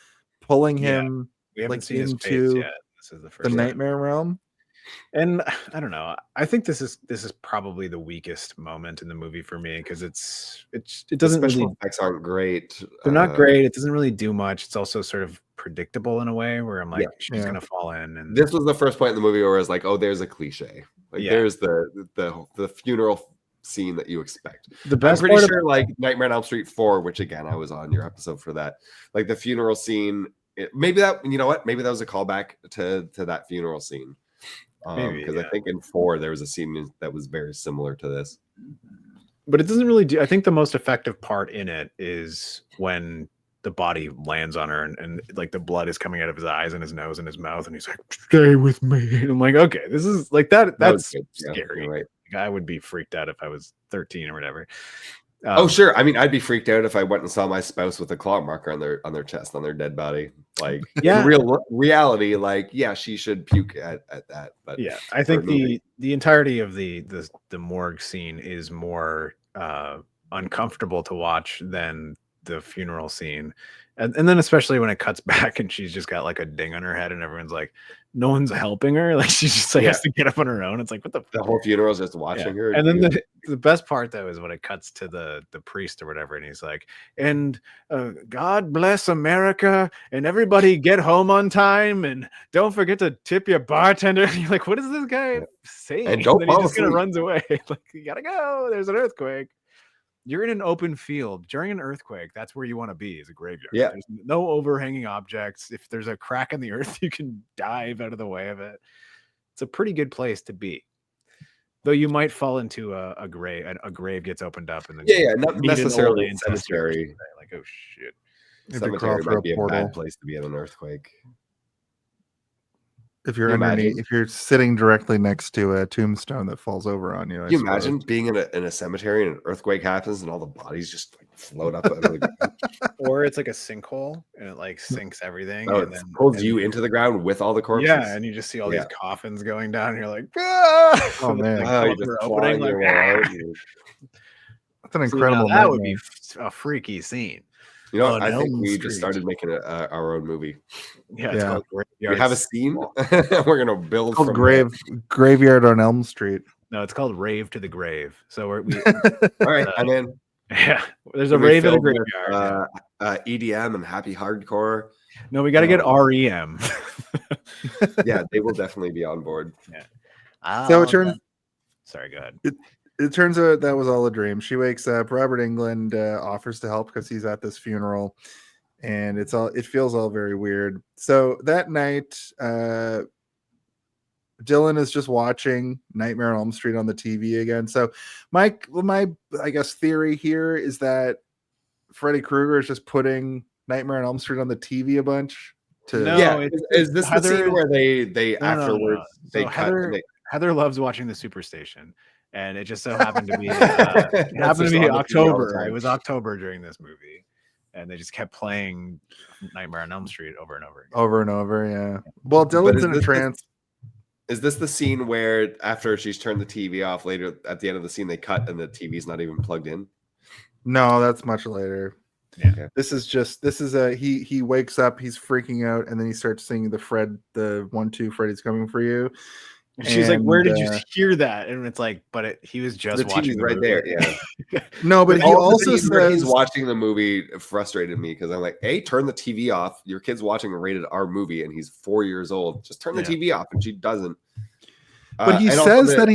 pulling him we haven't seen into his face yet. This is the first nightmare realm. And I don't know. I think this is probably the weakest moment in the movie for me because it The doesn't special really, effects aren't great. they're not great. It doesn't really do much. It's also sort of predictable in a way where I'm like, Yeah. she's Yeah. gonna fall in, and This was the first point in the movie where I was like, oh, there's a cliche. Like Yeah. there's the funeral scene that you expect. the I'm best pretty part sure like Nightmare on Elm Street 4, which again I was on your episode for that. Like the funeral scene, maybe that, you know what? Maybe that was a callback to that funeral scene. Maybe, Because yeah. I think in 4 there was a scene that was very similar to this. but it doesn't really do. I think the most effective part in it is when the body lands on her and like the blood is coming out of his eyes and his nose and his mouth, and he's like, "Stay with me." And I'm like, okay, this is like that. That was That's good. Yeah, scary. you're right. Like, I would be freaked out if I was 13 or whatever. Oh sure. I mean, I'd be freaked out if I went and saw my spouse with a claw marker on their chest, on their dead body. Like Yeah. in real reality, like yeah, she should puke at that. But Yeah, I think the entirety of the morgue scene is more uncomfortable to watch than the funeral scene, and then especially when it cuts back and she's just got like a ding on her head and everyone's like, no one's helping her, like she's just like has to get up on her own. It's like, what the the whole funeral is just watching her. And then the best part though is when it cuts to the priest or whatever, and he's like, and God bless America, and everybody get home on time, and don't forget to tip your bartender. And you're like, what is this guy saying? And don't then he fall just kind of asleep. runs away. Like, you gotta go. There's an earthquake. You're in an open field during an earthquake. That's where you want to be, is a graveyard. Yeah. There's no overhanging objects. If there's a crack in the earth, you can dive out of the way of it. It's a pretty good place to be. Though you might fall into a grave, and a grave gets opened up, and then Yeah, not meet an old necessarily a ancestor or cemetery. something. Like, oh shit. You have to crawl Cemetery for might a be a portal. bad place to be in an earthquake. If you're Can you underneath, imagine? if you're sitting directly next to a tombstone that falls over on you, I Can you suppose. imagine being in a cemetery and an earthquake happens and all the bodies just like float up out of the ground? Or it's like a sinkhole and it like sinks everything. Oh, and it then pulls and you then- into the ground with all the corpses. Yeah, and you just see all Yeah. these coffins going down, and you're like, ah! Oh, man. Oh, you're they're just opening, clawing like, your way out. ah! That's an See, now incredible that would nightmare. be a freaky scene. You know, On I think Elm we Street. just started making our own movie. Yeah, it's Yeah. called We Graveyard have a Sequel. scene. We're gonna build Called from Graveyard on Elm Street. No, it's called Rave to the Grave. So we there. All right, I'm in. yeah, there's a Can we rave at the film with, graveyard. EDM and happy hardcore. No, we got to get REM. Yeah, they will definitely be on board. So it turns Sorry, go ahead. it turns out that was all a dream. She wakes up. Robert Englund offers to help because he's at this funeral, and it feels all very weird. So that night, Dylan is just watching Nightmare on Elm Street on the TV again. So my I guess theory here is that Freddy Krueger is just putting Nightmare on Elm Street on the TV a bunch. No, Yeah, it's- is this Heather- the scene where they No. afterwards they So cut? and they- Heather loves watching the Superstation, and it just so happened to be That's happened to just be on the TV all the October. time. It was October during this movie, and they just kept playing Nightmare on Elm Street over and over again. Over and over, yeah. Well, But Dylan's is in a this- trance. Is this the scene where after she's turned the TV off later at the end of the scene they cut and the TV's not even plugged in? No, that's much later. Yeah. Okay. This is a he wakes up, he's freaking out, and then he starts singing the 1-2 Freddy's coming for you. And she's like, "Where did you And, hear that?" And it's like, "But he was just The watching TV's the right movie." there. Yeah. No, but he All the also scenes where he's says watching the movie frustrated me because I'm like, hey, turn the TV off. Your kid's watching a rated R movie and he's 4 years old. Just turn the Yeah. TV off, and she doesn't. but he and also says the- that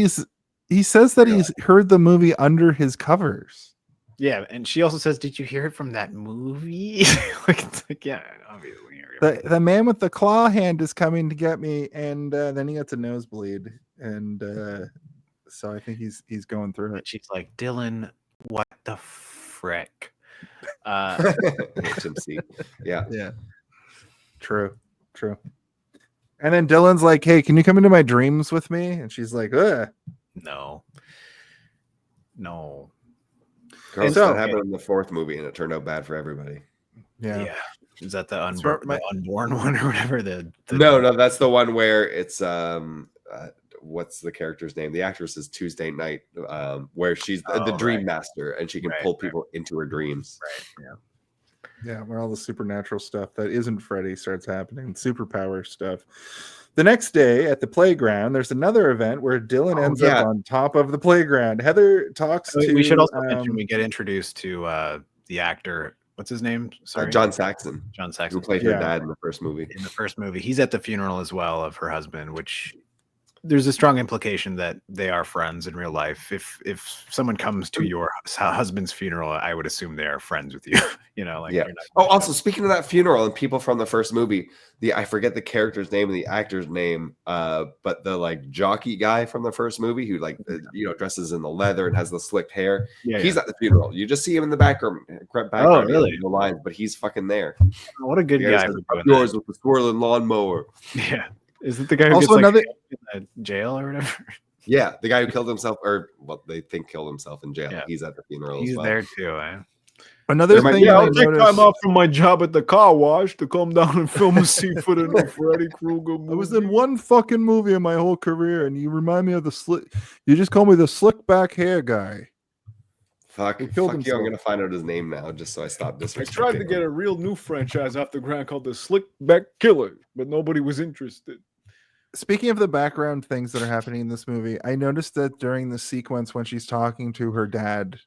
he's heard the movie under his covers. Yeah, and she also says, "Did you hear it from that movie?" Like, it's like, yeah, obviously. The man with the claw hand is coming to get me, and then he gets a nosebleed, and so I think he's going through it. And she's like, "Dylan, what the frick?" HMC. Yeah. Yeah, true. And then Dylan's like, "Hey, can you come into my dreams with me?" And she's like, "Ugh." No. Girls, So- that happened in the 4th movie and it turned out bad for everybody. Yeah. Is that the where unborn, unborn one or whatever? The No, that's the one where it's what's the character's name? The actress is Tuesday Night, where she's the Oh, dream right. master and she can Right, pull right. people into her dreams. Right. Yeah. Yeah, where all the supernatural stuff that isn't Freddy starts happening, superpower stuff. The next day at the playground, there's another event where Dylan ends up on top of the playground. Heather talks to. We should also mention we get introduced to the actor. What's his name? Sorry, John Saxon. John Saxon, who played her dad in the first movie. In the first movie, he's at the funeral as well of her husband, which there's a strong implication that they are friends in real life. If someone comes to your husband's funeral, I would assume they are friends with you. You know, like Also speaking of that funeral and people from the first movie, I forget the character's name and the actor's name, but the like jockey guy from the first movie who dresses in the leather and has the slicked hair. He's at the funeral. You just see him in the background. Oh, really? The lines, but he's fucking there. What a good guy! Yours with the swirling lawnmower. Yeah. Is it the guy who also gets like in jail or whatever? Yeah, the guy who killed himself, or what they think killed himself in jail. Yeah. He's at the funeral. He's as well. there too. Eh? Another thing, I'll take time off from my job at the car wash to come down and film a scene for the new Freddy Krueger movie. I was in one fucking movie in my whole career, and you remind me of the slick. You just call me the slick back hair guy. Fuck you! I'm gonna find out his name now, just so I stop disrespecting. I tried to get a real new franchise off the ground called the Slick Back Killer, but nobody was interested. Speaking of the background things that are happening in this movie, I noticed that during the sequence when she's talking to her dad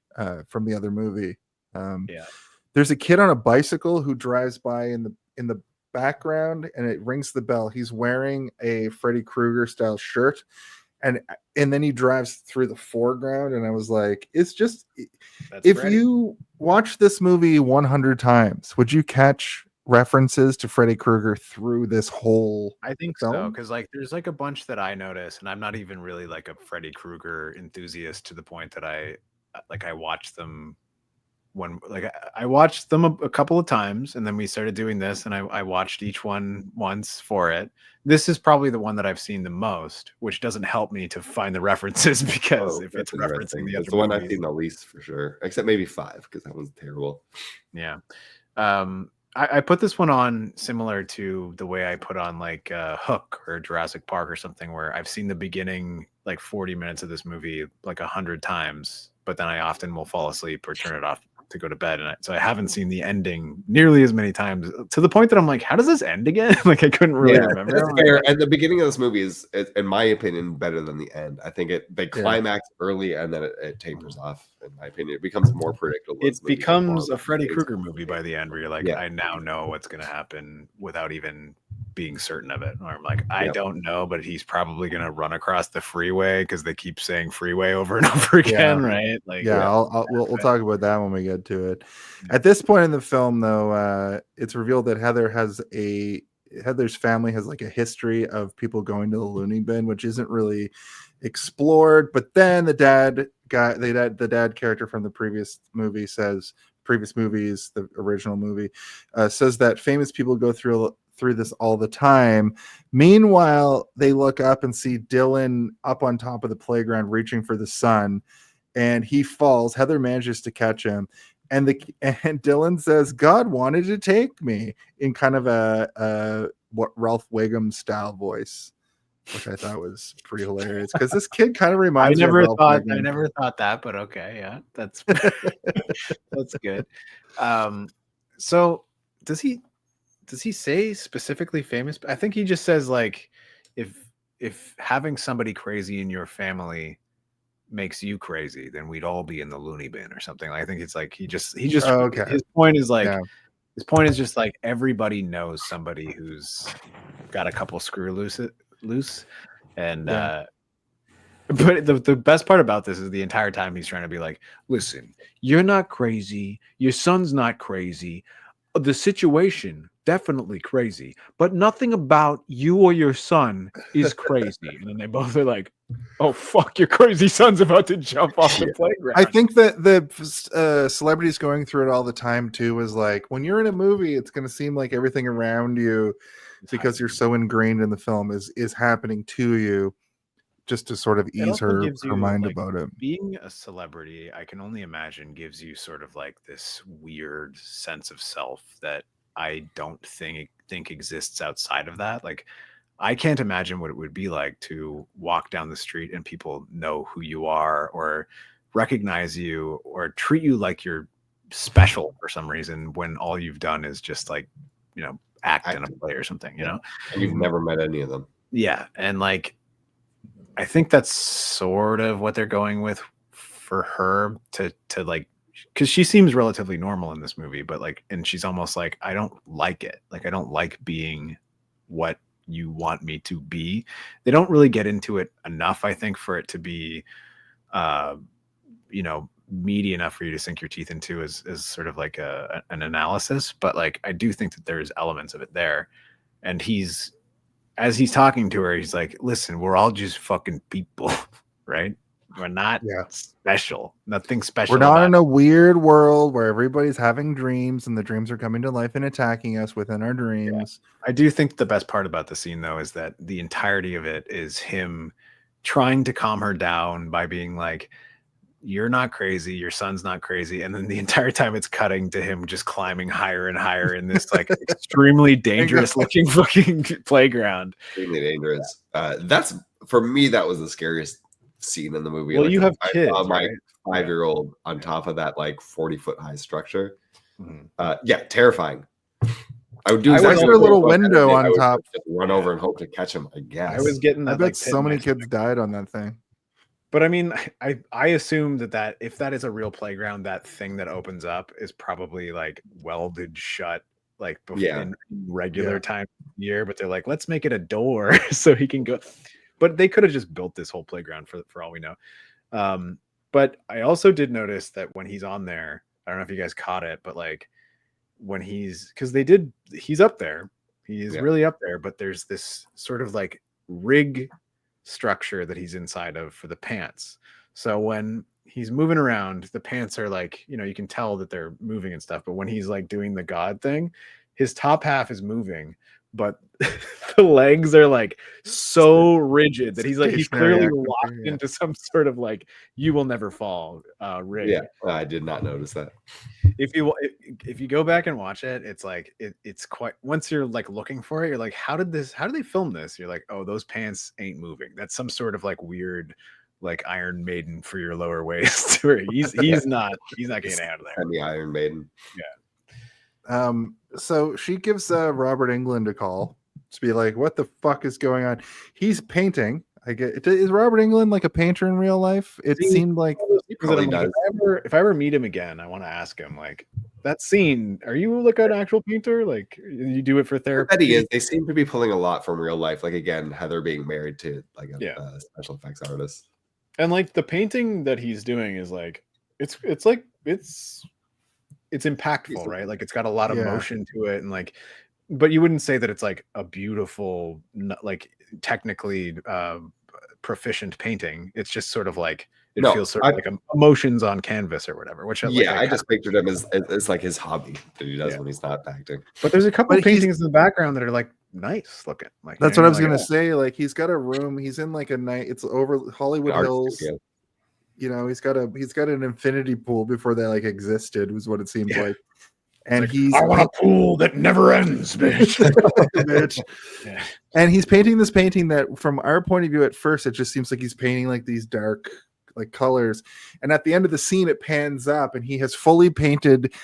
from the other movie, there's a kid on a bicycle who drives by in the background, and it rings the bell. He's wearing a Freddy Krueger style shirt, and then he drives through the foreground, and I was like, it's just if Freddy. You watch this movie 100 times, would you catch references to Freddy Krueger through this whole I think film? so, because like there's like a bunch that I notice, and I'm not even really like a Freddy Krueger enthusiast to the point that I watch them when I watched them a couple of times, and then we started doing this, and I watched each one once for it. This is probably the one that I've seen the most, which doesn't help me to find the references because if it's referencing the other it's the one movies, I've seen the least for sure, except maybe 5 because that one's terrible. Yeah. I put this one on similar to the way I put on like Hook or Jurassic Park or something, where I've seen the beginning like 40 minutes of this movie like 100 times, but then I often will fall asleep or turn it off to go to bed, and so I haven't seen the ending nearly as many times, to the point that I'm like, how does this end again? Like I couldn't really remember. That's fair. And the beginning of this movie is, in my opinion, better than the end. I think they climax early and then it tapers off. In my opinion, it becomes more predictable. It becomes a Freddy Krueger movie by the end, where you're like, I now know what's going to happen without even being certain of it. Or I'm like, I don't know, but he's probably going to run across the freeway because they keep saying freeway over and over again, right? Like, we'll talk about that when we get to it. At this point in the film, though, it's revealed that Heather's family has like a history of people going to the loony bin, which isn't really explored. But then the dad character from the previous movies, the original movie, says that famous people go through this all the time. Meanwhile, they look up and see Dylan up on top of the playground reaching for the sun, and he falls. Heather manages to catch him, and Dylan says, "God wanted to take me," in kind of a what Ralph Wiggum style voice, which I thought was pretty hilarious because this kid kind of reminds me of Ralph Wiggum. I never thought that, but okay, yeah, that's that's good. So does he say specifically famous? I think he just says like, if having somebody crazy in your family makes you crazy, then we'd all be in the loony bin or something. I think it's like he just his point is like his point is just like everybody knows somebody who's got a couple screw loose and but the best part about this is the entire time he's trying to be like, listen, you're not crazy, your son's not crazy, the situation definitely crazy, but nothing about you or your son is crazy. And then they both are like, oh fuck, your crazy son's about to jump off the playground. I think that the celebrities going through it all the time too is like, when you're in a movie, it's going to seem like everything around you, because you're so ingrained in the film, is happening to you, just to sort of ease her mind about it. Being a celebrity, I can only imagine, gives you sort of like this weird sense of self that I don't think exists outside of that. Like, I can't imagine what it would be like to walk down the street and people know who you are or recognize you or treat you like you're special for some reason when all you've done is just like, act in a play or something, and you've never met any of them. Yeah. And like, I think that's sort of what they're going with for her to like, because she seems relatively normal in this movie, but like, and she's almost like, I don't like it. Like, I don't like being what you want me to be. They don't really get into it enough, I think, for it to be, meaty enough for you to sink your teeth into as sort of like an analysis. But like, I do think that there's elements of it there. And as he's talking to her, he's like, listen, we're all just fucking people, right? We're not special. Nothing special. We're not in a weird world where everybody's having dreams and the dreams are coming to life and attacking us within our dreams. I do think the best part about the scene, though, is that the entirety of it is him trying to calm her down by being like, you're not crazy, your son's not crazy. And then the entire time it's cutting to him just climbing higher and higher in this like extremely dangerous looking fucking playground. Extremely dangerous. That's, for me, that was the scariest scene in the movie. Well, like, you have I kids, saw my right? 5-year-old on top of that like 40-foot high structure. Terrifying. I would do exactly a little window on top. Just run over and hope to catch him, I guess. I was getting that. I bet so many kids died on that thing. But I mean, I assume that if that is a real playground, that thing that opens up is probably like welded shut, like before in regular time of year. But they're like, let's make it a door so he can go. But they could have just built this whole playground for all we know. But I also did notice that when he's on there, I don't know if you guys caught it, but like when he's up there, he is really up there. But there's this sort of like rig structure that he's inside of for the pants. So when he's moving around, the pants are like, you can tell that they're moving and stuff. But when he's like doing the God thing, his top half is moving, but the legs are like so rigid that he's clearly locked into some sort of like you will never fall rig. Yeah, I did not notice that. If you go back and watch it, it's like it's quite, once you're like looking for it, you're like, how did they film this? You're like, oh, those pants ain't moving. That's some sort of like weird like Iron Maiden for your lower waist where he's not getting out of there. And the Iron Maiden. Yeah. So she gives Robert Englund a call to be like, what the fuck is going on? He's painting. Is Robert Englund like a painter in real life? It seemed like if I ever meet him again, I want to ask him like, that scene, are you like an actual painter? Like you do it for therapy? That he is. They seem to be pulling a lot from real life. Like again, Heather being married to like a special effects artist. And like the painting that he's doing is like it's impactful, right? Like it's got a lot of motion to it, and like, but you wouldn't say that it's like a beautiful, like technically proficient painting. It's just sort of like feels sort of like emotions on canvas or whatever. Which I just pictured him as like his hobby that he does when he's not acting. But there's a couple of paintings in the background that are like nice looking. Like that's what I was gonna say. Like he's got a room. He's in like a night. It's over Hollywood Hills. Studio. He's got an infinity pool before they like existed, was what it seems like. And I want a pool that never ends, bitch. Bitch. Yeah. And he's painting this painting that, from our point of view, at first, it just seems like he's painting like these dark like colors. And at the end of the scene, it pans up, and he has fully painted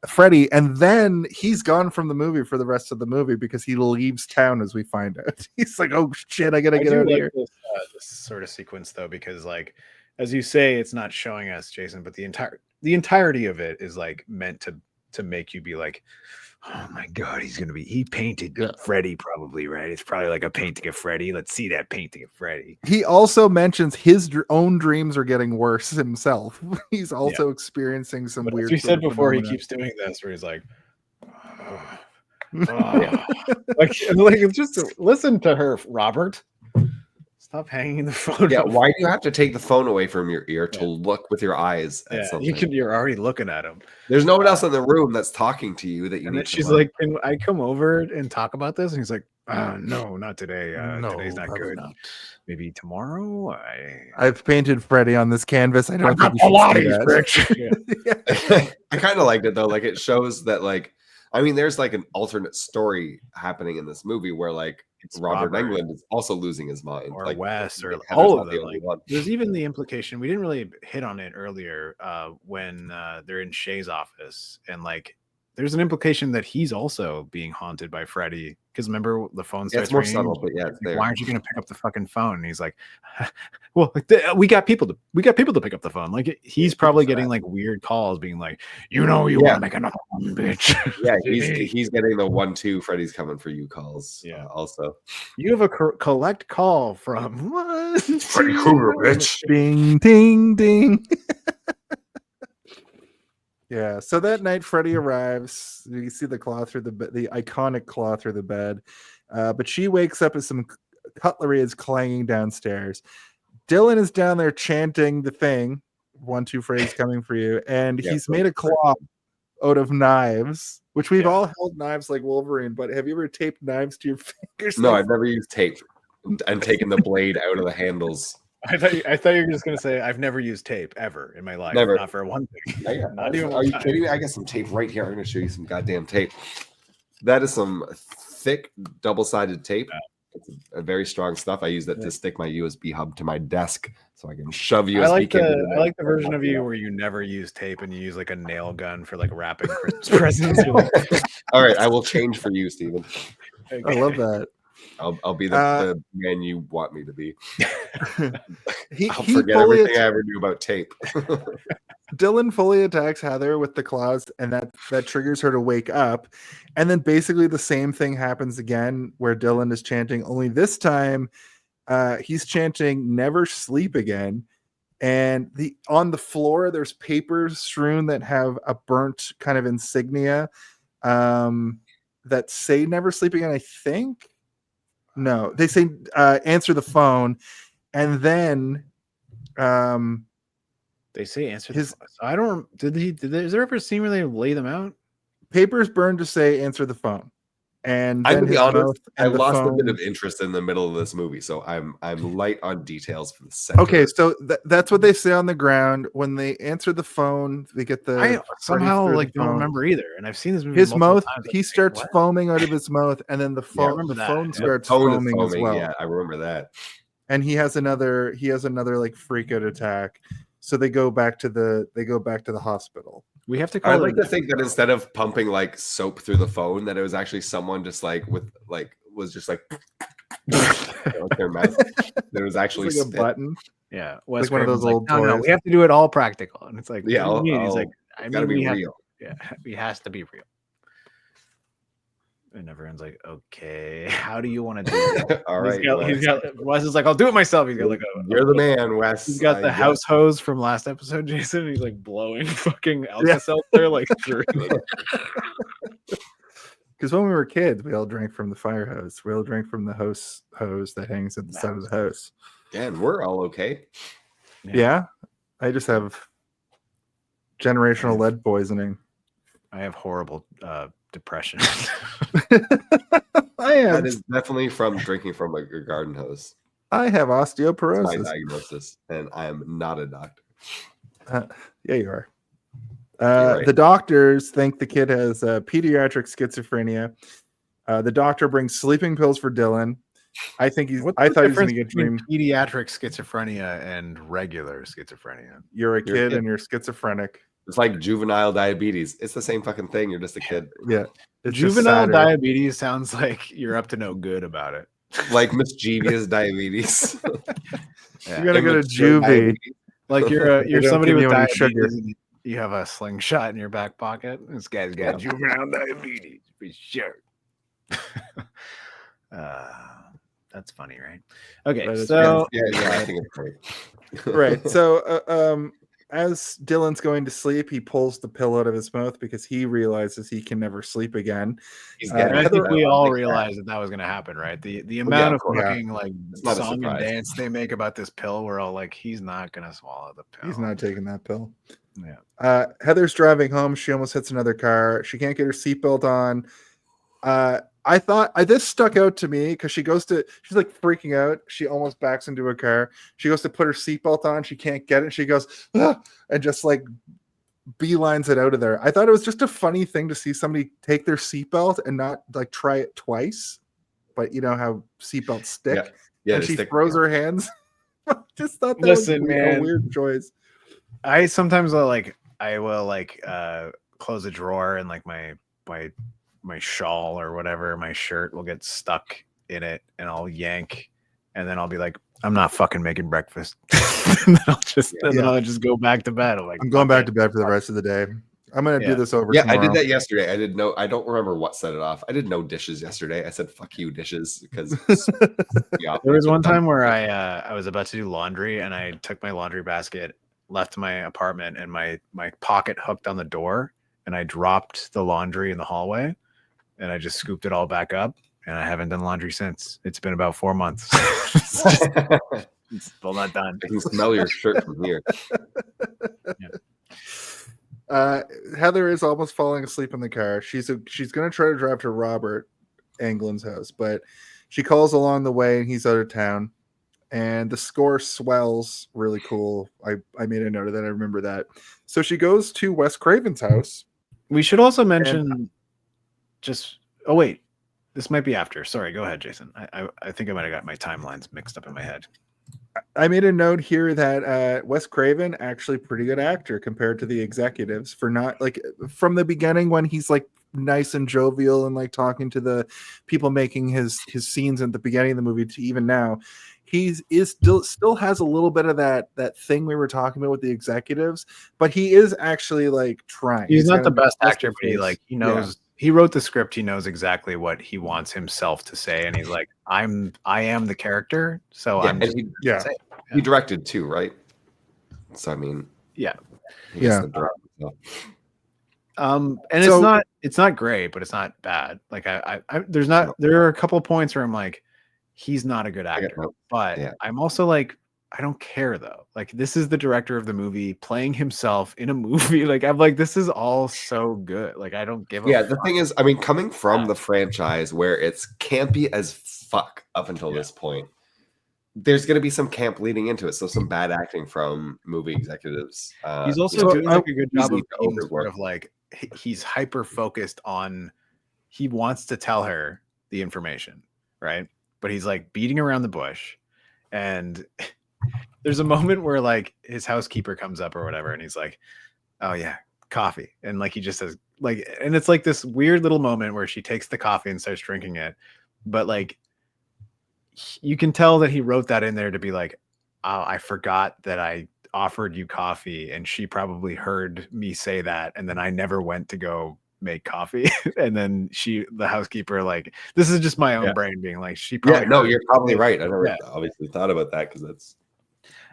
Freddy. And then he's gone from the movie for the rest of the movie because he leaves town, as we find out. He's like, "Oh shit, I gotta get out of here." This sort of sequence, though, because like, as you say, it's not showing us, Jason, but the entirety of it is like meant to make you be like, oh my god, he painted Freddy, probably, right? It's probably like a painting of Freddy. Let's see that painting of Freddy. He also mentions his own dreams are getting worse himself. He's also experiencing some weird. As we said before, he keeps doing this where he's like, like just listen to her, Robert. Stop hanging the phone. Yeah, why do you have to take the phone away from your ear to look with your eyes at something? You're already looking at him. There's no one else in the room that's talking to you that you need. She's like, "Can I come over and talk about this?" And he's like, "No, not today. Today's not good. Not. Maybe tomorrow." I've painted Freddy on this canvas. I don't think you should see that. I kind of liked it though. Like it shows that, like, I mean, there's like an alternate story happening in this movie where like Robert Robert. Englund is also losing his mind, or like Wes, or Heather's all not of the them. only Like, one. there's even the implication we didn't really hit on it earlier when they're in Shay's office, and like there's an implication that he's also being haunted by Freddy. Because remember, the phone Yeah, starts it's more ringing. subtle, but yeah, it's Like, there. why aren't you going to pick up the fucking phone? And he's like, well, we got people to pick up the phone. Like he's probably getting like weird calls, being like, you want to make another one, bitch. Yeah, he's getting the 1-2 Freddy's coming for you calls. Yeah. Also, You have a collect call from what? Freddy Krueger, bitch. Ding, ding, ding. Yeah. So that night, Freddy arrives. You see the claw through the iconic claw through the bed. But she wakes up as some cutlery is clanging downstairs. Dylan is down there chanting the thing. 1-2 Freddy's coming for you, and he's made a claw out of knives, which we've all held knives like Wolverine. But have you ever taped knives to your fingers? no, like I've never used tape and taken the blade out of the handles. I thought you were just gonna say I've never used tape ever in my life. Never. Not for one thing. Are you kidding me? I got some tape right here. I'm going to show you some goddamn tape. That is some thick double-sided tape. It's a very strong stuff. I use that to stick my USB hub to my desk so I can shove USB I like cables. I like the version of you where you never use tape and you use like a nail gun for like wrapping Christmas presents. You're like, All right, I will change for you, Steven. I love that. I'll be the man you want me to be. I'll he forget fully everything I ever knew about tape. Dylan fully attacks Heather with the claws, and that triggers her to wake up. And then basically the same thing happens again, where Dylan is chanting. Only this time, he's chanting "Never sleep again." And on the floor, there's papers strewn that have a burnt kind of insignia that say "Never sleep again." I think. No, they say answer the phone, and then they say answer the phone. I don't. Is there ever a scene where they lay them out? Papers burned to say answer the phone, and then I'm gonna be honest, I lost phone... a bit of interest in the middle of this movie, so I'm light on details for the second. Okay, so that's what they say on the ground when they answer the phone. They get the I somehow like don't remember either, and I've seen this movie. His mouth, times. he starts foaming out of his mouth, and then the phone, starts foaming as well. Yeah, I remember that. And he has another like freak out attack. So they go back to the hospital. We have to call I'd like to think that instead of pumping like soap through the phone, that it was actually someone just like was just like their mouth. There was actually like a button. Yeah, Wes like one of those old toys. No, we have to do it all practical. And it's like, yeah, he's like, I mean, be real. It has to be real. And everyone's like, okay, how do you want to do it? All right. Wes is like, I'll do it myself. He's got like you're the man, Wes. He's got the house hose from last episode, Jason. He's like blowing fucking Alka-Seltzer like through. Because when we were kids, we all drank from the fire hose. We all drank from the hose that hangs at the side of the house. Yeah, and we're all okay. Yeah. I just have generational lead poisoning. I have horrible depression. I am. That is definitely from drinking from a garden hose. I have osteoporosis. That's my diagnosis, and I am not a doctor. Yeah, you are. Right. The doctors think the kid has pediatric schizophrenia. The doctor brings sleeping pills for Dylan. I think I thought he was going to get pediatric schizophrenia and regular schizophrenia. You're a kid and you're schizophrenic. It's like juvenile diabetes. It's the same fucking thing. You're just a kid. Yeah. Juvenile diabetes sounds like you're up to no good about it. Like mischievous diabetes. You gotta go to juvie. Like you're somebody with diabetes. Sugar. You have a slingshot in your back pocket. This guy's got juvenile diabetes for sure. That's funny, right? Okay, so yeah, I think it's great. Right. So as Dylan's going to sleep, he pulls the pill out of his mouth because he realizes he can never sleep again. I think we all realized that was going to happen, right? The amount of fucking like song and dance they make about this pill, we're all like, he's not going to swallow the pill. He's not taking that pill. Yeah. Heather's driving home. She almost hits another car. She can't get her seatbelt on. I thought this stuck out to me because she's like freaking out. She almost backs into a car. She goes to put her seatbelt on. She can't get it. She goes, ah, and just like beelines it out of there. I thought it was just a funny thing to see somebody take their seatbelt and not like try it twice. but you know how seatbelts stick, Yeah, and they she stick- throws her hands. Just thought that Listen, was man. a weird choice. I sometimes I will close a drawer and like my shawl or whatever, my shirt will get stuck in it, and I'll yank, and then I'll be like, I'm not fucking making breakfast. And then I'll just go back to bed. I'm like, I'm going "Fuck back it." to bed for the rest of the day. I'm gonna do Yeah. this over Yeah, tomorrow. I did that yesterday. I don't remember what set it off. I did no dishes yesterday. I said fuck you dishes because There was one time where I was about to do laundry, and I took my laundry basket, left my apartment, and my pocket hooked on the door, and I dropped the laundry in the hallway, and I just scooped it all back up, and I haven't done laundry since. It's been about 4 months. It's still not done. I can smell your shirt from here. Heather is almost falling asleep in the car. She's gonna try to drive to Robert Anglin's house, but she calls along the way and he's out of town. And the score swells really cool. I made a note of that. I remember that. So she goes to Wes Craven's house. We should also mention oh wait, this might be after. Sorry, go ahead, Jason. I think I might have got my timelines mixed up in my head. I made a note here that Wes Craven, actually pretty good actor compared to the executives, for not like from the beginning when he's like nice and jovial and like talking to the people making his scenes at the beginning of the movie to even now, he still has a little bit of that thing we were talking about with the executives, but he is actually like trying. He's not got the a best fantastic actor, but face. he knows. He wrote the script. He knows exactly what he wants himself to say, and he's like, I am the character, so Yeah, I'm and just Yeah. say it. he directed too, right? So I mean, Yeah. he gets Yeah. the direct, so. And So- it's not great, but it's not bad. Like there are a couple of points where I'm like, he's not a good I get actor, that. but Yeah. I'm also like, I don't care though. Like, this is the director of the movie playing himself in a movie. Like, I'm like, this is all so good. Like, I don't give a Yeah, the fuck. thing is, I mean, coming from the franchise where it's campy as fuck up until this point, there's going to be some camp leading into it. So some bad acting from movie executives. He's also So doing like a good job easily of to being sort overwork. of like he's hyper focused on. He wants to tell her the information, right? But he's like beating around the bush, and there's a moment where like his housekeeper comes up or whatever, and he's like, "Oh yeah, coffee," and like he just says like, and it's like this weird little moment where she takes the coffee and starts drinking it, but like you can tell that he wrote that in there to be like, oh, I forgot that I offered you coffee, and she probably heard me say that, and then I never went to go make coffee. And then the housekeeper, like, this is just my own brain being like, she probably Yeah, no, heard you're probably it. right. I never Yeah. obviously thought about that because that's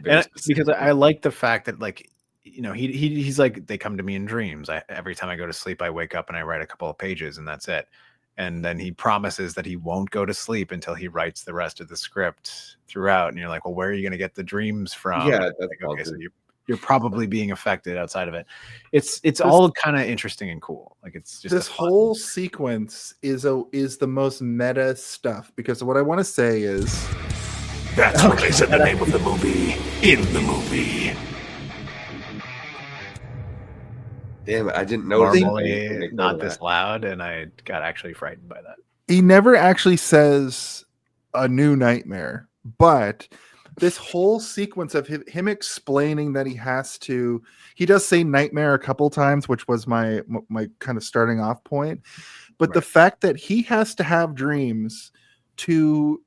very And specific. because I like the fact that like, you know, he's like, they come to me in dreams. Every time I go to sleep, I wake up and I write a couple of pages and that's it. And then he promises that he won't go to sleep until he writes the rest of the script throughout. And you're like, well, where are you going to get the dreams from? Yeah, And that's like, okay, so nonsense. you're probably being affected outside of it. It's all kind of interesting and cool. Like, it's just This whole sequence is the most meta stuff, because what I want to say is That's what they said the name of the movie in the movie. Damn it, I didn't notice. normally not this loud, and I got actually frightened by that. he never actually says a new nightmare, but this whole sequence of him explaining that he does say nightmare a couple times, which was my kind of starting off point. But the fact that he has to have dreams to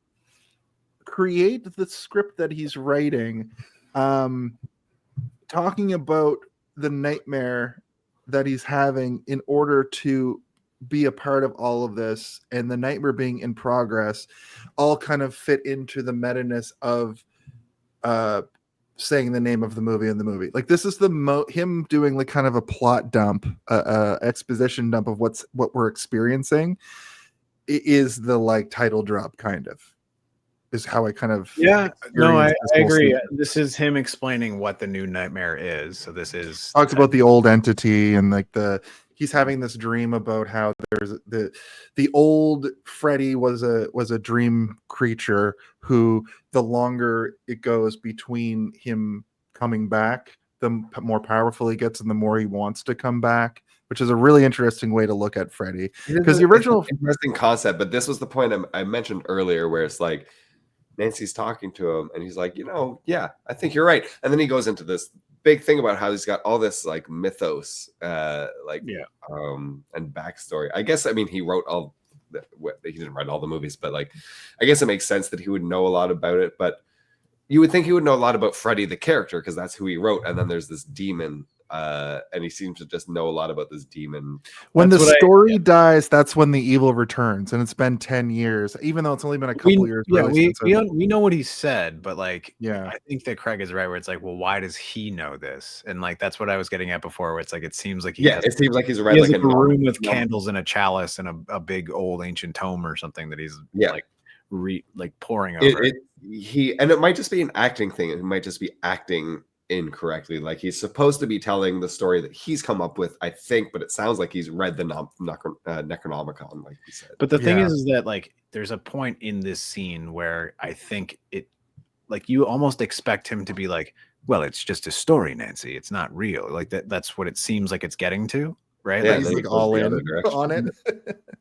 create the script that he's writing, talking about the nightmare that he's having in order to be a part of all of this, and the nightmare being in progress, all kind of fit into the meta-ness of saying the name of the movie in the movie. Like, this is him doing like kind of a plot dump, exposition dump of what we're experiencing. It is the like title drop, kind of, is how I kind of I agree. sequence. This is him explaining what the new nightmare is. So this is Talks about the old entity, and like he's having this dream about how there's the old Freddy was a dream creature who, the longer it goes between him coming back, the more powerful he gets and the more he wants to come back. which is a really interesting way to look at Freddy. Because the It's original, an interesting concept, but this was the point I mentioned earlier, where it's like Nancy's talking to him, and he's like, yeah, I think you're right. And then he goes into this big thing about how he's got all this like mythos, and backstory. I guess, I mean, he wrote he didn't write all the movies, but like, I guess it makes sense that he would know a lot about it. But you would think he would know a lot about Freddy the character, because that's who he wrote. And then there's this demon, and he seems to just know a lot about this demon. When the story dies, that's when the evil returns, and it's been 10 years, even though it's only been a couple years. Yeah, we know what he said, but like, yeah, I think that Craig is right, where it's like, well, why does he know this? And like, that's what I was getting at before, where it's like, it seems like it seems like he's read like a room with candles and a chalice and a big old ancient tome or something that he's like pouring over. And it might just be an acting thing. It might just be acting incorrectly. Like, he's supposed to be telling the story that he's come up with, I think, but it sounds like he's read the Necronomicon, like you said. But the thing is that like, there's a point in this scene where I think it, like, you almost expect him to be like, well, it's just a story, Nancy, it's not real. Like that's what it seems like it's getting to, right? Yeah, he's like all in on it.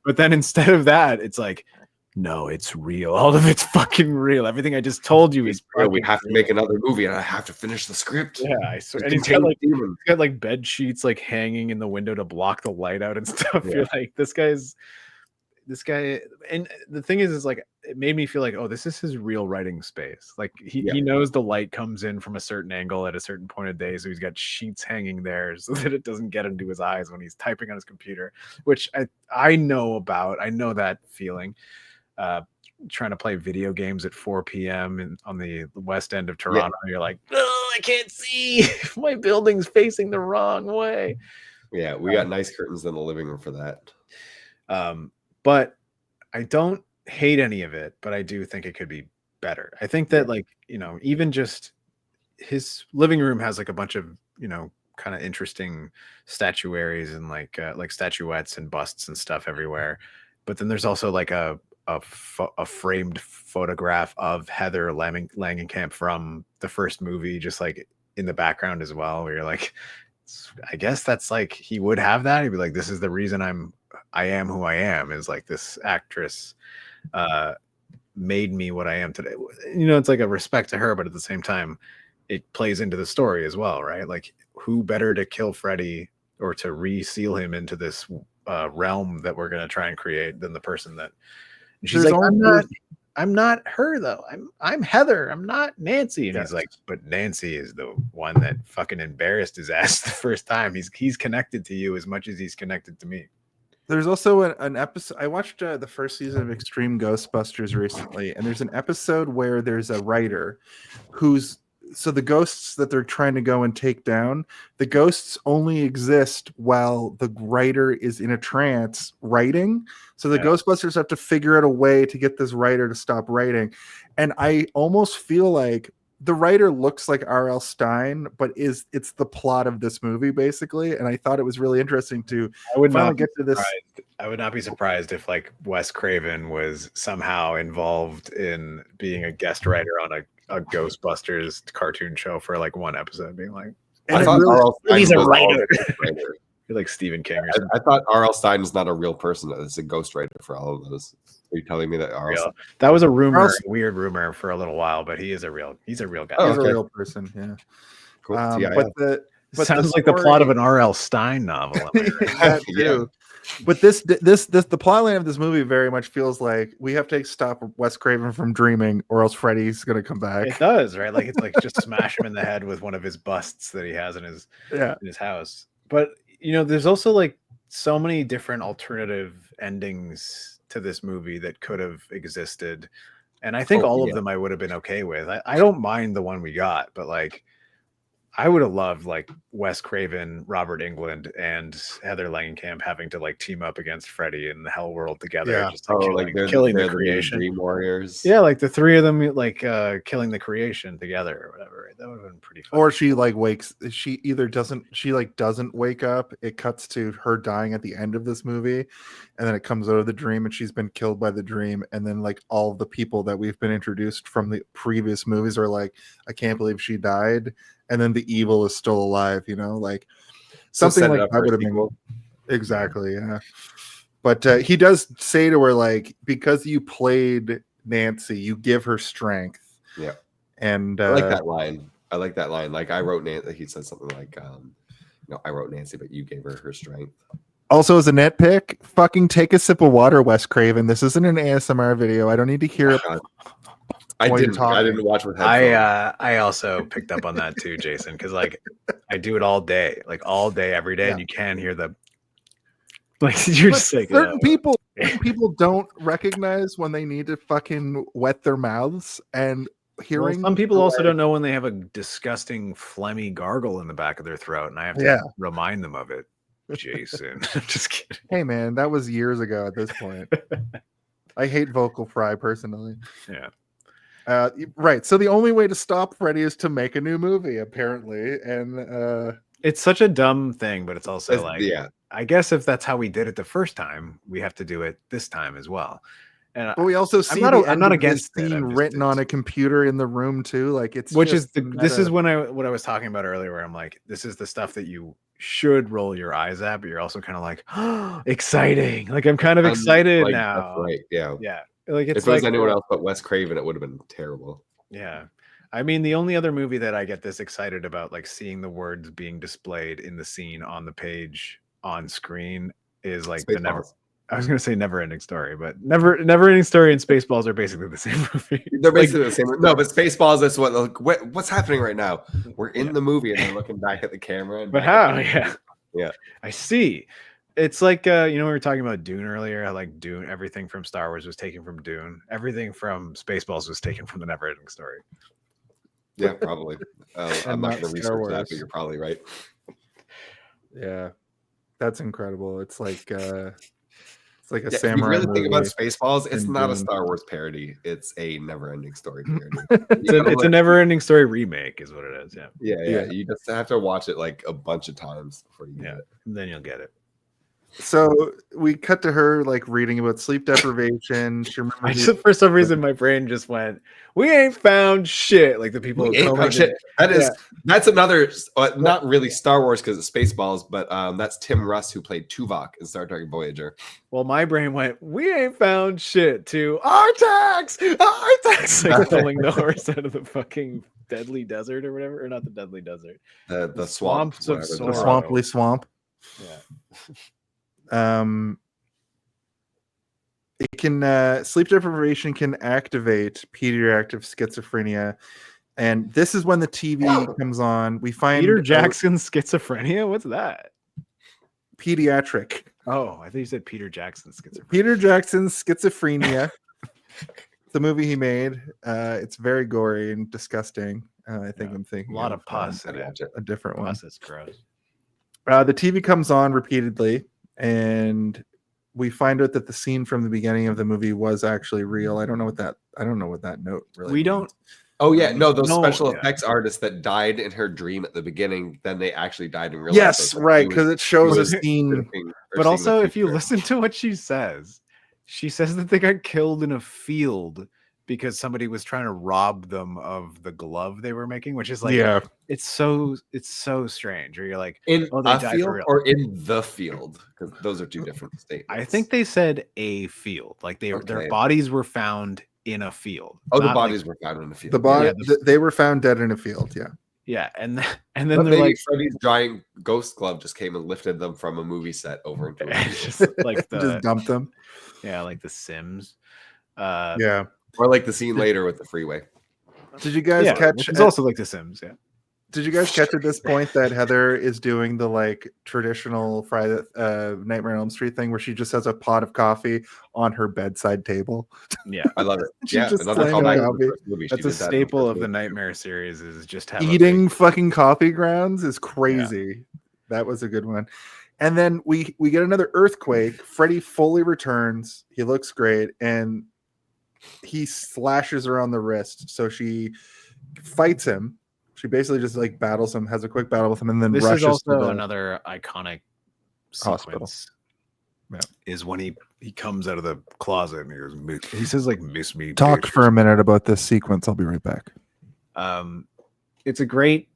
But then instead of that, it's like, no, it's real. All of it's fucking real. Everything I just told you is real. We have to make another movie, and I have to finish the script. Yeah, I swear. And he's got like bed sheets like hanging in the window to block the light out and stuff. Yeah. You're like, this guy. And the thing is like, it made me feel like, oh, this is his real writing space. Like he knows the light comes in from a certain angle at a certain point of day, so he's got sheets hanging there so that it doesn't get into his eyes when he's typing on his computer, which I know about. I know that feeling. Trying to play video games at 4 p.m. on the west end of Toronto. You're like, oh, I can't see. My building's facing the wrong way. Yeah, we got nice curtains in the living room for that. But I don't hate any of it, but I do think it could be better. I think that like, even just his living room has like a bunch of, kind of interesting statuaries and like statuettes and busts and stuff everywhere. But then there's also like a framed photograph of Heather Langenkamp from the first movie, just like in the background as well, where you're like, I guess that's like, he would have that. He'd be like, this is the reason I am who I am, is like this actress made me what I am today. It's like a respect to her, but at the same time, it plays into the story as well, right? Like, who better to kill Freddy or to reseal him into this realm that we're going to try and create than the person that. And she's like, I'm not her though. I'm Heather. I'm not Nancy. And he's like, but Nancy is the one that fucking embarrassed his ass the first time. He's connected to you as much as he's connected to me. There's also an episode. I watched the first season of Extreme Ghostbusters recently, and there's an episode where there's a writer so the ghosts that they're trying to go and take down, the ghosts only exist while the writer is in a trance writing. So the Ghostbusters have to figure out a way to get this writer to stop writing. And I almost feel like the writer looks like R.L. Stine, but it's the plot of this movie basically. And I thought it was really interesting to finally get to this. I would not be surprised if like Wes Craven was somehow involved in being a guest writer on a Ghostbusters cartoon show for like one episode, being like, I thought R.L. Stine he's a writer. You're like Stephen King or something. I thought R.L. Stine is not a real person. It's a ghostwriter for all of those. Are you telling me that R.L. That was a rumor, a weird rumor for a little while, but he's a real guy. He's a real person. Yeah. Cool. But sounds like the plot of an R.L. Stine novel. Yeah. But the plotline of this movie very much feels like we have to stop Wes Craven from dreaming, or else Freddy's gonna come back. It does, right? Like, it's like just smash him in the head with one of his busts that he has in his house. But there's also like so many different alternative endings to this movie that could have existed, and I think all of them I would have been okay with. I don't mind the one we got, but like, I would have loved like Wes Craven, Robert Englund, and Heather Langenkamp having to like team up against Freddy in the Hell World together, just like killing the creation. Dream Warriors. Yeah, like the three of them like killing the creation together or whatever. Right? That would have been pretty fun. Or she like doesn't wake up. It cuts to her dying at the end of this movie, and then it comes out of the dream and she's been killed by the dream, and then like all the people that we've been introduced from the previous movies are like, I can't believe she died. And then the evil is still alive, like something like that would have been. Exactly. Yeah. But he does say to her, like, because you played Nancy, you give her strength. Yeah. And I like that line. Like I wrote Nancy. He said something like, I wrote Nancy, but you gave her strength. Also, as a nitpick, fucking take a sip of water, Wes Craven. This isn't an ASMR video. I don't need to hear it. I while you're didn't talking. watch with headphones. I also picked up on that too, Jason, because like I do it all day, every day, Yeah. and you can hear the like you're But just like certain people don't recognize when they need to fucking wet their mouths, and hearing some people also don't know when they have a disgusting phlegmy gargle in the back of their throat, and I have to remind them of it. Jason, I'm just kidding. Hey man, that was years ago at this point. I hate vocal fry personally. Yeah. Right. So the only way to stop Freddy is to make a new movie, apparently. And it's such a dumb thing, but it's also It's- like, yeah. I guess if that's how we did it the first time, we have to do it this time as well. And but we also see not- the I'm end not of this against it, scene I'm just- written on a computer in the room too. Like it's which is just this is meta. what I was talking about earlier, where I'm like, this is the stuff that you should roll your eyes at, but you're also kind of like, oh, exciting. Like I'm kind of excited Like, now. That's right. Yeah. Yeah. Like it's If it was like anyone else but Wes Craven, it would have been terrible. yeah. I mean, the only other movie that I get this excited about, like seeing the words being displayed in the scene on the page on screen, is like the never. Spaceballs. I was going to say Never Ending Story, but Never Ending Story and Spaceballs are basically the same movie. They're basically the same. No, but Spaceballs is what's happening right now. We're in the movie and they're looking back at the camera. And But back at how? the- Yeah. Yeah. I see. It's like we were talking about Dune earlier. How like Dune, everything from Star Wars was taken from Dune. Everything from Spaceballs was taken from the Never Ending Story. Yeah, probably. I'm not not going to Star research that, Wars. but you're probably right. Yeah. That's incredible. It's like a Yeah, if you samurai really think about movie. Spaceballs, it's and not a Dune. Star Wars parody. It's a never-ending story parody. It's a Never Ending Story remake, is what it is. Yeah. Yeah. You just have to watch it like a bunch of times before you get Yeah. it. And then you'll get it. So we cut to her like reading about sleep deprivation. She remembers For some reason, my brain just went, "We ain't found shit." Like the people. We ain't found shit. That's another, not really Star Wars because it's Spaceballs, but that's Tim Russ who played Tuvok in Star Trek Voyager. Well, my brain went, "We ain't found shit." To Artax, like pulling the horse out of the fucking deadly desert or whatever, or not the deadly desert. The swamp, Swamps of whatever Sorrow. the swamply swamp. Yeah. It can sleep deprivation can activate pediatric schizophrenia, and this is when the TV comes on. We find Peter out- Jackson's schizophrenia. What's that? pediatric. Oh, I think you said Peter Jackson's schizophrenia. Peter Jackson's schizophrenia. The movie he made. It's very gory and disgusting. I think I'm thinking A lot of pus in I'd it. watch it. a different one. Plus, it's gross. The TV comes on repeatedly, and we find out that the scene from the beginning of the movie was actually real. I don't know what that note really. We means. don't. Oh yeah, no, those No, special yeah. effects artists that died in her dream at the beginning, then they actually died in real life. So Yes, it's like right, she was- because it shows she a was scene. surfing or But seeing also, the if you future. listen to what she says that they got killed in a field because somebody was trying to rob them of the glove they were making, which is like, Yeah, it's so strange. Or you're like, in oh, they a died for field real. or in the field, because those are two different statements. I think they said a field, like their Okay. bodies were found in a field. Oh, the not like- bodies were found in the field. the body. Yeah, they were found dead in a field. Yeah, yeah, and then But they're maybe like, Freddy's giant ghost glove just came and lifted them from a movie set over into a field. just like just dumped them. like the Sims. Yeah. Or like the scene later with the freeway. Did you guys Yeah, catch? which is also like the Sims. Yeah. Did you guys catch at this point that Heather is doing the like traditional Friday Nightmare on Elm Street thing where she just has a pot of coffee on her bedside table? Yeah. I love it. She Yeah, just another slang callback on to the coffee. first movie. She That's a did that in the staple first of the movie. Nightmare series is just have a Eating big- fucking coffee grounds is crazy. That was a good one. And then we get another earthquake. Freddy fully returns. He looks great, and he slashes her on the wrist. So she fights him. She basically just like battles him, has a quick battle with him, and then This rushes is to also the another iconic hospital. sequence. Yeah. Is when he comes out of the closet and he goes, he says like, "Miss me." Talk bitch," for a minute about this sequence. I'll be right back. It's a great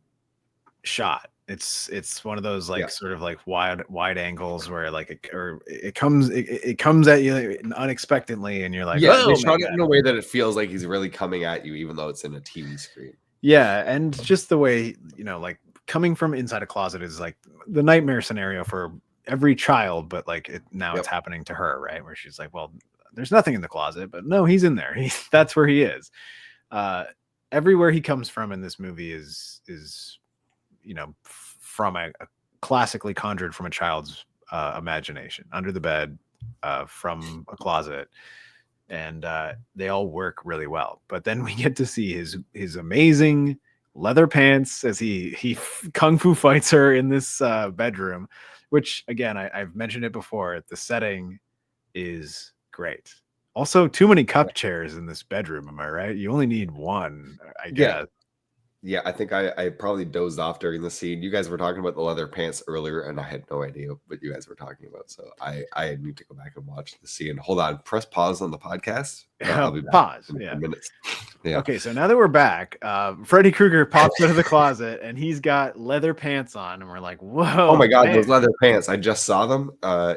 shot It's one of those like Yeah. sort of like wide angles where like it comes at you unexpectedly, and you're like, Yeah, oh they my shot it God. in a way that it feels like he's really coming at you, even though it's in a TV screen. Yeah, and just the way, like coming from inside a closet is like the nightmare scenario for every child, but like now it's happening to her, right? Where she's like, well, there's nothing in the closet, but no, he's in there. That's where he is. Everywhere he comes from in this movie is from a classically conjured from a child's imagination, under the bed, from a closet, and they all work really well. But then we get to see his amazing leather pants as he kung fu fights her in this bedroom, which again, I've mentioned it before, the setting is great. Also, too many cup chairs in this bedroom, am I right? You only need one, I guess. Yeah, I think I probably dozed off during the scene. You guys were talking about the leather pants earlier, and I had no idea what you guys were talking about. So I need to go back and watch the scene. Hold on, press pause on the podcast. I'll be back Pause. in Yeah. 10 minutes. Yeah. Okay, so now that we're back, Freddy Krueger pops out of the closet and he's got leather pants on, and we're like, whoa. Oh my God, man. those leather pants! I just saw them.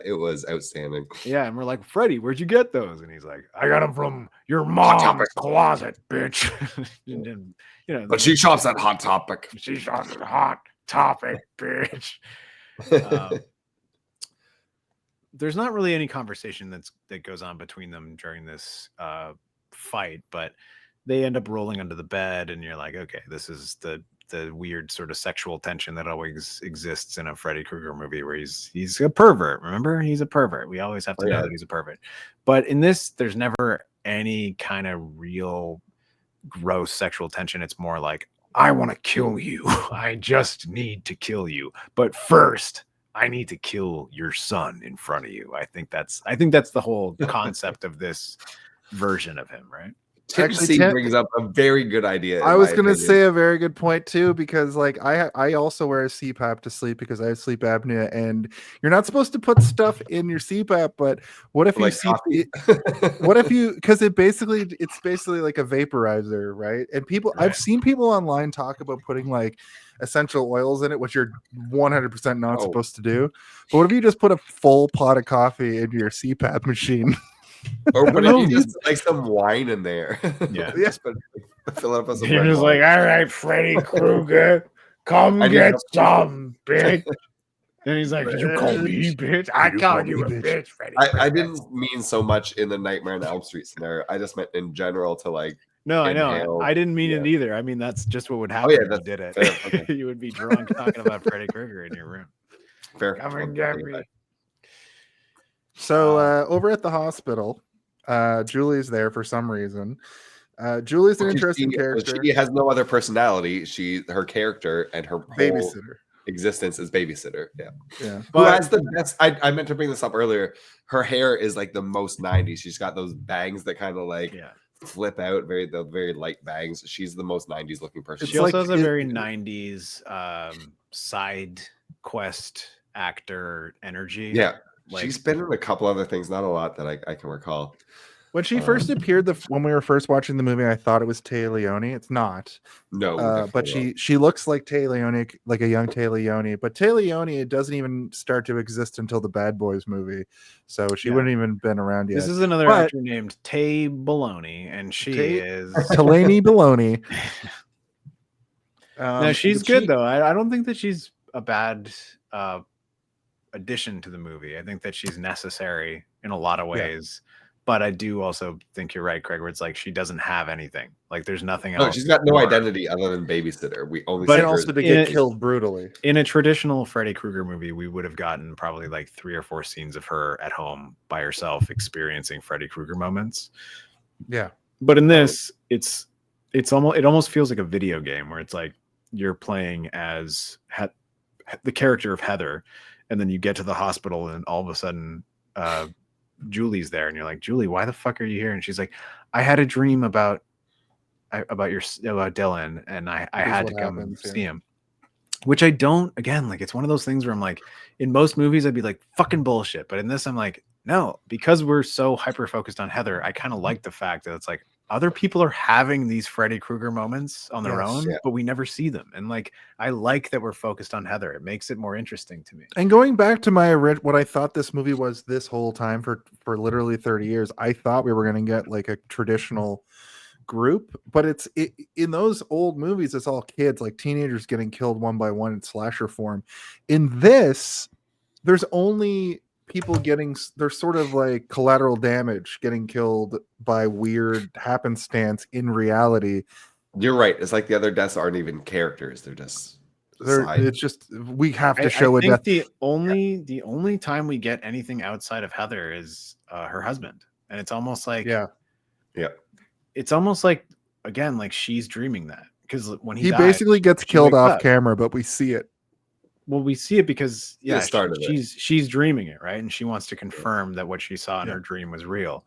It was outstanding. Yeah, and we're like, Freddy, where'd you get those? And he's like, I got them from your mom's closet, bitch. And then, But she shops at Hot Topic. she shops at Hot Topic, bitch. There's not really any conversation that goes on between them during this fight, but they end up rolling under the bed, and you're like, okay, this is the weird sort of sexual tension that always exists in a Freddy Krueger movie, where he's a pervert. Remember, he's a pervert. We always have to know that he's a pervert. But in this, there's never any kind of real gross sexual tension. It's more like, I want to kill you. I just need to kill you. But first, I need to kill your son in front of you. I think that's the whole concept of this version of him, right? Actually, brings up a very good idea. I was going to say a very good point too, because like I also wear a CPAP to sleep because I have sleep apnea, and you're not supposed to put stuff in your CPAP. But what if because it's basically like a vaporizer, right? And I've seen people online talk about putting like essential oils in it, which you're 100% not supposed to do. But what if you just put a full pot of coffee into your CPAP machine? Or what if you just like some wine in there? Yeah. Yes, but fill it up with some You're red just wine. like, all right, Freddy Krueger, come get some, bitch. And he's like, Did you call me bitch? I called you a bitch, Freddy. I didn't mean so much in the Nightmare on Elm Street scenario. I just meant in general to like. No, I know. inhale. I didn't mean it either. I mean, that's just what would happen if you did it. Fair, okay. You would be drunk talking about Freddy Krueger in your room. Fair. Come and get me. So over at the hospital, Julie's there for some reason. Julie's an interesting character. She has no other personality. Her character and her babysitter existence is babysitter. Yeah. Yeah. Who has the best? I meant to bring this up earlier. Her hair is like the most 90s. She's got those bangs that kind of like flip out, the very light bangs. She's the most 90s looking person. She also has a very 90s side quest actor energy. Yeah. Like, she's been in a couple other things, not a lot that I can recall. When she first appeared, when we were first watching the movie, I thought it was Téa Leone. It's not. No, but she looks like Téa Leone, like a young Téa Leone. But Téa Leone, it doesn't even start to exist until the Bad Boys movie, so she wouldn't even been around yet. This is another actor named Tay Baloney, and she is Delaney Baloney. No, she's good though. I don't think that she's a bad addition to the movie. I think that she's necessary in a lot of ways. But I do also think you're right, Craig, where it's like she doesn't have anything. Like there's nothing else. No, she's got no identity other than babysitter. We only but also to get killed brutally. In a traditional Freddy Krueger movie, we would have gotten probably like 3 or 4 scenes of her at home by herself experiencing Freddy Krueger moments. Yeah. But in this, it almost feels like a video game where it's like you're playing as the character of Heather, and then you get to the hospital and all of a sudden Julie's there, and you're like, Julie, why the fuck are you here? And she's like, I had a dream about Dylan, and I had to come see him. Which I don't, again, like it's one of those things where I'm like, in most movies I'd be like, fucking bullshit, but in this I'm like, no, because we're so hyper focused on Heather, I kind of like the fact that it's like, other people are having these Freddy Krueger moments on their own, yeah. but we never see them. And like, I like that we're focused on Heather. It makes it more interesting to me. And going back to my what I thought this movie was this whole time for literally 30 years, I thought we were going to get like a traditional group, but in those old movies, it's all kids, like teenagers getting killed one by one in slasher form. In this, there's only people they're sort of like collateral damage, getting killed by weird happenstance in reality. You're right. It's like the other deaths aren't even characters. It's just we have to show I a think death. the only time we get anything outside of Heather is her husband, and it's almost like it's almost like, again, like she's dreaming that, because when he dies, basically gets killed off up. camera, but we see it. Well, we see it because she's dreaming it, right? And she wants to confirm that what she saw in her dream was real.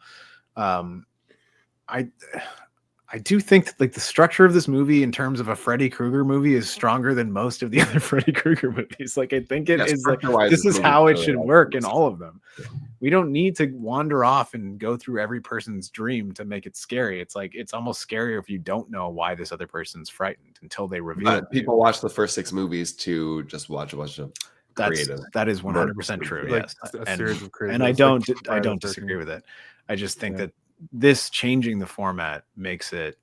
I do think that, like, the structure of this movie in terms of a Freddy Krueger movie is stronger than most of the other Freddy Krueger movies. Like, I think it is like, this is how it should work in all of them. Yeah. We don't need to wander off and go through every person's dream to make it scary. It's like, it's almost scarier if you don't know why this other person's frightened until they reveal it. People watch the first 6 movies to just watch a bunch of creative. That is 100% true. Like yes. And I don't disagree with it. I just think that this changing the format makes it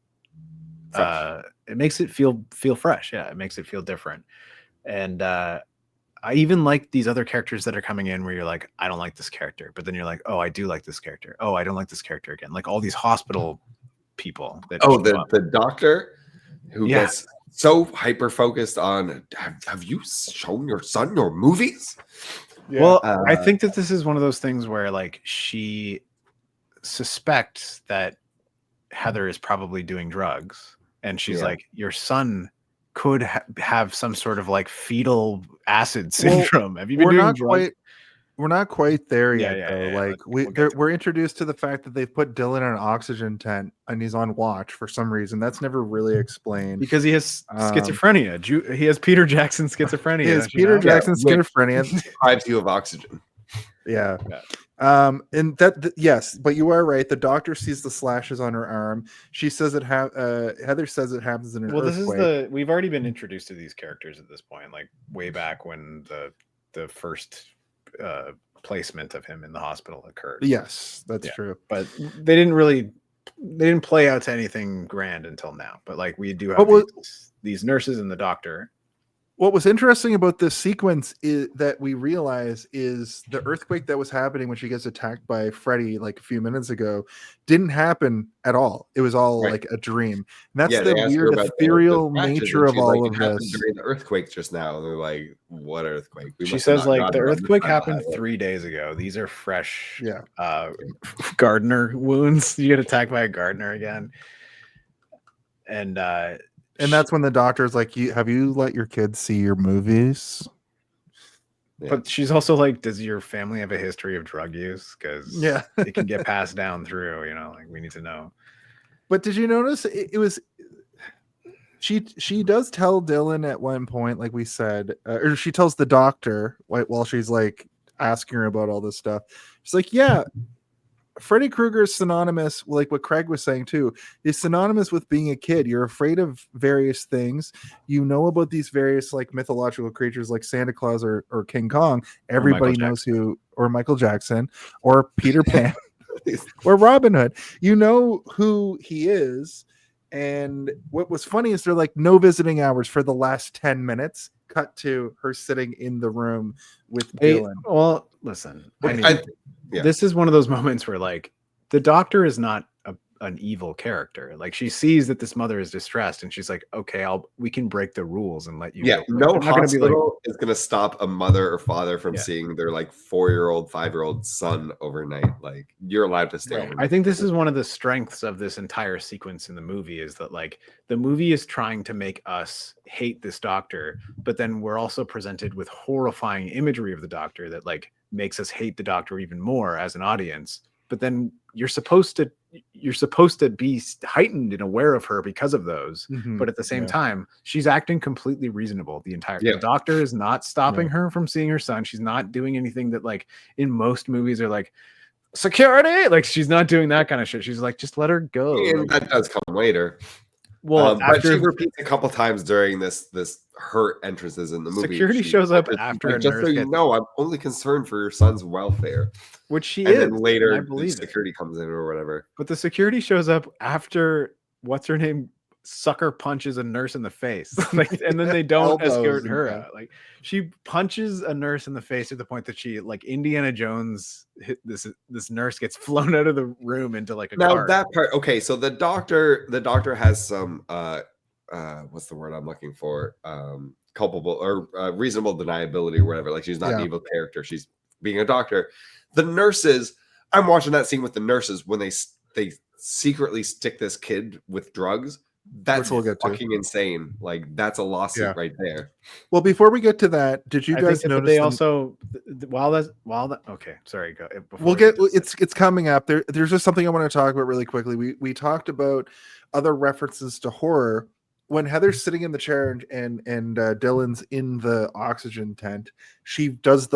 feel fresh. Yeah, it makes it feel different. And I even like these other characters that are coming in where you're like, I don't like this character, but then you're like, oh, I do like this character. Oh, I don't like this character again. Like all these hospital people that the doctor who gets so hyper focused on, have you shown your son your movies? Well, I think that this is one of those things where, like, she suspects that Heather is probably doing drugs, and she's like, your son could have some sort of like fetal acid syndrome. Have you been doing drugs? We're not quite there yet, though. We're introduced to the fact that they've put Dylan in an oxygen tent and he's on watch for some reason. That's never really explained. Because he has schizophrenia. He has Peter Jackson schizophrenia. He has Peter Jackson schizophrenia. Deprives you of oxygen. Yeah. And that yes, but you are right. The doctor sees the slashes on her arm. She says Heather says it happens in an earthquake. We've already been introduced to these characters at this point, like way back when the first placement of him in the hospital occurred. Yes, that's true. But they didn't play out to anything grand until now. But like, we do have these nurses and the doctor. What was interesting about this sequence is that we realize is the earthquake that was happening when she gets attacked by Freddy like a few minutes ago didn't happen at all. It was all like a dream. And that's the weird ethereal nature of all of this. During the earthquake just now, and they're like, "What earthquake?" She says like the earthquake happened 3 days ago. These are fresh, gardener wounds. You get attacked by a gardener again, and that's when the doctor's like, have you let your kids see your movies? But she's also like, does your family have a history of drug use? Because it can get passed down through, like we need to know. But did you notice it was she does tell Dylan at one point, like we said, or she tells the doctor while she's like asking her about all this stuff. She's like, yeah, Freddy Krueger is synonymous, like what Craig was saying too, is synonymous with being a kid. You're afraid of various things. You know about these various like mythological creatures like Santa Claus or King Kong. Everybody knows or Michael Jackson, or Peter Pan, or Robin Hood. You know who he is. And what was funny is they're like, no visiting hours for the last 10 minutes. Cut to her sitting in the room with Dylan. Well, listen, this is one of those moments where like the doctor is not an evil character. Like, she sees that this mother is distressed and she's like, okay, we can break the rules and let you go. No hospital is going to stop a mother or father from seeing their like 4-year-old, 5-year-old son overnight. Like, you're allowed to stay overnight. I think this is one of the strengths of this entire sequence in the movie, is that like the movie is trying to make us hate this doctor, but then we're also presented with horrifying imagery of the doctor that like makes us hate the doctor even more as an audience. But then you're supposed to be heightened and aware of her because of those. Mm-hmm. But at the same time, she's acting completely reasonable the entire time. The doctor is not stopping her from seeing her son. She's not doing anything that like in most movies are like, security. Like she's not doing that kind of shit. She's like, just let her go. And that does come later. Well, but she repeats a couple times during this her entrances in the movie. Security shows up after a just nurse so you know, I'm only concerned for your son's welfare. Which she and is. Then later, I believe security comes in or whatever. But the security shows up after what's her name sucker punches a nurse in the face, like, and then they don't escort her out. Like she punches a nurse in the face to the point that she, like Indiana Jones, this nurse gets flown out of the room into like a car. That part, okay. So the doctor has some what's the word I'm looking for? Culpable or reasonable deniability or whatever. Like she's not an evil character. She's being a doctor. The nurses, I'm watching that scene with the nurses when they secretly stick this kid with drugs. That's fucking insane. Like that's a lawsuit right there. Well, before we get to that, did you guys notice they also while that okay, sorry, go. We'll get it's coming up. There's just something I want to talk about really quickly. We talked about other references to horror. When Heather's sitting in the chair and Dylan's in the oxygen tent, she does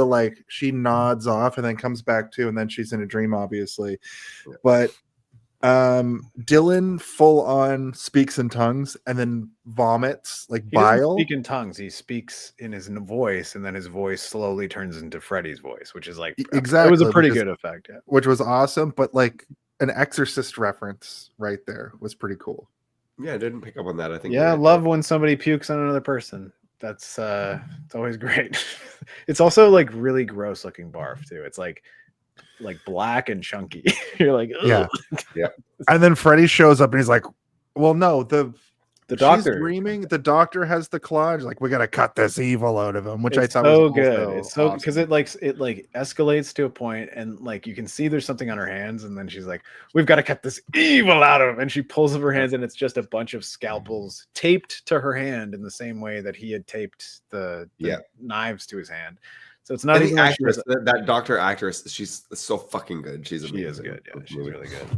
she nods off and then comes back to, and then she's in a dream, obviously. Yeah. But Dylan full on speaks in tongues and then vomits like bile. Doesn't speak in tongues. He speaks in his voice, and then his voice slowly turns into Freddy's voice, which is like exactly. It was a pretty good effect, which was awesome. But like an Exorcist reference right there was pretty cool. Yeah, I didn't pick up on that. I think. Yeah, I love when somebody pukes on another person. That's it's always great. It's also like really gross looking barf too. It's like black and chunky. You're like, ugh. Yeah. And then Freddy shows up and he's like, well, no, the doctor dreaming. The doctor has the claw. Like, we gotta cut this evil out of him, which I thought so was good. It's so awesome. because it escalates to a point, and like you can see there's something on her hands, and then she's like, we've got to cut this evil out of him, and she pulls up her hands, and it's just a bunch of scalpels taped to her hand in the same way that he had taped the knives to his hand. So it's not even like actress, that doctor actress. She's so fucking good. She is good. Yeah, she's really good.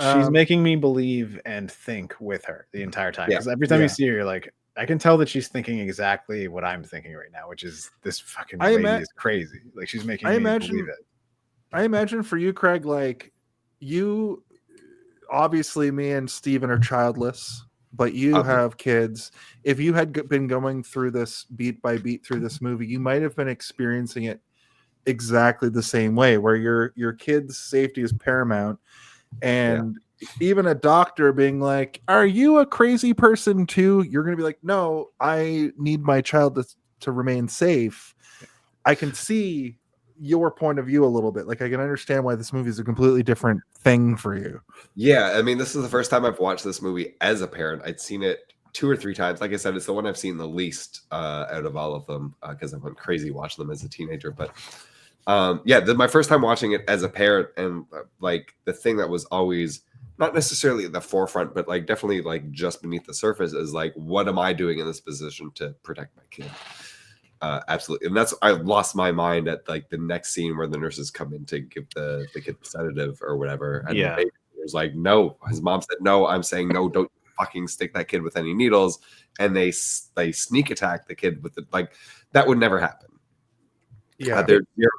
She's making me believe and think with her the entire time. Because every time you see her, you're like, I can tell that she's thinking exactly what I'm thinking right now, which is this fucking lady is crazy. Like she's making me believe it. I imagine for you, Craig, like you, obviously, me and Steven are childless. But you have kids. If you had been going through this beat by beat through this movie, you might have been experiencing it exactly the same way, where your kids' safety is paramount, and even a doctor being like, "Are you a crazy person too?" You're going to be like, "No, I need my child to remain safe." I can see your point of view a little bit. Like I can understand why this movie is a completely different thing for you. Yeah, I mean, this is the first time I've watched this movie as a parent. I'd seen it 2 or 3 times. Like I said, it's the one I've seen the least out of all of them because I went crazy watching them as a teenager. But my first time watching it as a parent, and like the thing that was always not necessarily at the forefront, but like definitely like just beneath the surface is like, what am I doing in this position to protect my kid? Absolutely. And that's, I lost my mind at like the next scene where the nurses come in to give the kid the sedative or whatever. And the baby was like, no, his mom said, no, I'm saying, no, don't fucking stick that kid with any needles. And they sneak attack the kid with like, that would never happen. Yeah.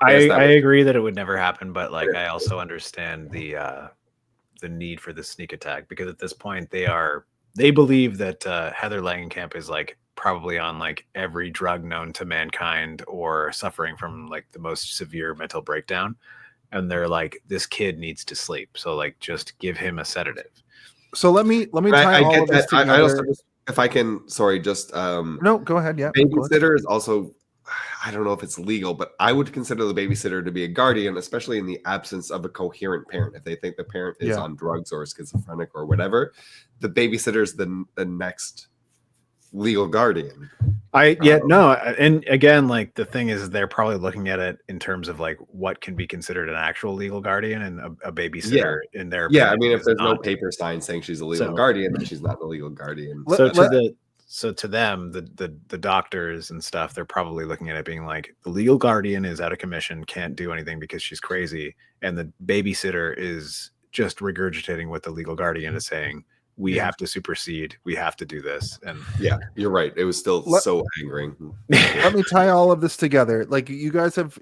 I agree that it would never happen. But like, I also understand the need for the sneak attack, because at this point they believe that Heather Langenkamp is like probably on like every drug known to mankind or suffering from like the most severe mental breakdown, and they're like, this kid needs to sleep, so like just give him a sedative. So let me tie all of this together. I also, if I can, sorry, just no, go ahead. Yeah, babysitter is also, I don't know if it's legal, but I would consider the babysitter to be a guardian, especially in the absence of a coherent parent. If they think the parent is on drugs or schizophrenic or whatever, the babysitter is the next legal guardian. And again, like the thing is, they're probably looking at it in terms of like what can be considered an actual legal guardian, and a babysitter in their I mean, if there's no paper sign saying she's a legal guardian, then she's not a legal guardian. So to them, the doctors and stuff, they're probably looking at it being like, the legal guardian is out of commission, can't do anything because she's crazy, and the babysitter is just regurgitating what the legal guardian is saying, we have to supersede. We have to do this. And Yeah, you're right. It was still so angering. Let me tie all of this together. Like you guys have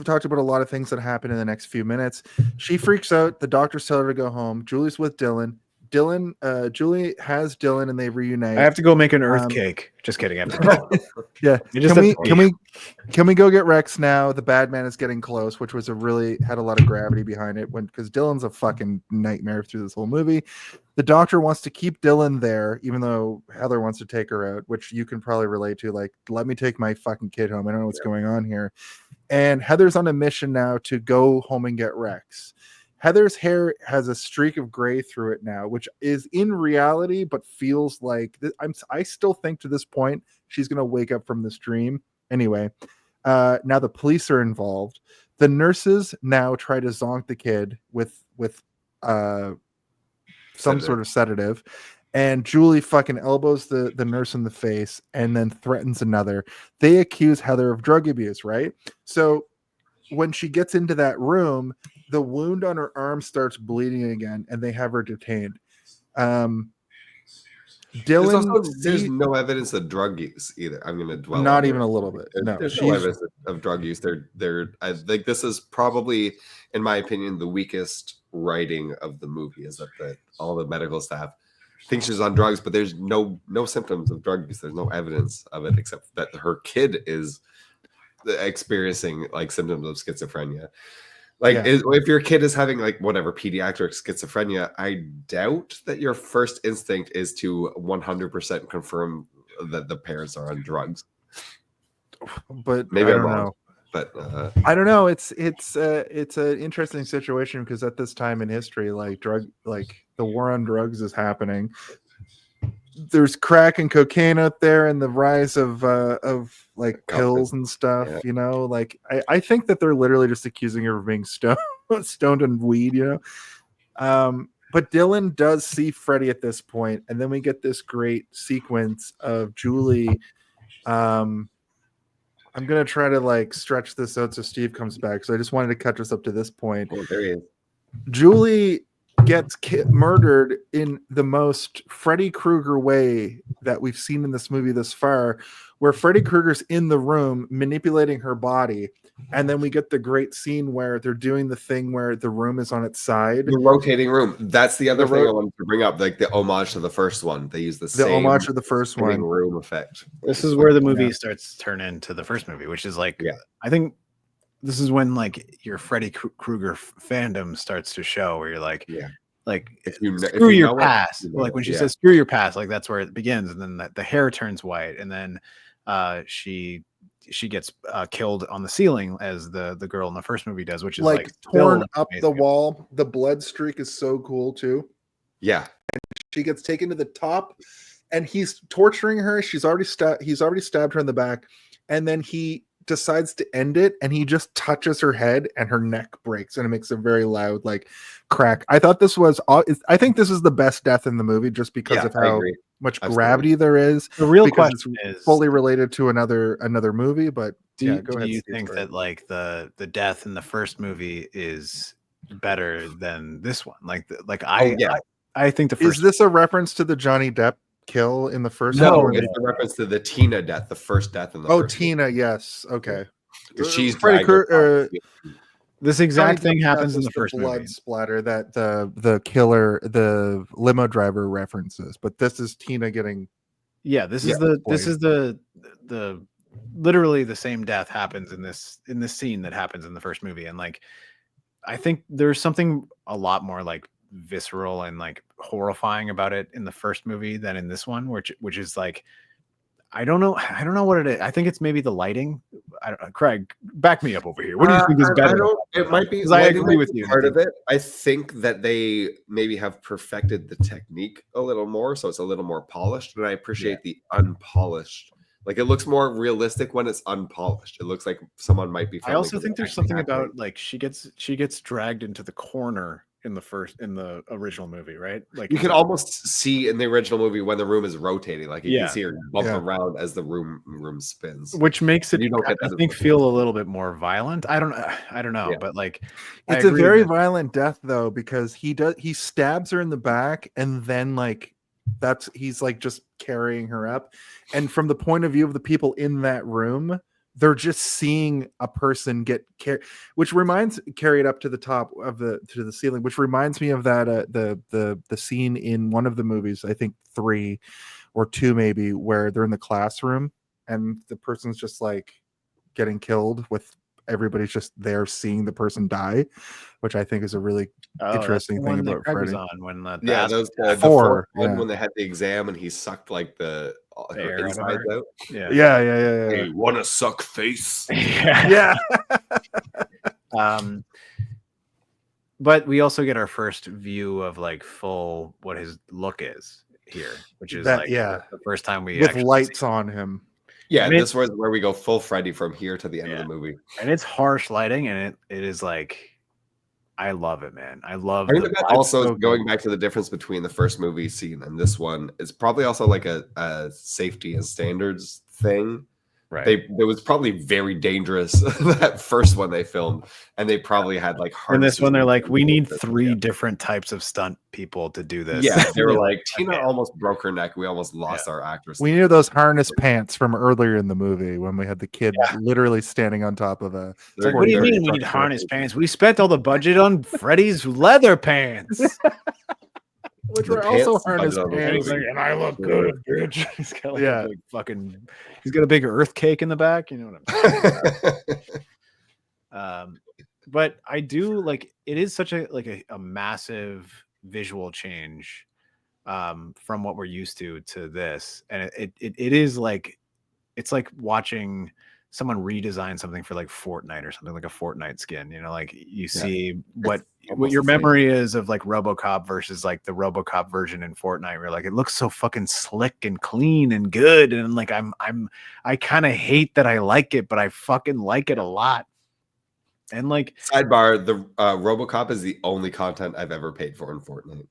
talked about a lot of things that happen in the next few minutes. She freaks out. The doctors tell her to go home. Julie's with Dylan. Julie has Dylan, and they reunite. I have to go make an earth cake. Just kidding. I have to Yeah. You just have to Can we go get Rex now? The bad man is getting close, which was had a lot of gravity behind it because Dylan's a fucking nightmare through this whole movie. The doctor wants to keep Dylan there, even though Heather wants to take her out, which you can probably relate to. Like, let me take my fucking kid home. I don't know what's going on here. And Heather's on a mission now to go home and get Rex. Heather's hair has a streak of gray through it now, which is in reality, but feels like I still think to this point she's going to wake up from this dream. Anyway, now the police are involved. The nurses now try to zonk the kid with some sort of sedative, and Julie fucking elbows the nurse in the face and then threatens another. They accuse Heather of drug abuse, right? So when she gets into that room, the wound on her arm starts bleeding again, and they have her detained. Dylan, there's no evidence of drug use either. I'm going to dwell. Not even a little bit. No, there's no evidence of drug use. I think this is probably, in my opinion, the weakest writing of the movie. Is that all the medical staff thinks she's on drugs, but there's no symptoms of drug use. There's no evidence of it except that her kid is experiencing like symptoms of schizophrenia. Like if your kid is having like whatever pediatric schizophrenia, I doubt that your first instinct is to 100% confirm that the parents are on drugs. But maybe I I'm don't wrong. know. But I don't know. It's an interesting situation because at this time in history, the war on drugs is happening. There's crack and cocaine out there, and the rise of like pills and stuff. Yeah. You know, like I think that they're literally just accusing her of being stoned on weed. You know, but Dylan does see Freddy at this point, and then we get this great sequence of Julie. I'm gonna try to like stretch this out so Steve comes back. So I just wanted to catch us up to this point. Oh, there he is. Julie gets murdered in the most Freddy Krueger way that we've seen in this movie this far, where Freddy Krueger's in the room manipulating her body, and then we get the great scene where they're doing the thing where the room is on its side. The rotating room. That's the other thing I wanted to bring up, like the homage to the first one. They use the same homage to the first one room effect. This is where the movie starts to turn into the first movie, which is like, I think this is when like your Freddy Krueger fandom starts to show, where you're like, screw your past. Like when she says screw your past, like that's where it begins, and then the hair turns white, and then she gets killed on the ceiling as the girl in the first movie does, which is like torn up amazing. The wall. The blood streak is so cool too. Yeah, and she gets taken to the top, and he's torturing her. He's already stabbed her in the back, and then he decides to end it, and he just touches her head, and her neck breaks, and it makes a very loud like crack. I think this is the best death in the movie, just because of how much gravity there is. The real question is fully related to another movie, but do you think that like the death in the first movie is better than this one? I think the first. Is this a reference to the Johnny Depp kill in the first? No, it's a reference to the Tina death, the first death in the first Tina movie. Yes, okay. She's this exact thing happens in the first blood movie. Splatter that the killer, the limo driver references, but this is Tina getting. Yeah, this is the literally the same death happens in this scene that happens in the first movie, and like I think there's something a lot more like visceral and like horrifying about it in the first movie than in this one, which is like I don't know what it is. I think it's maybe the lighting. I don't know. Craig, back me up over here. What do you think is better? It might be. I agree with you. Part of it, I think that they maybe have perfected the technique a little more, so it's a little more polished. And I appreciate the unpolished. Like it looks more realistic when it's unpolished. It looks like someone might be. I also think there's something about like she gets dragged into the corner in the original movie, right? Like You can almost see in the original movie when the room is rotating, like you can see her bump around as the room spins, which makes it, you don't get I that think, feel a little bit more violent. I don't know, but like, It's a very violent death though, because he stabs her in the back, and then like he's like just carrying her up, and from the point of view of the people in that room, they're just seeing a person get carried up to the top of to the ceiling, which reminds me of that the scene in one of the movies, I think 3 or 2 maybe, where they're in the classroom and the person's just like getting killed, with everybody's just there seeing the person die, which I think is a really interesting thing about Freddy. When those the 4 one when they had the exam and he sucked like the air insides out. Yeah. Hey, wanna suck face? Yeah. But we also get our first view of like full what his look is here, which is the first time we with lights on him. Yeah, this was where we go full Freddy from here to the end of the movie. And it's harsh lighting, and it is like, I love it, man. I love I think also going back to the difference between the first movie scene and this one is probably also like a safety and standards thing. Right. It was probably very dangerous that first one they filmed, and they probably had like in this one they're like, we need 3 different types of stunt people to do this. Yeah, they were like, Tina almost broke her neck. We almost lost our actress. We knew those harness pants from earlier in the movie when we had the kid literally standing on top of a. Like, what do you mean we need harness pants? We spent all the budget on Freddy's leather pants. Which were also harness pants. And I look good, bitch. He's got like a big he's got a big earth cake in the back. You know what I mean? But I do like, it is such a massive visual change from what we're used to this, and it is like, it's like watching someone redesign something for like Fortnite or something, like a Fortnite skin, you know, like you see what your memory is of like RoboCop versus like the RoboCop version in Fortnite, where like it looks so fucking slick and clean and good, and like I kind of hate that I like it, but I fucking like it a lot. And like, sidebar, the RoboCop is the only content I've ever paid for in Fortnite.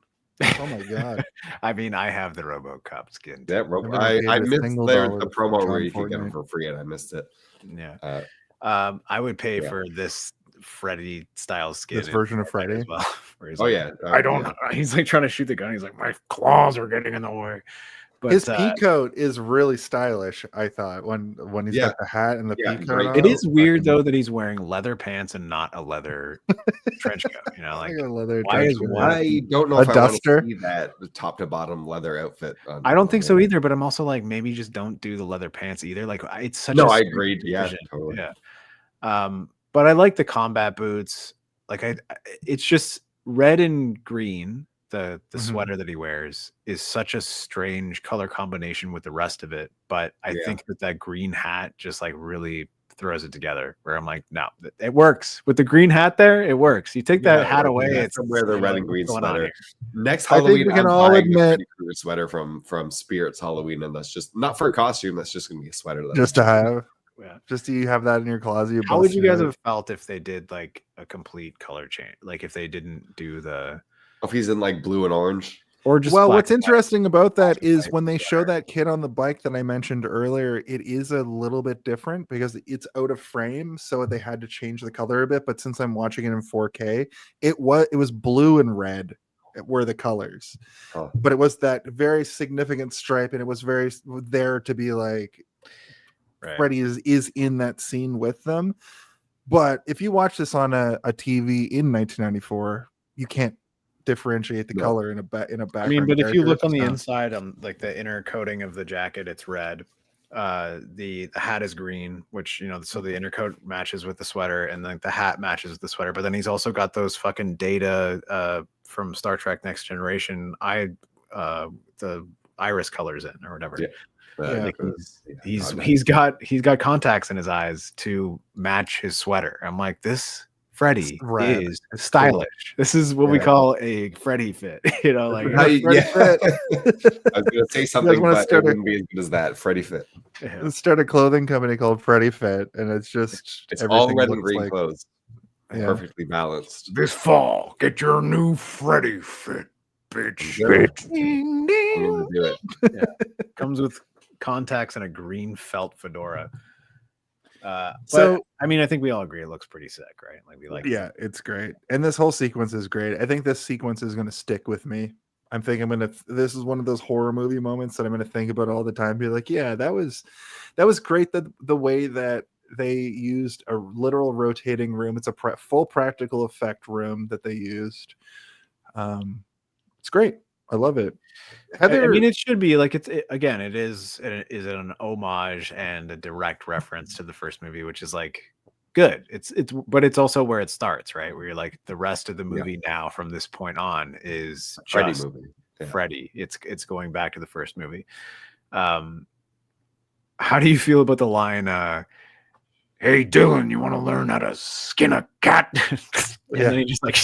Oh my god! I mean, I have the RoboCop skin. Yeah, I missed the promo where you could get them for free, and I missed it. Yeah, I would pay for this Freddy style skin. This version of Freddy as well. I don't. He's like trying to shoot the gun. He's like, my claws are getting in the way. But his pea coat is really stylish, I thought, when he's got the hat and the pea coat on. It is weird though that he's wearing leather pants and not a leather trench coat. You know, like a leather I don't know if I want to see that top to bottom leather outfit. I don't think so either, but I'm also like, maybe just don't do the leather pants either. Like, it's such I agreed. Yeah, totally. Yeah. But I like the combat boots. Like, it's just red and green. The sweater that he wears is such a strange color combination with the rest of it, but I think that green hat just like really throws it together, where I'm like, no, it works with the green hat there. It works. You take that hat away, it's wear the red and green sweater. Next Halloween, I think we can all admit a sweater from Spirit's Halloween, and that's just not for a costume. That's just gonna be a sweater. Just to have. Yeah. Just do you have that in your closet? How would you guys have felt if they did like a complete color change? Like if they didn't do if he's in like blue and orange, or just what's interesting about that is when they show that kid on the bike that I mentioned earlier, it is a little bit different because it's out of frame, so they had to change the color a bit. But since I'm watching it in 4K, it was blue and red were the colors, but it was that very significant stripe, and it was very there to be like Freddy is in that scene with them. But if you watch this on a TV in 1994, you can't differentiate the color in a background. I mean, but if you look on the inside, like the inner coating of the jacket, it's red. The hat is green, which, you know, so the inner coat matches with the sweater, and then the hat matches with the sweater. But then he's also got those fucking Data from Star Trek Next Generation the iris colors in or whatever. He's got contacts in his eyes to match his sweater. I'm like, this Freddy is stylish. This is what we call a Freddy fit. You know, like fit. I was gonna say something, but it wouldn't be as good as that. Freddy fit. Let's start a clothing company called Freddy Fit, and it's all red and green clothes. Yeah. Perfectly balanced. This fall, get your new Freddy fit, bitch. I'm gonna do it. Comes with contacts and a green felt fedora. But So- I mean, I think we all agree it looks pretty sick, right? Like we like. Yeah, it's great. And this whole sequence is great. I think this sequence is going to stick with me. I'm thinking this is one of those horror movie moments that I'm going to think about all the time. Be like, yeah, that was great. That the way that they used a literal rotating room. It's a full practical effect room that they used. It's great. I love it. Heather, I mean, it should be like again. It is an homage and a direct reference to the first movie, which is like good. But it's also where it starts, right? Where you're like the rest of the movie now from this point on is Freddy just movie. Yeah. Freddy. It's going back to the first movie. How do you feel about the line? Hey, Dylan, you want to learn how to skin a cat? And then he just like.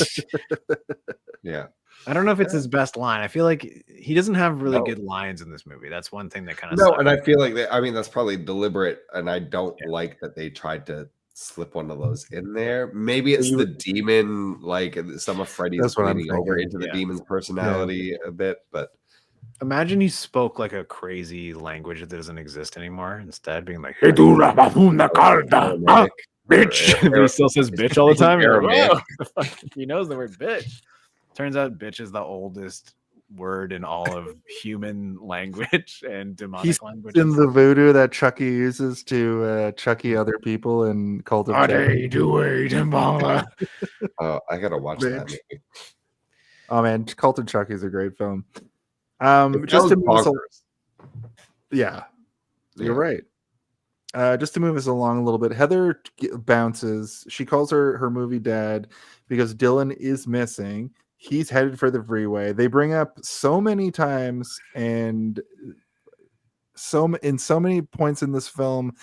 Yeah. I don't know if it's his best line. I feel like he doesn't have really good lines in this movie. That's one thing that kind of No, and I feel like that's probably deliberate, and I don't like that they tried to slip one of those in there. Maybe it's the demon, like some of Freddy's That's what I'm bleeding over thinking. into the demon's personality a bit, but imagine he spoke like a crazy language that doesn't exist anymore instead, being like, Hey, du la babuna calda, huh? Bitch. But he still says bitch all the time. You're like, Aramaic. "Whoa." He knows the word bitch. Turns out bitch is the oldest word in all of human language and demonic he's language. in the voodoo that Chucky uses to Chucky other people in Cult of Chucky. Oh, I gotta watch that Bitch. movie. Oh man, Cult of Chucky is a great film. It Just sounds to move us bonkers. yeah, you're Yeah. right. Just to move us along a little bit, Heather bounces. She calls her movie dad because Dylan is missing. He's headed for the freeway. They bring up so many times and so many points in this film,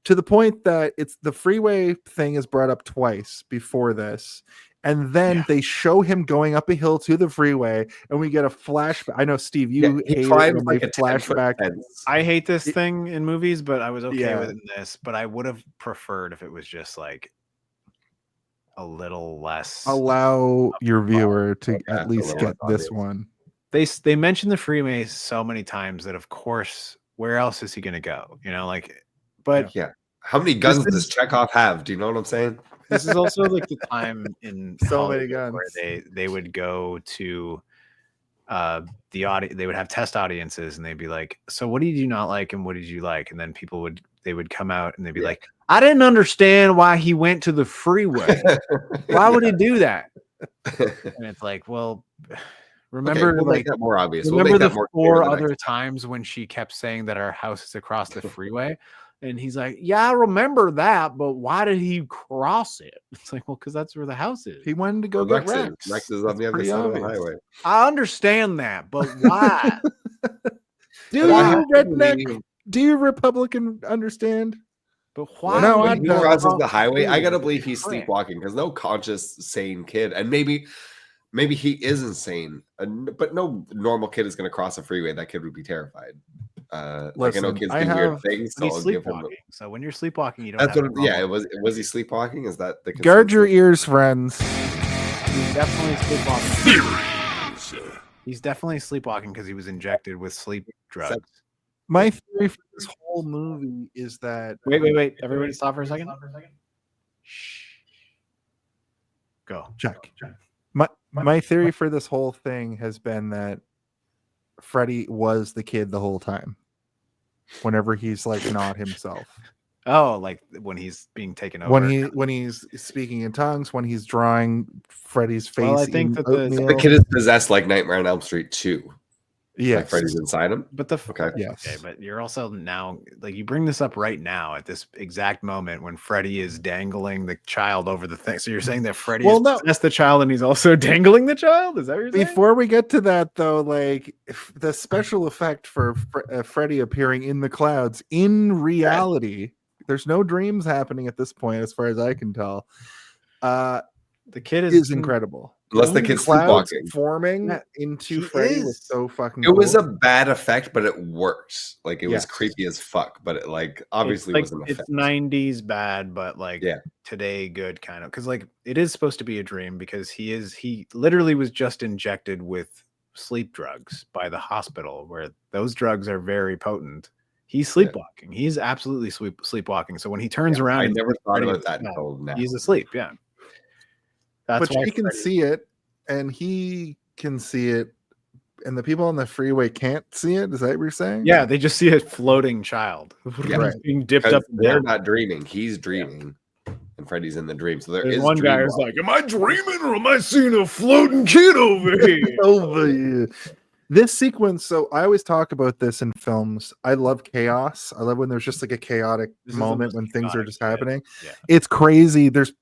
to the point that it's the freeway thing is brought up twice before this. And then they show him going up a hill to the freeway, and we get a flashback. I know, Steve, you he hate it climbs when like they a 10-foot flashback. fence. I hate this thing in movies, but I was okay Yeah. with it in this. But I would have preferred if it was just like a little less. Allow your viewer to at a least little get less this obvious. one. They mention the freeway so many times that of course where else is he gonna go? You know, like but Yeah. How many guns This does is- Chekhov have? Do you know what I'm saying? this is also like the time in So many Hollywood where guns. they would go to the audience, they would have test audiences and they'd be like, so what did you not like and what did you like? And then they would come out and they'd be Yeah. like, I didn't understand why he went to the freeway. Why would he do that? And it's like, well, remember we'll like make that more obvious. We'll remember make that the more clear 4 the other next time. times when she kept saying that our house is across the freeway? And he's like, yeah, I remember that, but why did he cross it? It's like, well, because that's where the house is. He wanted to go Rex get is. Rex. Rex is on That's the other pretty side of the obvious. highway. I understand that, but why? Do I you have to redneck? believe- Do you Republican understand? But why? No, would I he When he don't. crosses cross the highway, I gotta freeway? believe he's Frick. sleepwalking because no conscious, sane kid, and maybe he is insane, but no normal kid is gonna cross a freeway. That kid would be terrified. Like I know Listen, kids I do weird have- things, But so he's I'll give him. sleepwalking. So when you're sleepwalking, you don't. That's have what. a Yeah, normal- was he sleepwalking? Is that the Guard your consensus? ears, friends. He's definitely sleepwalking. Theories. He's definitely sleepwalking because he was injected with sleep drugs. My theory for this whole movie is that Wait. Everybody stop for a second. Shh. Go. check. My theory for this whole thing has been that Freddy was the kid the whole time. Whenever he's like not himself. Oh, like when he's being taken over. When he's speaking in tongues, when he's drawing Freddy's face. Well, I think in that the oatmeal. The kid is possessed like Nightmare on Elm Street 2. Yes. Like Freddy's inside him. But the Okay. Yes. Okay, but you're also now like you bring this up right now at this exact moment when Freddy is dangling the child over the thing. So you're saying that Freddy Well, is no. possessed the child and he's also dangling the child? Is that what you're saying? Before we get to that, though, like the special effect for Freddy appearing in the clouds in reality, there's no dreams happening at this point, as far as I can tell. The kid Is incredible. Unless the kid's clouds sleepwalking. forming Yeah, into he Freddy was is. so fucking It was cool. a bad effect, but it worked. Like it was Yes. creepy as fuck, but it like obviously It's like, was an it's effect. 90s bad, but like Yeah. today good kind of, because like it is supposed to be a dream because he literally was just injected with sleep drugs by the hospital where those drugs are very potent. He's sleepwalking. He's absolutely sleepwalking. So when he turns around, I and never sees thought Freddy, about that until now. he's asleep. Yeah, that's But why she can Freddy- see it, and he can see it, and the people on the freeway can't see it. Is that what you're saying? Yeah, they just see a floating child Right. being dipped 'Cause up and they're down. not dreaming. He's dreaming. And Freddy's in the dream. So there There's is one guy dream who's like, walking. "Am I dreaming or am I seeing a floating kid over here?" Over here. This sequence, so I always talk about this in films. I love chaos. I love when there's just like a chaotic This is the moment most when things are chaotic just shit. happening. Yeah. It's crazy. There's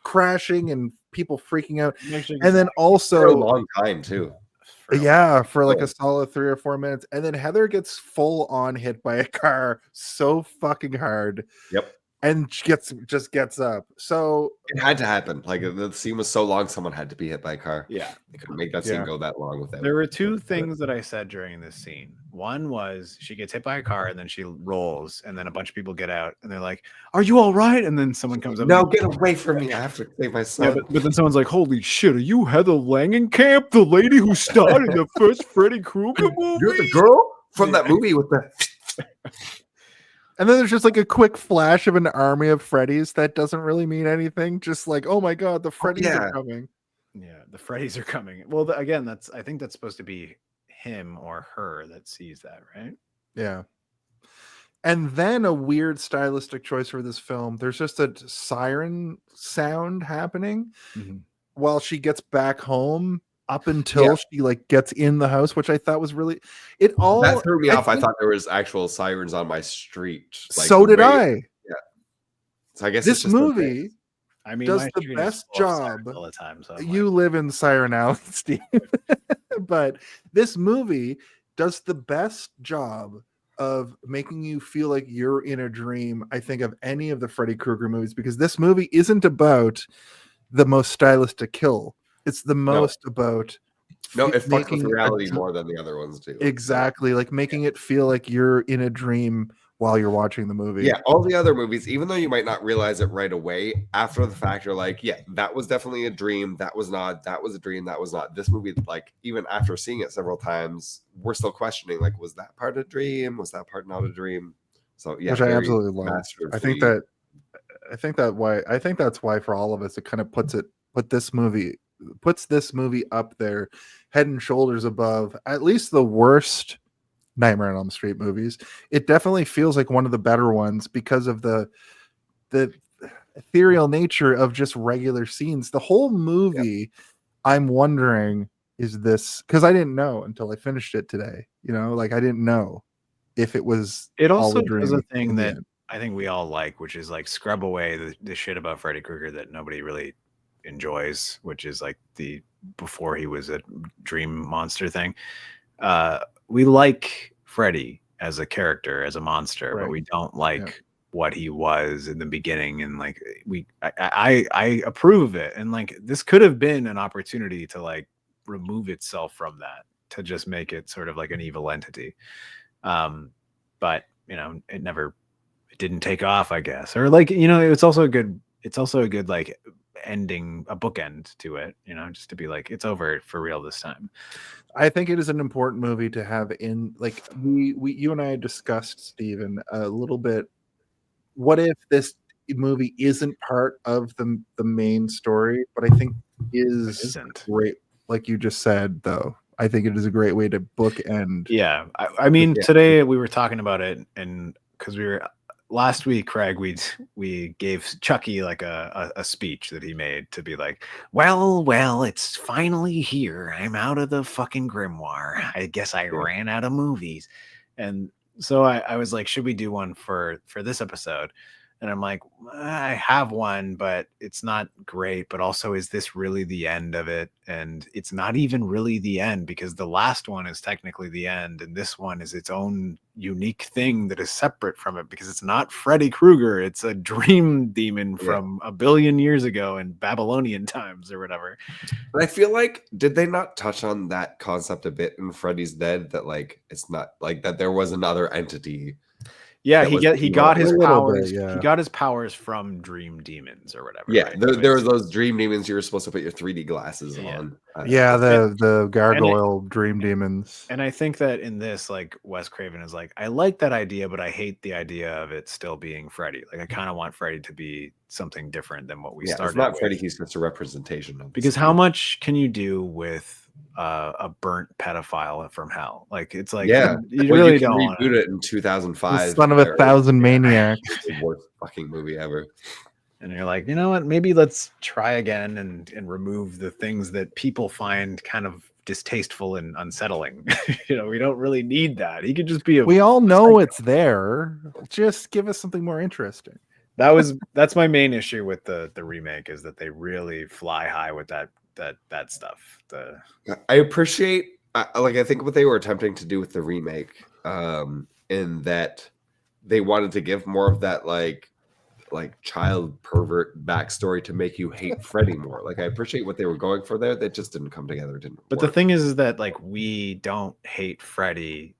crashing and people freaking out. Make sure you And then get For a also, long time too. yeah, for like Oh. a solid 3 or 4 minutes. And then Heather gets full on hit by a car so fucking hard. Yep. And she just gets up. So It had to happen. Like the scene was so long, someone had to be hit by a car. Yeah. They couldn't make that scene Yeah. go that long without. There were two things that I said during this scene. One was she gets hit by a car and then she rolls, and then a bunch of people get out and they're like, "Are you all right?" And then someone comes up. No, and get away from me! I have to save my son. yeah, but then someone's like, "Holy shit, are you Heather Langenkamp, the lady who starred in the first Freddy Krueger movie?" You're the girl from that movie with the. and then there's just like a quick flash of an army of Freddies that doesn't really mean anything. Just like, oh my god, the Freddies yeah. are coming. Yeah, the Freddys are coming. Well, again, I think that's supposed to be him or her that sees that, right? Yeah. And then a weird stylistic choice for this film. There's just a siren sound happening while she gets back home up until she like gets in the house, which I thought was really it all That threw me off. I think- thought there was actual sirens on my street. Like, so the did way- I. Yeah. So I guess it's This just a thing. movie I mean, does my the street is best full of sirens job. all the time. So I'm You live in Siren Alley, Steve. But this movie does the best job of making you feel like you're in a dream, I think, of any of the Freddy Krueger movies, because this movie isn't about the most stylistic kill. It's the most about No, it fucks making with a reality dr- more than the other ones do. Exactly, like making it feel like you're in a dream while you're watching the movie. Yeah, all the other movies, even though you might not realize it right away, after the fact, you're like, yeah, that was definitely a dream. That was not. That was a dream. That was not. This movie, like, even after seeing it several times, we're still questioning, like, was that part a dream? Was that part not a dream? So yeah, which I very absolutely love. I think that's why for all of us it kind of puts this movie up there, head and shoulders above at least the worst Nightmare on Elm Street movies. It definitely feels like one of the better ones because of the ethereal nature of just regular scenes. The whole movie, I'm wondering, is this because I didn't know until I finished it today. You know, like I didn't know if it was. It all also a dream does a in thing the that end. I think we all like, which is like scrub away the shit about Freddy Krueger that nobody really enjoys, which is like the before he was a dream monster thing. We like Freddy as a character, as a monster, but Right. we don't like what he was in the beginning. And like I approve of it. And like this could have been an opportunity to like remove itself from that, to just make it sort of like an evil entity. But you know, it didn't take off, I guess. Or like, you know, it's also a good like ending, a bookend to it, you know, just to be like, it's over for real this time. I think it is an important movie to have in, like, you and I had discussed, Steven, a little bit. What if this movie isn't part of the main story? But I think isn't great, like you just said, though. I think it is a great way to bookend. Yeah, I mean, today we were talking about it, and because we were last week, Craig, we gave Chucky like a speech that he made to be like, well, it's finally here. I'm out of the fucking grimoire. I guess I ran out of movies. And so I was like, should we do one for this episode? And I'm like, I have one, but it's not great. But also, is this really the end of it? And it's not even really the end, because the last one is technically the end. And this one is its own unique thing that is separate from it, because it's not Freddy Krueger. It's a dream demon from a billion years ago in Babylonian times or whatever. But I feel like, did they not touch on that concept a bit in Freddy's Dead? That like, it's not like that there was another entity. Yeah, that he got his a little powers. bit, yeah. He got his powers from dream demons or whatever. Yeah, right? there were those dream demons you were supposed to put your 3D glasses on. Yeah, the gargoyle dream demons. And I think that in this, like, Wes Craven is like, I like that idea, but I hate the idea of it still being Freddy. Like, I kind of want Freddy to be something different than what we started it's not with. Freddy, he's just a representation of Because how much can you do with a burnt pedophile from hell? Like, it's like, you really can don't reboot it in 2005. Son of a thousand maniacs. It's the worst fucking movie ever. And you're like, you know what? Maybe let's try again and remove the things that people find kind of distasteful and unsettling. We don't really need that. He could just be We all know it's there. Just give us something more interesting. That's my main issue with the remake, is that they really fly high with that stuff. I appreciate, I think what they were attempting to do with the remake, in that they wanted to give more of that like child pervert backstory to make you hate Freddy more. Like, I appreciate what they were going for there. That just didn't come together. But the thing is that, like, we don't hate Freddy,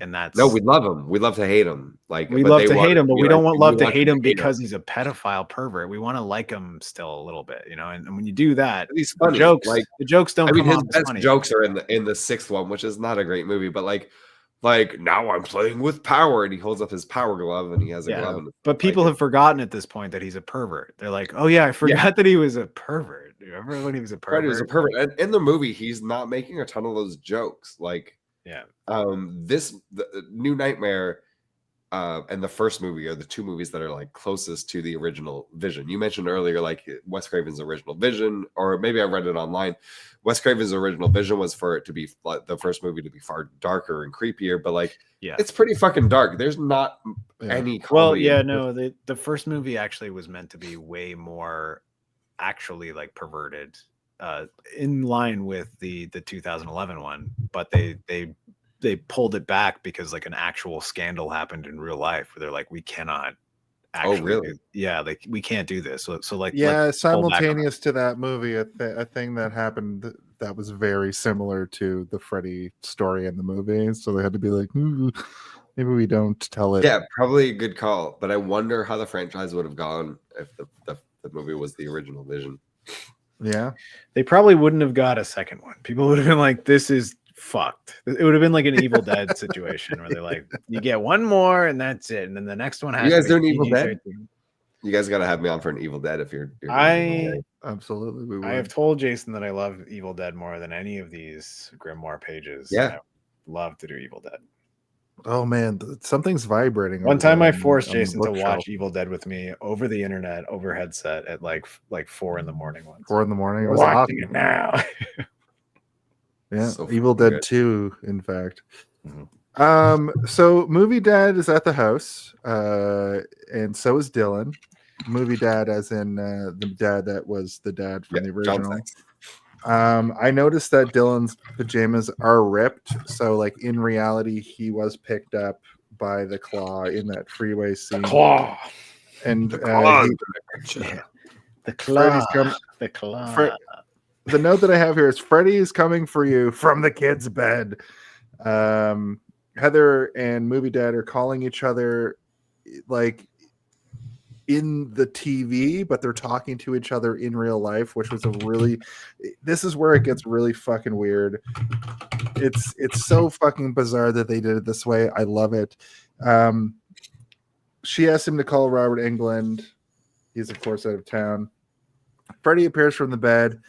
and that's no, we love him. We love to hate him. Like, we love to hate him, but we don't want love to hate him because he's a pedophile pervert. We want to like him still a little bit, And when you do that, he's funny. The jokes don't. His best jokes are in the sixth one, which is not a great movie, but like now I'm playing with power, and he holds up his power glove, and he has a glove. But people have forgotten at this point that he's a pervert. They're like, oh yeah, I forgot that he was a pervert. Remember when he was a pervert? Freddy was a pervert. And in the movie, he's not making a ton of those jokes. Like, the New Nightmare and the first movie are the two movies that are like closest to the original vision. You mentioned earlier, like, Wes Craven's original vision, or maybe I read it online. Wes Craven's original vision was for it to be like the first movie to be far darker and creepier, but like, it's pretty fucking dark. There's not any comedy. The first movie actually was meant to be way more actually like perverted, in line with the 2011 one, but they pulled it back because like an actual scandal happened in real life where they're like, we cannot actually we can't do this. So like, simultaneous to that movie, a thing that happened that was very similar to the Freddy story in the movie, so they had to be like, maybe we don't tell it. Yeah, probably a good call, but I wonder how the franchise would have gone if the movie was the original vision. Yeah, they probably wouldn't have got a second one. People would have been like, this is fucked. It would have been like an Evil Dead situation where they're like, you get one more and that's it, and then the next one has. You guys doing Evil Dead? You guys got to have me on for an Evil Dead if you're absolutely. We would. I have told Jason that I love Evil Dead more than any of these Grimoire pages. Yeah, I love to do Evil Dead. Oh man, something's vibrating. One time I forced Jason to watch Evil Dead with me over the internet, over headset at like 4 in the morning once. 4 in the morning. It was watching it now. Yeah, so Evil Dead 2, in fact. So Movie Dad is at the house, and so is Dylan. Movie Dad, as in the dad that was the dad from the original. I noticed that Dylan's pajamas are ripped, so like in reality, he was picked up by the claw in that freeway scene. The claw, and the claw. The note that I have here is Freddy is coming for you from the kid's bed. Heather and Movie Dad are calling each other like in the TV, but they're talking to each other in real life, which was this is where it gets really fucking weird. It's so fucking bizarre that they did it this way. I love it. She asked him to call Robert Englund. He's of course out of town. Freddy appears from the bed,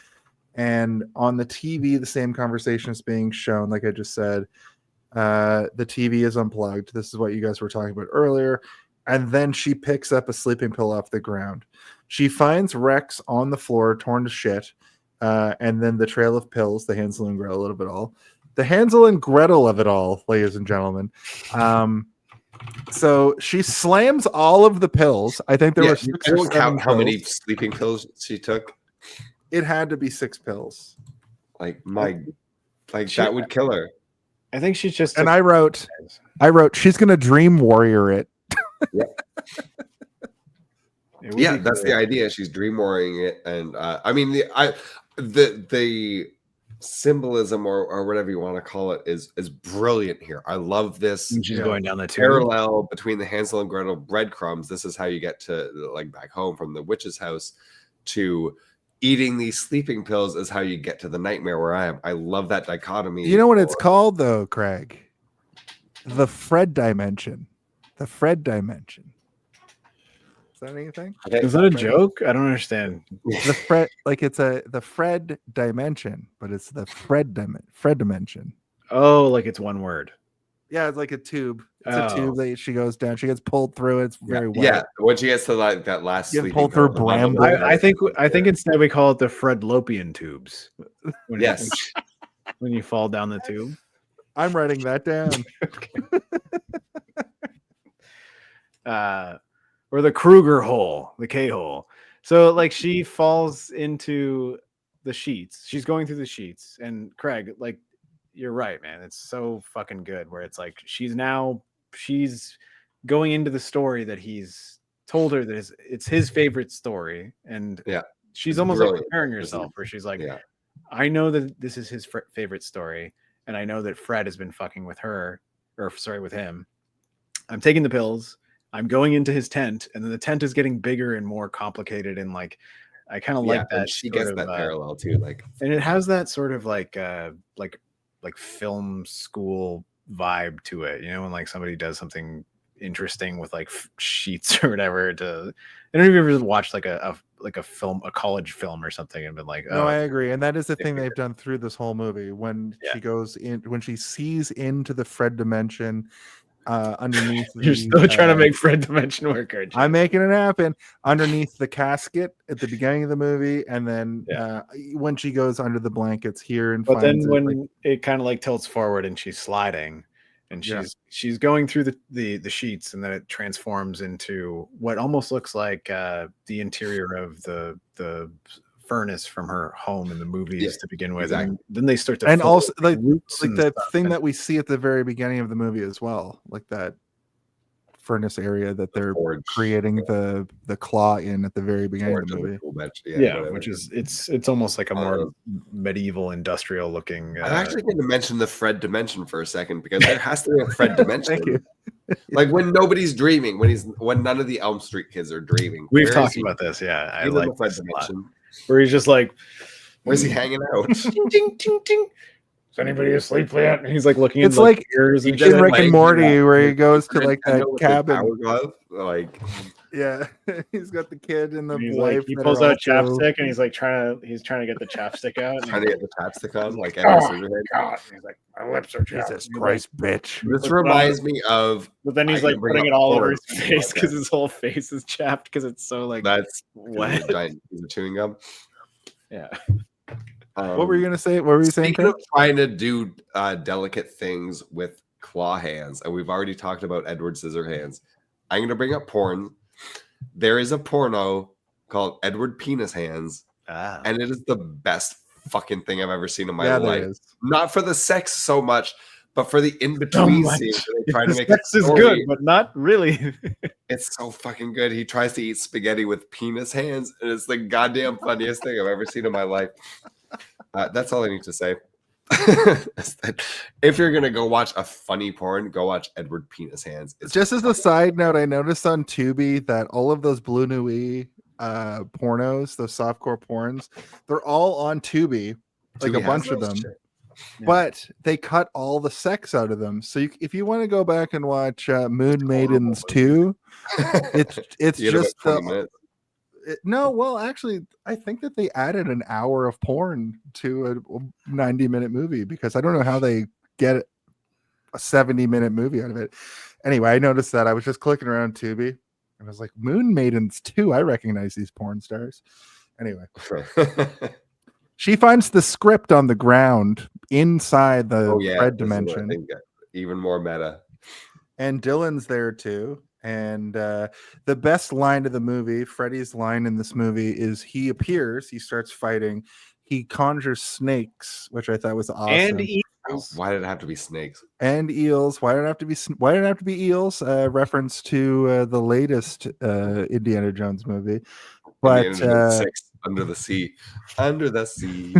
and on the TV, the same conversation is being shown. Like I just said, the TV is unplugged. This is what you guys were talking about earlier. And then she picks up a sleeping pill off the ground. She finds Rex on the floor, torn to shit. And then the trail of pills, the Hansel and Gretel of it all. The Hansel and Gretel of it all, ladies and gentlemen. So she slams all of the pills. I think there were I 6 or don't 7 count how many pills. sleeping pills she took. It had to be 6 pills. Like that would kill her. I think she's just. And I wrote, she's gonna dream warrior it. Yeah, that's the idea. She's dream warring it, and I mean the symbolism or whatever you want to call it is brilliant here. I love this. And she's going down the tube. Parallel between the Hansel and Gretel breadcrumbs. This is how you get to like back home from the witch's house to eating these sleeping pills is how you get to the nightmare where I am. I love that dichotomy. You know what it's called though, Craig? The Fred dimension. The Fred dimension. Is that anything? Is that a joke? I don't understand. The Fred, like it's the Fred dimension, but it's the Fred dimension. Oh, like it's one word. Yeah, it's like a tube. It's a tube that she goes down. She gets pulled through. It's very wet. Yeah, when she gets to like that last You get pulled through bramble. I think instead we call it the Fredlopian tubes. When you fall down the tube. I'm writing that down. Or the Krueger hole, the K-hole. So like she falls into the sheets. She's going through the sheets. And Craig, like, you're right, man. It's so fucking good where it's like she's going into the story that he's told her that it's his favorite story. And she's almost like preparing herself where she's like, I know that this is his favorite story. And I know that Fred has been fucking with with him. I'm taking the pills. I'm going into his tent, and then the tent is getting bigger and more complicated. And like, I kind of like that. She gets that parallel too, like, and it has that sort of like film school vibe to it. You know, when like somebody does something interesting with like sheets or whatever. I don't know if you've ever watched like a film, a college film or something, and been like, no, I agree, and that is the thing they've done through this whole movie. When she goes in, when she sees into the Fred dimension. Underneath you're still trying to make Fred dimension work, aren't you? I'm making it happen underneath the casket at the beginning of the movie, and then when she goes under the blankets here and when it kind of like tilts forward and she's sliding and she's going through the sheets, and then it transforms into what almost looks like the interior of the furnace from her home in the movies to begin with. Exactly. And then they start to and also like the stuff. thing that we see at the very beginning of the movie as well, like that furnace area that they're creating the claw in at the very beginning of the movie. Which is it's almost like a more medieval industrial looking. I'm actually going to mention the Fred dimension for a second, because there has to be a Fred dimension. Thank you. Like when nobody's dreaming, when none of the Elm Street kids are dreaming. We've talked about this. Yeah, I like the Fred dimension. Where he's just like, where's he hanging out? Ting, ting, ting, ting. Is anybody asleep yet? And he's like looking. It's like ears in Rick and Morty, where he goes to like that cabin. Like, yeah, he's got the kid and the wife. Like, he pulls out chapstick and he's trying to get the chapstick out. Trying to get the chapstick on, like God. He's like, my lips are chapped. Jesus Christ, bitch. This reminds me of. But then he's like putting it all over his face because his whole face is chapped because it's so like that's wet. Giant piece of chewing gum. Yeah. What were you gonna say? What were you saying? Speaking of trying to do delicate things with claw hands, and we've already talked about Edward Scissorhands. I'm gonna bring up porn. There is a porno called Edward Penis Hands, and it is the best fucking thing I've ever seen in my life. Not for the sex so much, but for the in-between scenes. Trying to make sex is good, but not really. It's so fucking good. He tries to eat spaghetti with penis hands, and it's the goddamn funniest thing I've ever seen in my life. That's all I need to say. If you're gonna go watch a funny porn, go watch Edward Penis Hands. Just as a side note, I noticed on Tubi that all of those Blue Nui pornos, those softcore porns, they're all on Tubi, like a bunch of them. But they cut all the sex out of them. So if you want to go back and watch Moon Maidens 2, it's just no. Well, actually, I think that they added an hour of porn to a 90-minute movie, because I don't know how they get a 70-minute movie out of it. Anyway, I noticed that. I was just clicking around Tubi, and I was like, Moon Maidens 2. I recognize these porn stars. Anyway. She finds the script on the ground inside the Fred dimension. Even more meta. and Dylan's there too. And the best line of the movie, Freddy's line in this movie, is he appears, he starts fighting, he conjures snakes, which I thought was awesome. And Why did it have to be snakes? And eels. Why did it have to be? Why did it have to be eels? Reference to the latest Indiana Jones movie. But Indiana Jones 6, Under the Sea, under the sea,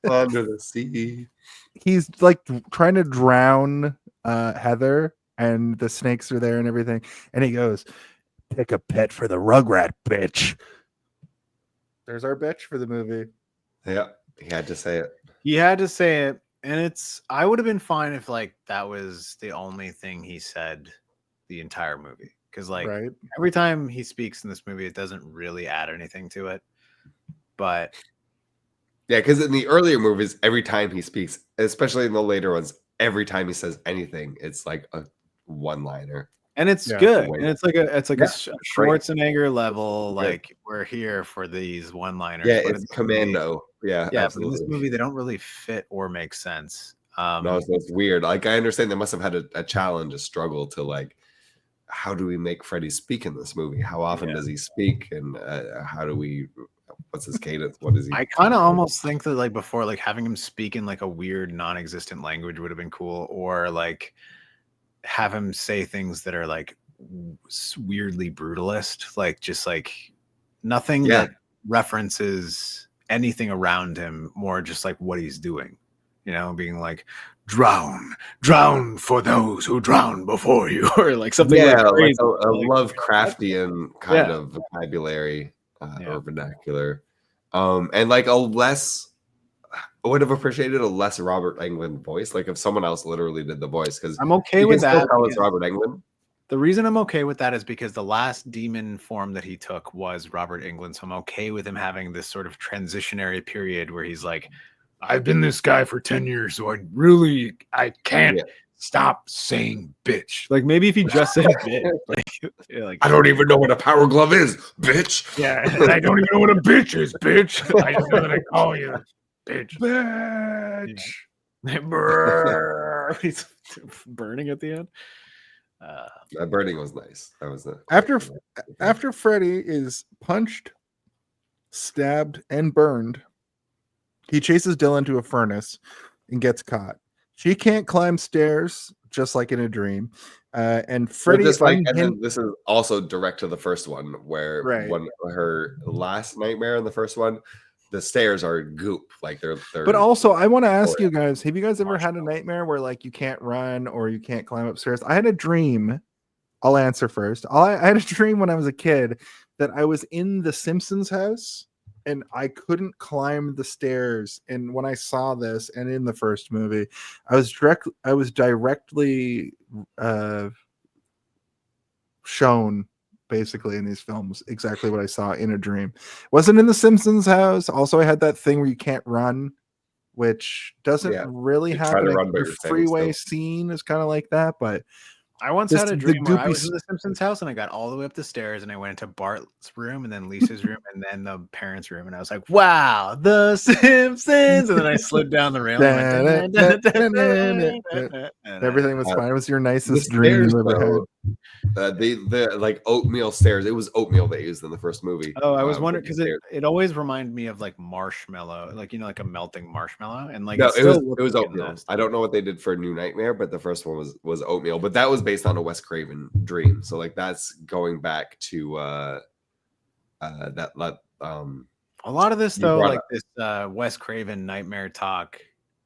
under the sea. He's like trying to drown Heather, and the snakes are there and everything. And he goes, "Pick a pet for the Rugrat, bitch." There's our bitch for the movie. Yeah, he had to say it. He had to say it. And I would have been fine if like that was the only thing he said the entire movie. Because like every time he speaks in this movie, it doesn't really add anything to it. But yeah, because in the earlier movies, every time he speaks, especially in the later ones, every time he says anything, it's like a one-liner. And it's good. And it's like a Schwarzenegger level, like we're here for these one-liners. Yeah, it's Commando. Yeah, but in this movie, they don't really fit or make sense. No, so it's weird. Like I understand they must have had a challenge, a struggle to like, how do we make Freddy speak in this movie? How often does he speak? And how do we? What's his cadence? What is he? I kind of almost think that like before, like having him speak in like a weird, non-existent language would have been cool, or like have him say things that are like weirdly brutalist, like just like nothing that references anything around him, more just like what he's doing, you know, being like drown for those who drown before you, or like something like a Lovecraftian kind of vocabulary or vernacular, and like I would have appreciated a less Robert Englund voice, like if someone else literally did the voice, because I'm okay with that. It's Robert Englund. The reason I'm okay with that is because the last demon form that he took was Robert Englund. So I'm okay with him having this sort of transitionary period where he's like, I've been this guy for 10 years, so I can't stop saying bitch. Like maybe if he just said bitch, like I don't even know what a power glove is, bitch. Yeah, I don't even know what a bitch is, bitch. I just know that I call you bitch. Bitch. He's burning at the end. That burning was nice. That was after Freddy is punched, stabbed, and burned, he chases Dylan to a furnace and gets caught. She can't climb stairs, just like in a dream. And Freddy, and then this is also direct to the first one, where when her last nightmare in the first one, the stairs are goop, like they're. But also, I want to ask you guys: have you guys ever had a nightmare where like you can't run or you can't climb upstairs? I had a dream. I'll answer first. I had a dream when I was a kid that I was in the Simpsons house and I couldn't climb the stairs. And when I saw this, and in the first movie, I was directly shown. Basically in these films, exactly what I saw in a dream. Wasn't in the Simpsons house. Also, I had that thing where you can't run, which doesn't really happen. The freeway scene is kind of like that, but I once had a dream where I was in the Simpsons house and I got all the way up the stairs and I went into Bart's room and then Lisa's room and then the parents' room, and I was like, wow, the Simpsons, and then I slid down the rail and everything was fine. It was your nicest dream you ever had. The like oatmeal stairs. It was oatmeal they used in the first movie. Oh, I was wondering because it always reminded me of like marshmallow, like like a melting marshmallow, and like it was oatmeal. I don't know what they did for New Nightmare, but the first one was oatmeal. But that was based on a Wes Craven dream, so like that's going back to a lot of this though, like this Wes Craven nightmare talk.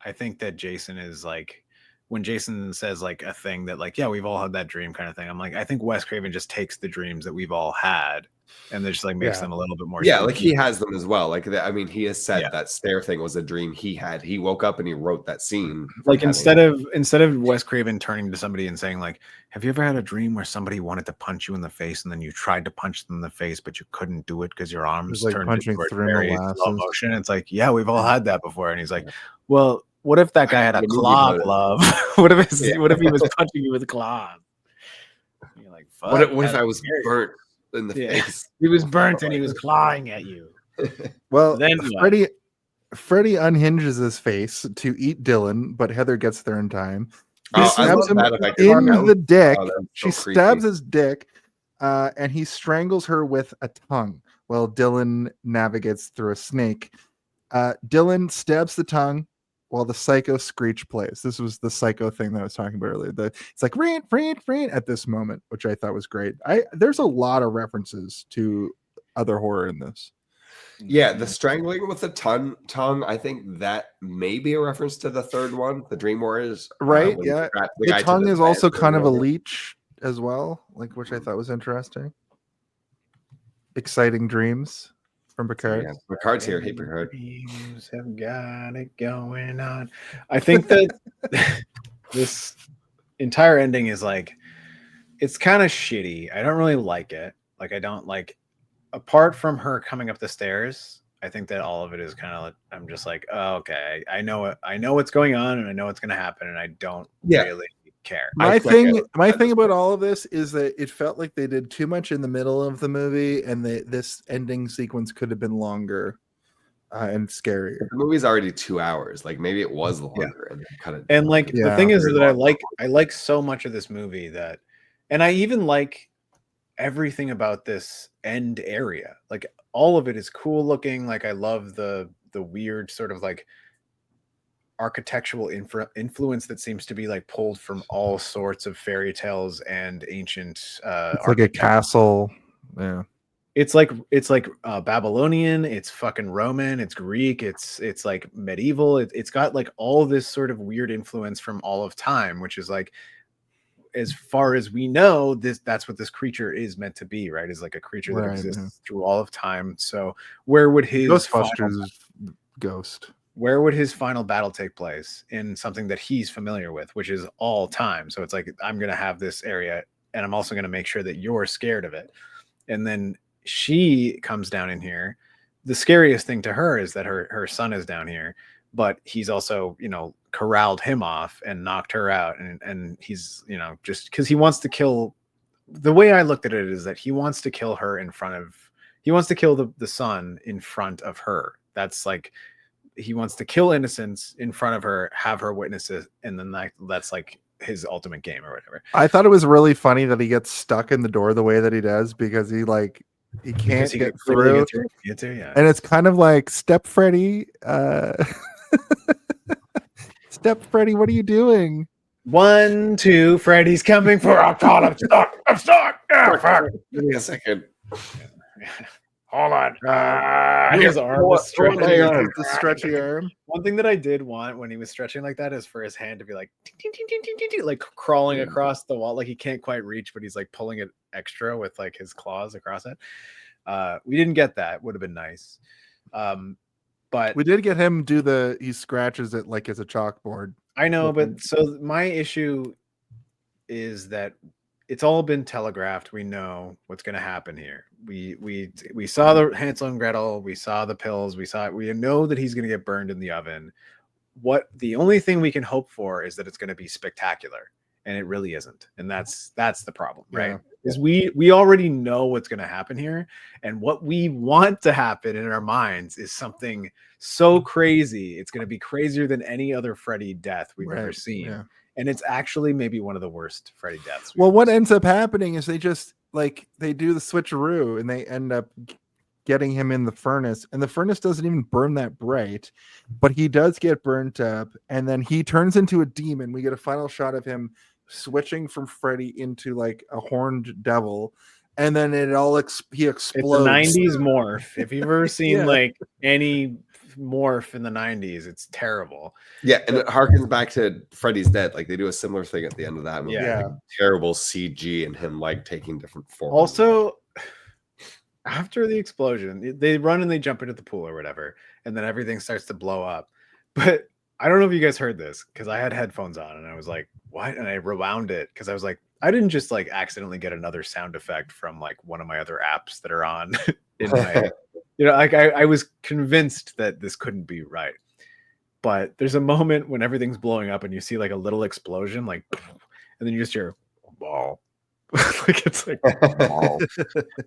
I think that Jason is like, when Jason says like a thing that like, yeah, we've all had that dream kind of thing, I'm like, I think Wes Craven just takes the dreams that we've all had and just like makes them a little bit more. Yeah, like he has them as well. Like I mean, he has said that stair thing was a dream he had. He woke up and he wrote that scene. Like instead of Wes Craven turning to somebody and saying like, have you ever had a dream where somebody wanted to punch you in the face and then you tried to punch them in the face but you couldn't do it because your arms like turned punching into very slow motion? It's like, yeah, we've all had that before. And he's like, well, what if that guy had a claw glove? What if he was punching you with claws? You're like, fuck. What if I was burnt in the face? He was burnt and he was clawing at you. Well, then Freddy unhinges his face to eat Dylan, but Heather gets there in time. Oh, I stabs love him that effect. in Oh, the dick. that's so She creepy. stabs his dick, and he strangles her with a tongue while Dylan navigates through a snake. Dylan stabs the tongue while the psycho screech plays. This was the psycho thing that I was talking about earlier. It's like rain at this moment, which I thought was great. There's a lot of references to other horror in this. Yeah, the strangling with the tongue. I think that may be a reference to the third one, the Dream Warriors. Right? when he Yeah. strapped The guy to tongue is bed also over kind of and a over. leech as well, like which I thought was interesting. Exciting dreams from So, Picard. yeah, Picard's here. Hey, Picard. Dreams have got it going on. I think that this entire ending is like, it's kind of shitty. I don't really like it. Like, I don't like, apart from her coming up the stairs, I think that all of it is kind of like, I'm just like, oh, okay, I know it. I know what's going on and I know what's going to happen. And I don't really care. My get thing about all of this is that it felt like they did too much in the middle of the movie, and this ending sequence could have been longer and scarier. The movie's already 2 hours. Like maybe it was longer and kind of. And like Yeah. the thing is that I like so much of this movie that, and I even like everything about this end area. Like all of it is cool looking. Like I love the weird sort of like architectural influence that seems to be like pulled from all sorts of fairy tales and ancient It's like a castle. Yeah. It's like Babylonian, it's fucking Roman, it's Greek, it's like medieval. It's got like all this sort of weird influence from all of time, which is like, as far as we know, that's what this creature is meant to be, right? Is like a creature that exists through all of time. So where would his Ghostbusters ghost? Where would his final battle take place? In something that he's familiar with, which is all time. So it's like, I'm gonna have this area, and I'm also gonna make sure that you're scared of it. And then she comes down in here. The scariest thing to her is that her son is down here, but he's also, corralled him off and knocked her out. And he's, just because he wants to kill. The way I looked at it is that he wants to kill her he wants to kill the son in front of her. That's like, he wants to kill innocents in front of her, have her witness it, and then that's like his ultimate game or whatever. I thought it was really funny that he gets stuck in the door the way that he does, because he can't get through. And it's kind of like, Step Freddy, Step Freddy, what are you doing? 1, 2, Freddy's coming for a call. I'm stuck. Oh, fuck. Give me a second. Hold on. His arm was stretching. The stretchy arm. One thing that I did want when he was stretching like that is for his hand to be like, like crawling across the wall. Like he can't quite reach, but he's like pulling it extra with like his claws across it. We didn't get that. Would have been nice. But we did get him he scratches it like it's a chalkboard. I know, but so my issue is that it's all been telegraphed. We know what's going to happen here. We saw the Hansel and Gretel. We saw the pills. We know that he's going to get burned in the oven. The only thing we can hope for is that it's going to be spectacular, and it really isn't. And that's the problem, right? Yeah. Is we already know what's going to happen here, and what we want to happen in our minds is something so crazy. It's going to be crazier than any other Freddy death we've ever seen. Yeah. And it's actually maybe one of the worst Freddy deaths. Well, what ends up happening is they do the switcheroo, and they end up getting him in the furnace, and the furnace doesn't even burn that bright, but he does get burnt up, and then he turns into a demon. We get a final shot of him switching from Freddy into like a horned devil, and then he explodes. It's a 90s morph. If you've ever seen like any morph in the 90s, it's terrible. Yeah, and it harkens back to Freddy's Dead. Like they do a similar thing at the end of that movie. Yeah. Like, terrible CG and him like taking different forms. Also, after the explosion, they run and they jump into the pool or whatever, and then everything starts to blow up. But I don't know if you guys heard this, because I had headphones on and I was like, what? And I rewound it because I was like, I didn't just like accidentally get another sound effect from like one of my other apps that are on in my, like I was convinced that this couldn't be right. But there's a moment when everything's blowing up and you see like a little explosion, like, and then you just hear ball. Like it's like ball.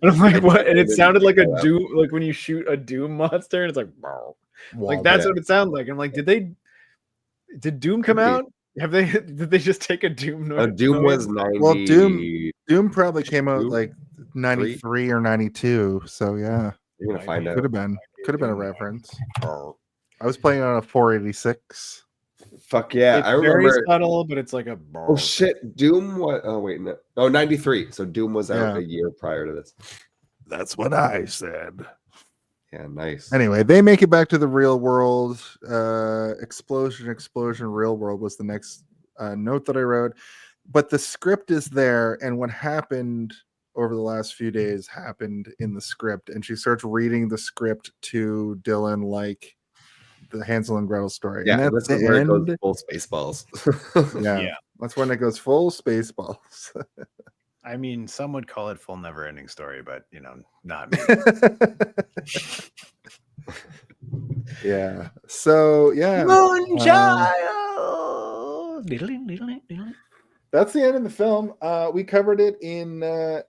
And I'm like, what? And it sounded like a doom, like when you shoot a doom monster, and it's like ball. Like that's what it sounds like. I'm like, did Doom come out? Have they? Did they just take a Doom note? Doom was 90. Well, Doom probably came out Doom? like 93 or 92. So yeah, You're gonna find could out. have been a reference. I was playing on a 486. Fuck yeah, It's I very remember. subtle, but it's like a. Oh shit, Doom. What? Oh wait, no. Oh, 93. So Doom was out Yeah. a year prior to this. That's what I said. Yeah, nice. Anyway, they make it back to the real world. Explosion, real world was the next note that I wrote. But the script is there, and what happened over the last few days happened in the script. And she starts reading the script to Dylan like the Hansel and Gretel story. Yeah, and that's this is the where end. it goes full Spaceballs. Yeah, that's when it goes full Spaceballs. I mean, some would call it full never-ending story, but not me. Yeah. So yeah. That's the end of the film. We covered it in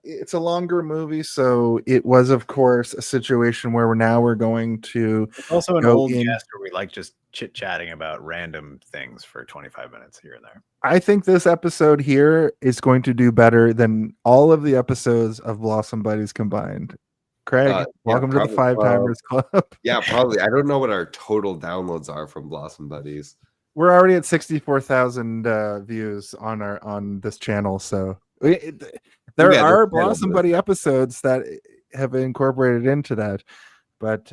it's a longer movie, so it was of course a situation where we're going to It's also an go old in. guest where we like just chit-chatting about random things for 25 minutes here and there. I think this episode here is going to do better than all of the episodes of Blossom Buddies combined. Craig, welcome to the Five Timers Club. Yeah, probably. I don't know what our total downloads are from Blossom Buddies. We're already at 64,000 views on this channel, so there are Blossom Buddy episodes that have been incorporated into that. But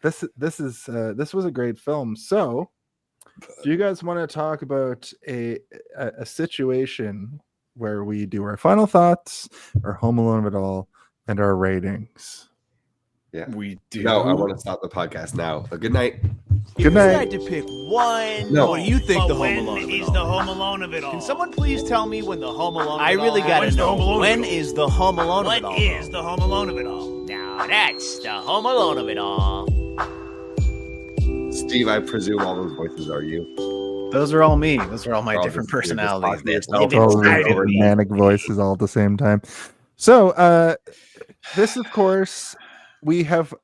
this was a great film. So, do you guys want to talk about a situation where we do our final thoughts, our Home Alone of it all, and our ratings? Yeah, we do. No, I want to stop the podcast now. Good night. Good night. If you had to pick one, No. what do you think the Home when Alone of it is all? the Home Alone of it all? Can someone please tell me when the Home Alone? I of it really all gotta happens? know. When is the Home Alone of it all? What is the Home Alone of it all? Now that's the Home Alone of it all. Steve, I presume all those voices are you. Those are all me. Those are all my Oh, different this is- you're just personalities talking that yourself. live All inside these of me. manic voices all at the same time. So this, of course, we have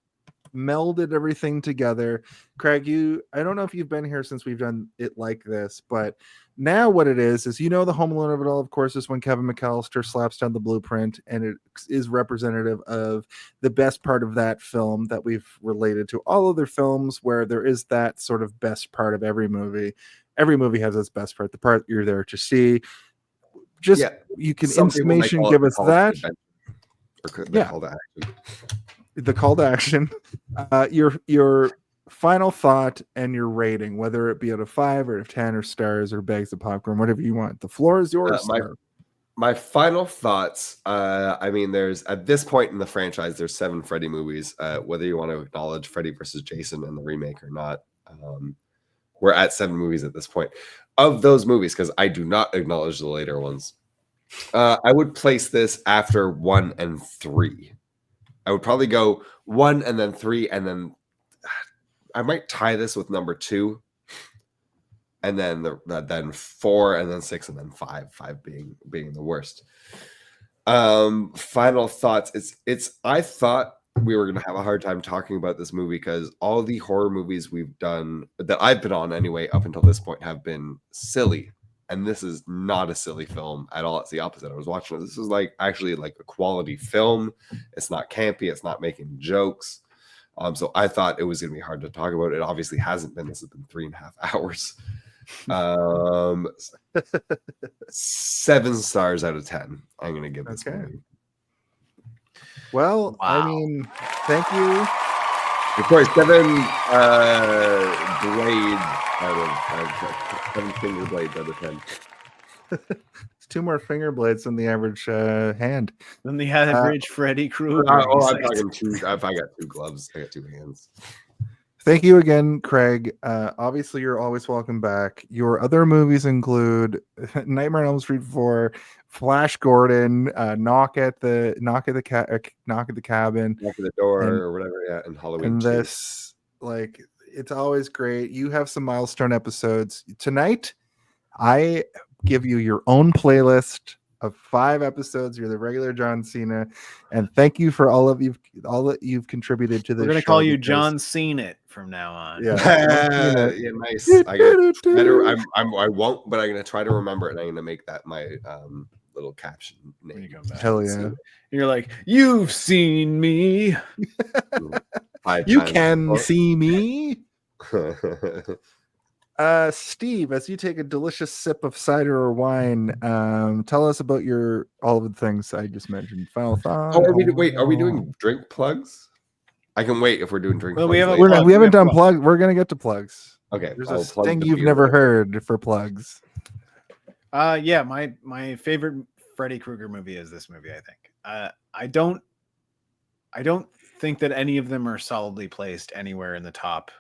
melded everything together. Craig, I don't know if you've been here since we've done it like this, but now what it is the Home Alone of it all, of course, is when Kevin McAllister slaps down the blueprint, and it is representative of the best part of that film that we've related to all other films where there is that sort of best part of every movie. Every movie has its best part, the part you're there to see. Just you can Some people might information call it give the us call to that. adventure, or the call to action. The call to action, your final thought and your rating, whether it be out of 5 or 10 or stars or bags of popcorn, whatever you want. The floor is yours. My final thoughts. I mean, there's at this point in the franchise, there's 7 Freddy movies. Whether you want to acknowledge Freddy versus Jason and the remake or not, we're at 7 movies at this point. Of those movies, because I do not acknowledge the later ones, I would place this after 1 and 3. I would probably go 1 and then 3, and then I might tie this with number 2, and then 4, and then 6, and then 5. 5 being the worst. Final thoughts. I thought we were gonna have a hard time talking about this movie because all the horror movies we've done that I've been on anyway up until this point have been silly. And this is not a silly film at all. It's the opposite. I was watching it. This is actually a quality film. It's not campy. It's not making jokes. So I thought it was going to be hard to talk about. It obviously hasn't been. This has been 3.5 hours. 7 stars out of 10. I'm going to give this movie. Well, I mean, thank you. Of course, 7 blades out of 7 finger blades out of 10. It's 2 more finger blades than the average hand. Than the average Freddy Krueger. I'm talking 2. If I got 2 gloves, I got 2 hands. Thank you again, Craig. Obviously, you're always welcome back. Your other movies include Nightmare on Elm Street 4, Flash Gordon, Knock at the Cabin, Knock at the Door, or whatever. Yeah, and Halloween. And this, it's always great. You have some milestone episodes tonight. I give you your own playlist of 5 episodes. You're the regular John Cena, and thank you for all that you've contributed to this. We're gonna show call you because- John Cena from now on. Yeah, Yeah, nice. I won't, but I'm gonna try to remember it. And I'm gonna make that my little caption When you name. come back. Hell yeah. And you're like, you've seen me. 5 You times. can see me. Steve, as you take a delicious sip of cider or wine, tell us about all of the things I just mentioned. Final thought. Are we doing drink plugs? I can wait if we're doing drink Well, plugs. we haven't- later. We haven't done plugs. plugs. We're gonna get to plugs. Okay. There's I'll a plug thing the you've beer never later. heard for plugs. Yeah, my favorite Freddy Krueger movie is this movie, I think. I don't think that any of them are solidly placed anywhere in the top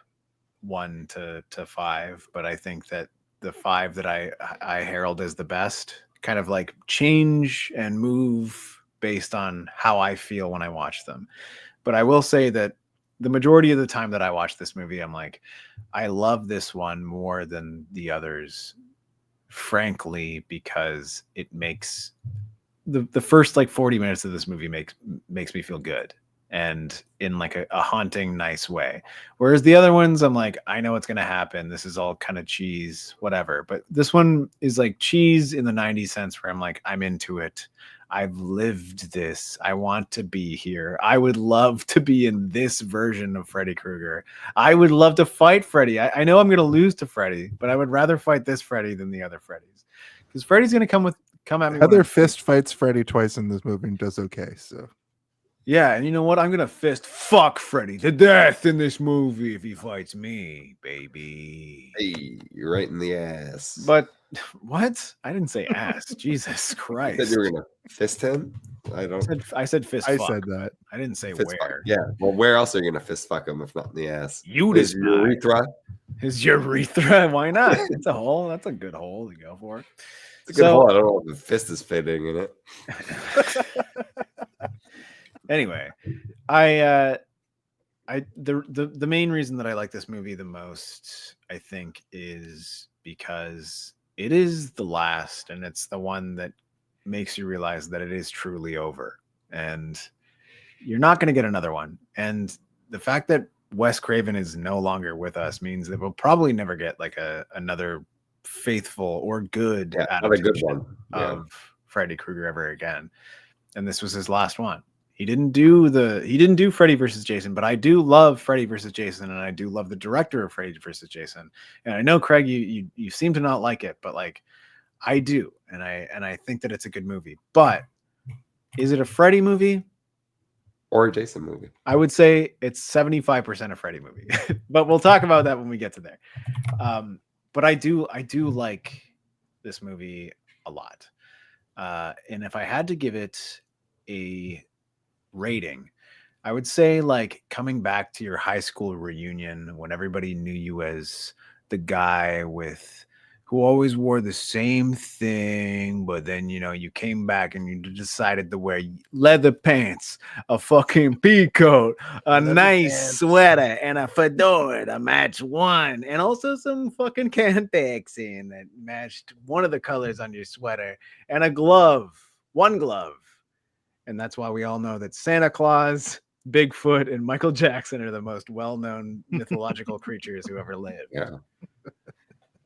1 to 5, but I think that the 5 that I herald as the best kind of like change and move based on how I feel when I watch them. But I will say that the majority of the time that I watch this movie, I'm like, I love this one more than the others, frankly, because it makes the first like 40 minutes of this movie makes me feel good, and in like a haunting, nice way. Whereas the other ones, I'm like, I know what's going to happen. This is all kind of cheese, whatever. But this one is like cheese in the 90s sense, where I'm like, I'm into it. I've lived this. I want to be here. I would love to be in this version of Freddy Krueger. I would love to fight Freddy. I know I'm going to lose to Freddy, but I would rather fight this Freddy than the other Freddys, because Freddy's going to come at me. Heather fist fights Freddy twice in this movie and does okay. So yeah, and you know what? I'm gonna fist fuck Freddy to death in this movie if he fights me, baby. Hey, you're right in the ass. But what? I didn't say ass. Jesus Christ! You said you were gonna fist him. I said fist. I fuck. said that. I didn't say Fist fuck. where. Yeah. Well, where else are you gonna fist fuck him if not in the ass? You His decide. urethra. His urethra. Why not? It's a hole. That's a good hole to go for. It's a good hole. I don't know if the fist is fitting in it. Anyway, the main reason that I like this movie the most, I think, is because it is the last, and it's the one that makes you realize that it is truly over, and you're not going to get another one. And the fact that Wes Craven is no longer with us means that we'll probably never get like another faithful or good not a good one of Freddy Krueger ever again. And this was his last one. He didn't do Freddy versus Jason, but I do love Freddy versus Jason, and I do love the director of Freddy versus Jason. And I know, Craig, you seem to not like it, but like I do, and I think that it's a good movie. But is it a Freddy movie or a Jason movie? I would say it's 75% a Freddy movie, but we'll talk about that when we get to there. But I do like this movie a lot, and if I had to give it a rating, I would say like coming back to your high school reunion when everybody knew you as the guy who always wore the same thing, but then you came back and you decided to wear leather pants, a fucking pea coat, a nice sweater, and a fedora to match one, and also some fucking Cantex in that matched one of the colors on your sweater, and one glove. And that's why we all know that Santa Claus, Bigfoot, and Michael Jackson are the most well-known mythological creatures who ever lived. Yeah.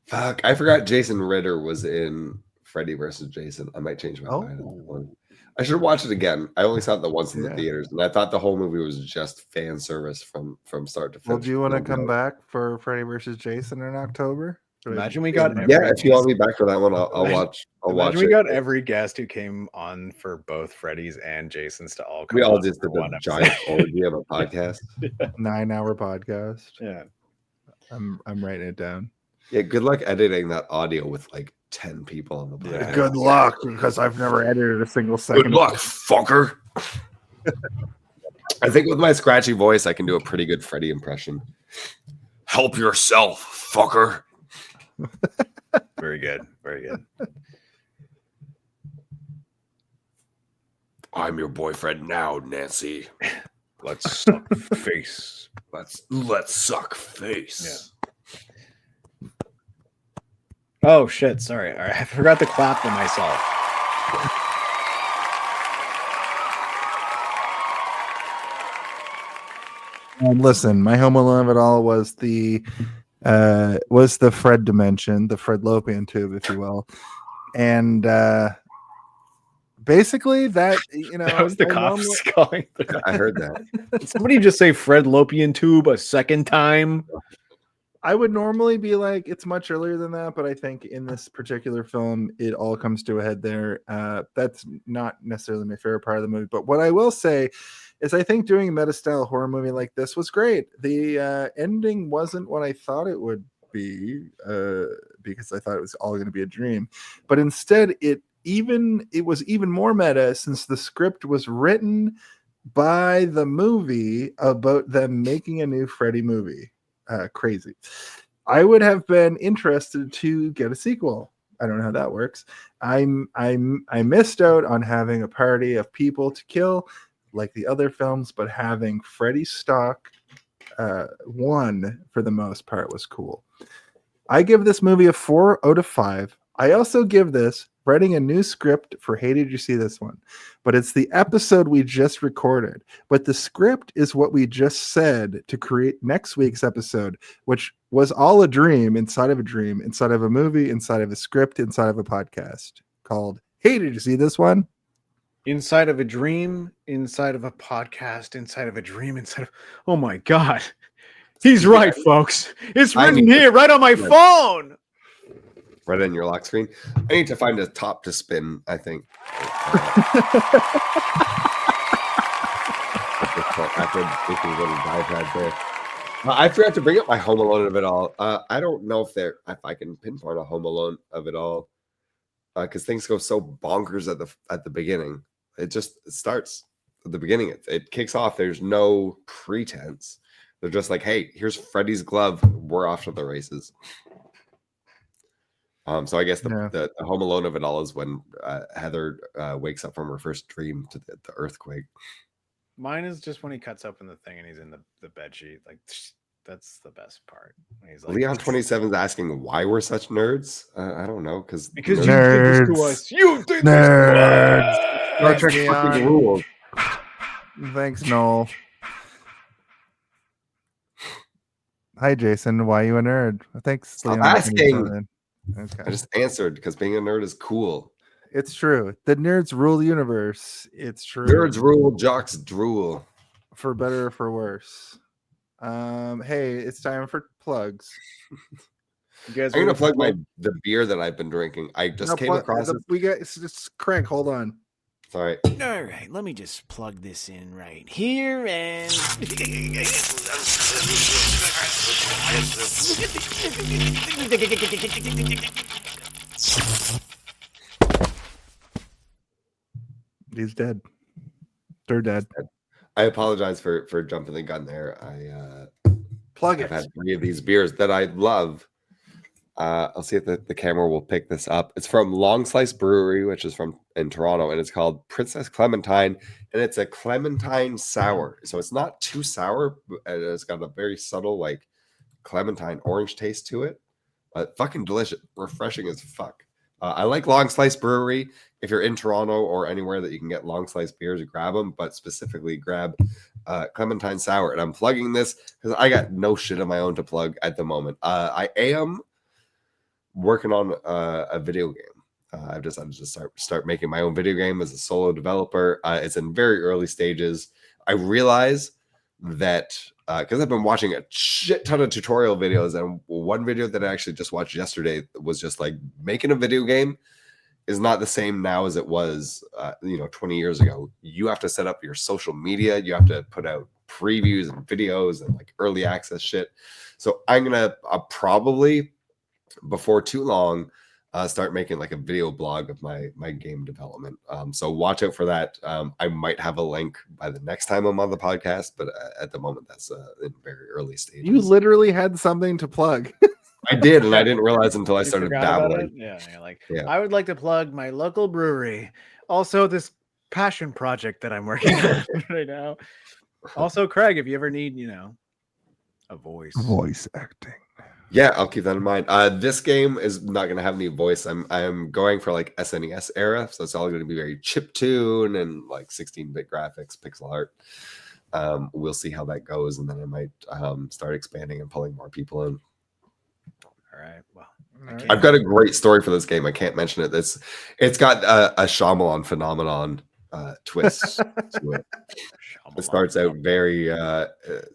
Fuck, I forgot Jason Ritter was in Freddy versus Jason. I might change my mind on that one. I should watch it again. I only saw it once in the theaters, and I thought the whole movie was just fan service from start to finish. Well, do you want to come back for Freddy versus Jason in October? Imagine we got if you want me back for that one, I'll watch. We got every guest who came on for both Freddy's and Jason's to all come. We all just did a giant orgy of a podcast. 9-hour podcast. Yeah, I'm writing it down. Yeah, good luck editing that audio with like 10 people on the podcast. Yeah. Good luck, because I've never edited a single second. Good luck, fucker. I think with my scratchy voice, I can do a pretty good Freddy impression. Help yourself, fucker. Very good. Very good. I'm your boyfriend now, Nancy. Let's suck face. Let's suck face. Yeah. Oh shit! Sorry, I forgot to clap to myself. Listen, my Home Alone of it all was the Fred dimension, the Fred Lopian tube, if you will, and basically that That was the cops calling. I heard that. Did somebody just say Fred Lopian tube a second time? I would normally be like, it's much earlier than that, but I think in this particular film, it all comes to a head there. That's not necessarily my favorite part of the movie, but what I will say is I think doing a meta-style horror movie like this was great. The ending wasn't what I thought it would be, because I thought it was all going to be a dream, but instead it was even more meta since the script was written by the movie about them making a new Freddy movie. Crazy. I would have been interested to get a sequel. I don't know how that works. I missed out on having a party of people to kill like the other films, but having Freddy stock one for the most part was cool. I give this movie a 4 out of 5. I also give this writing a new script for Hey, Did You See This One? But it's the episode we just recorded. But the script is what we just said to create next week's episode, which was all a dream, inside of a movie, inside of a script, inside of a podcast called Hey, Did You See This One? Inside of a dream, inside of a podcast, inside of a dream, inside of... Oh my God. He's right, folks. It's written here right on my phone. Right on your lock screen. I need to find a top to spin, I think. After making a little dive there. I forgot to bring up my Home Alone of it all. I don't know if I can pinpoint a Home Alone of it all, because things go so bonkers at the beginning. It starts at the beginning. It kicks off. There's no pretense. They're just like, hey, here's Freddy's glove. We're off to the races. So I guess the Home Alone of it all is when Heather wakes up from her first dream to the earthquake. Mine is just when he cuts open the thing and he's in the bed sheet. Like, that's the best part. He's like, Leon 27 is asking why we're such nerds. I don't know, because you did this to us. You did nerds. this to us. Rules. Thanks, Noel. Hi, Jason. Why are you a nerd? Thanks. Stop Leon asking. Okay. I just answered because being a nerd is cool. It's true. The nerds rule the universe. It's true. Nerds rule, jocks drool. For better or for worse. Hey, it's time for plugs. You guys, I'm gonna plug the beer that I've been drinking. I just came across it. We got it's Craig. Hold on. Sorry. All right, let me just plug this in right here and. He's dead. They're dead. I apologize for jumping the gun there. Plug I've it. had 3 of these beers that I love. I'll see if the camera will pick this up. It's from Long Slice Brewery, which is in Toronto, and it's called Princess Clementine, and it's a clementine sour. So it's not too sour, and it's got a very subtle like clementine orange taste to it. Fucking delicious, refreshing as fuck. I like Long Slice Brewery. If you're in Toronto or anywhere that you can get Long Slice beers, grab them, but specifically grab Clementine Sour. And I'm plugging this because I got no shit of my own to plug at the moment. I am working on a video game. I've decided to start making my own video game as a solo developer. It's in very early stages. I realize that because I've been watching a shit ton of tutorial videos, and one video that I actually just watched yesterday was just like making a video game is not the same now as it was 20 years ago. You have to set up your social media, you have to put out previews and videos and like early access shit. So I'm gonna probably before too long start making like a video blog of my game development. So watch out for that. I might have a link by the next time I'm on the podcast, but at the moment that's in very early stages. You literally had something to plug. I did, and I didn't realize until I started dabbling. Yeah, I would like to plug my local brewery. Also, this passion project that I'm working on right now. Also, Craig, if you ever need, a voice acting. Yeah, I'll keep that in mind. This game is not going to have any voice. I'm going for like SNES era, so it's all going to be very chiptune and like 16-bit graphics, pixel art. We'll see how that goes, and then I might start expanding and pulling more people in. All right. Well, I've got a great story for this game. I can't mention it. It's got a Shyamalan phenomenon twist to it. It starts out very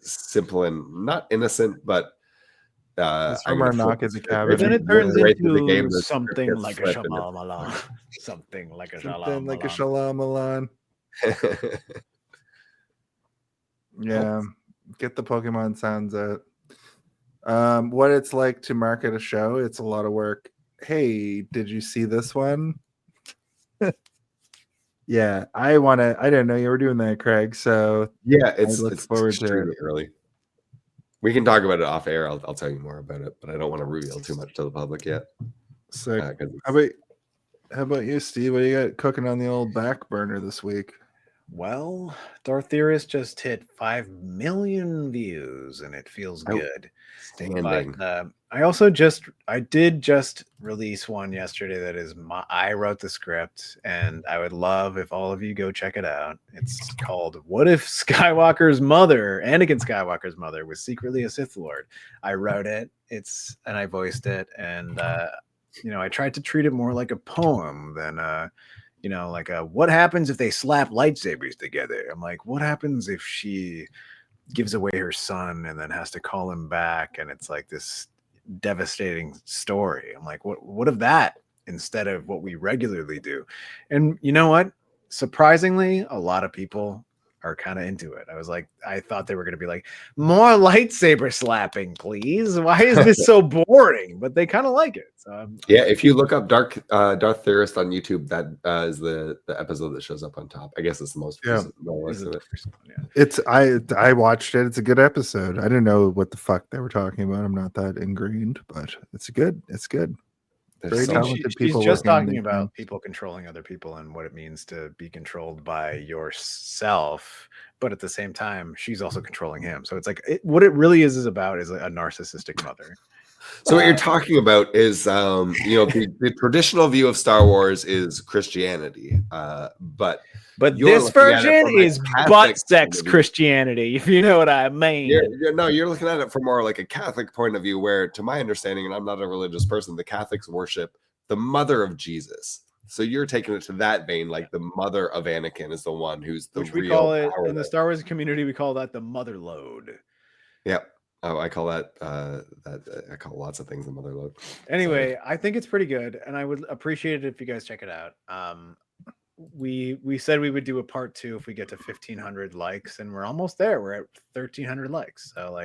simple and not innocent, but It's from our knock at the cabin. Then it turns right through the into game, the something script like a gets flipped and Shyamalan. Something like a Something like a Shyamalan. Shyamalan. Yeah, get the Pokemon sounds out. What it's like to market a show, it's a lot of work. Hey, did you see this one? Yeah, I didn't know you were doing that, Craig. So yeah, it's forward to extremely early. We can talk about it off air. I'll tell you more about it, but I don't want to reveal too much to the public yet. Sick. How about you, Steve? What do you got cooking on the old back burner this week? Well, Darth Theorist just hit 5 million views, and it feels good. Standing. But I did just release one yesterday that is I wrote the script, and I would love if all of you go check it out. It's called "What If Anakin Skywalker's mother was secretly a Sith Lord." I wrote it. And I voiced it, and I tried to treat it more like a poem than what happens if they slap lightsabers together? I'm like, what happens if she gives away her son and then has to call him back? And it's like this devastating story. I'm like, what of that instead of what we regularly do? And you know what? Surprisingly, a lot of people are kind of into it. I thought they were going to be like, more lightsaber slapping, please. Why is this so boring? But they kind of like it. So if you look up Darth Theorist on YouTube, that is the episode that shows up on top. I guess it's the most recent of it. I watched it. It's a good episode. I didn't know what the fuck they were talking about. I'm not that ingrained, but it's good. It's good. Very talented people. She's just talking about people controlling other people and what it means to be controlled by yourself, but at the same time, she's also controlling him. So it's like what it really is about is a narcissistic mother. So what you're talking about is, the traditional view of Star Wars is Christianity, but this version is butt sex Christianity, if you know what I mean. You're looking at it from more like a Catholic point of view, where, to my understanding, and I'm not a religious person, the Catholics worship the mother of Jesus. So you're taking it to that vein, like the mother of Anakin is the one who's the Which real we call it power in the Star Wars community. We call that the mother load. Yep. Oh, I call that I call lots of things the mother load. Anyway, I think it's pretty good, and I would appreciate it if you guys check it out. We said we would do a part 2 if we get to 1,500 likes, and we're almost there. We're at 1,300 likes, so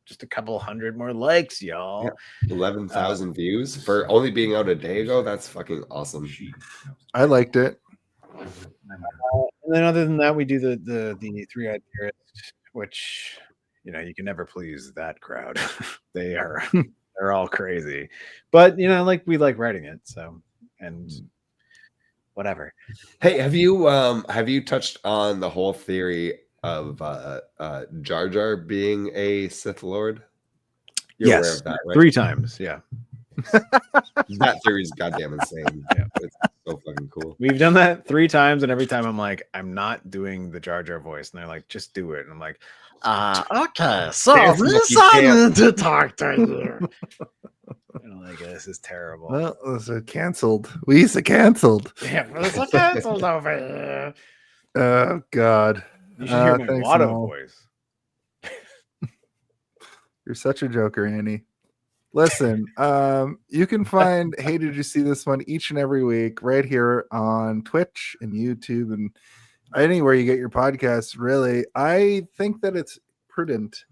just a couple hundred more likes, y'all. 11,000 views for only being out a day ago. That's fucking awesome. I liked it. And then other than that, we do the Three-Eyed Theorist, which you can never please that crowd. They're all crazy, but we like writing it, so and. Whatever. Hey, have you touched on the whole theory of Jar Jar being a Sith Lord? You're aware of that, right? 3 times, yeah. That theory is goddamn insane. Yeah, it's so fucking cool. We've done that 3 times, and every time I'm like, I'm not doing the Jar Jar voice, and they're like, just do it, and I'm like, okay, so this I need to talk to you. This is terrible. Well, this is canceled. We used to canceled. Yeah, this is canceled over here. Oh God! You should hear my Watto voice. You're such a joker, Annie. Listen, you can find Hey, Did You See This One each and every week right here on Twitch and YouTube and anywhere you get your podcasts. Really, I think that it's prudent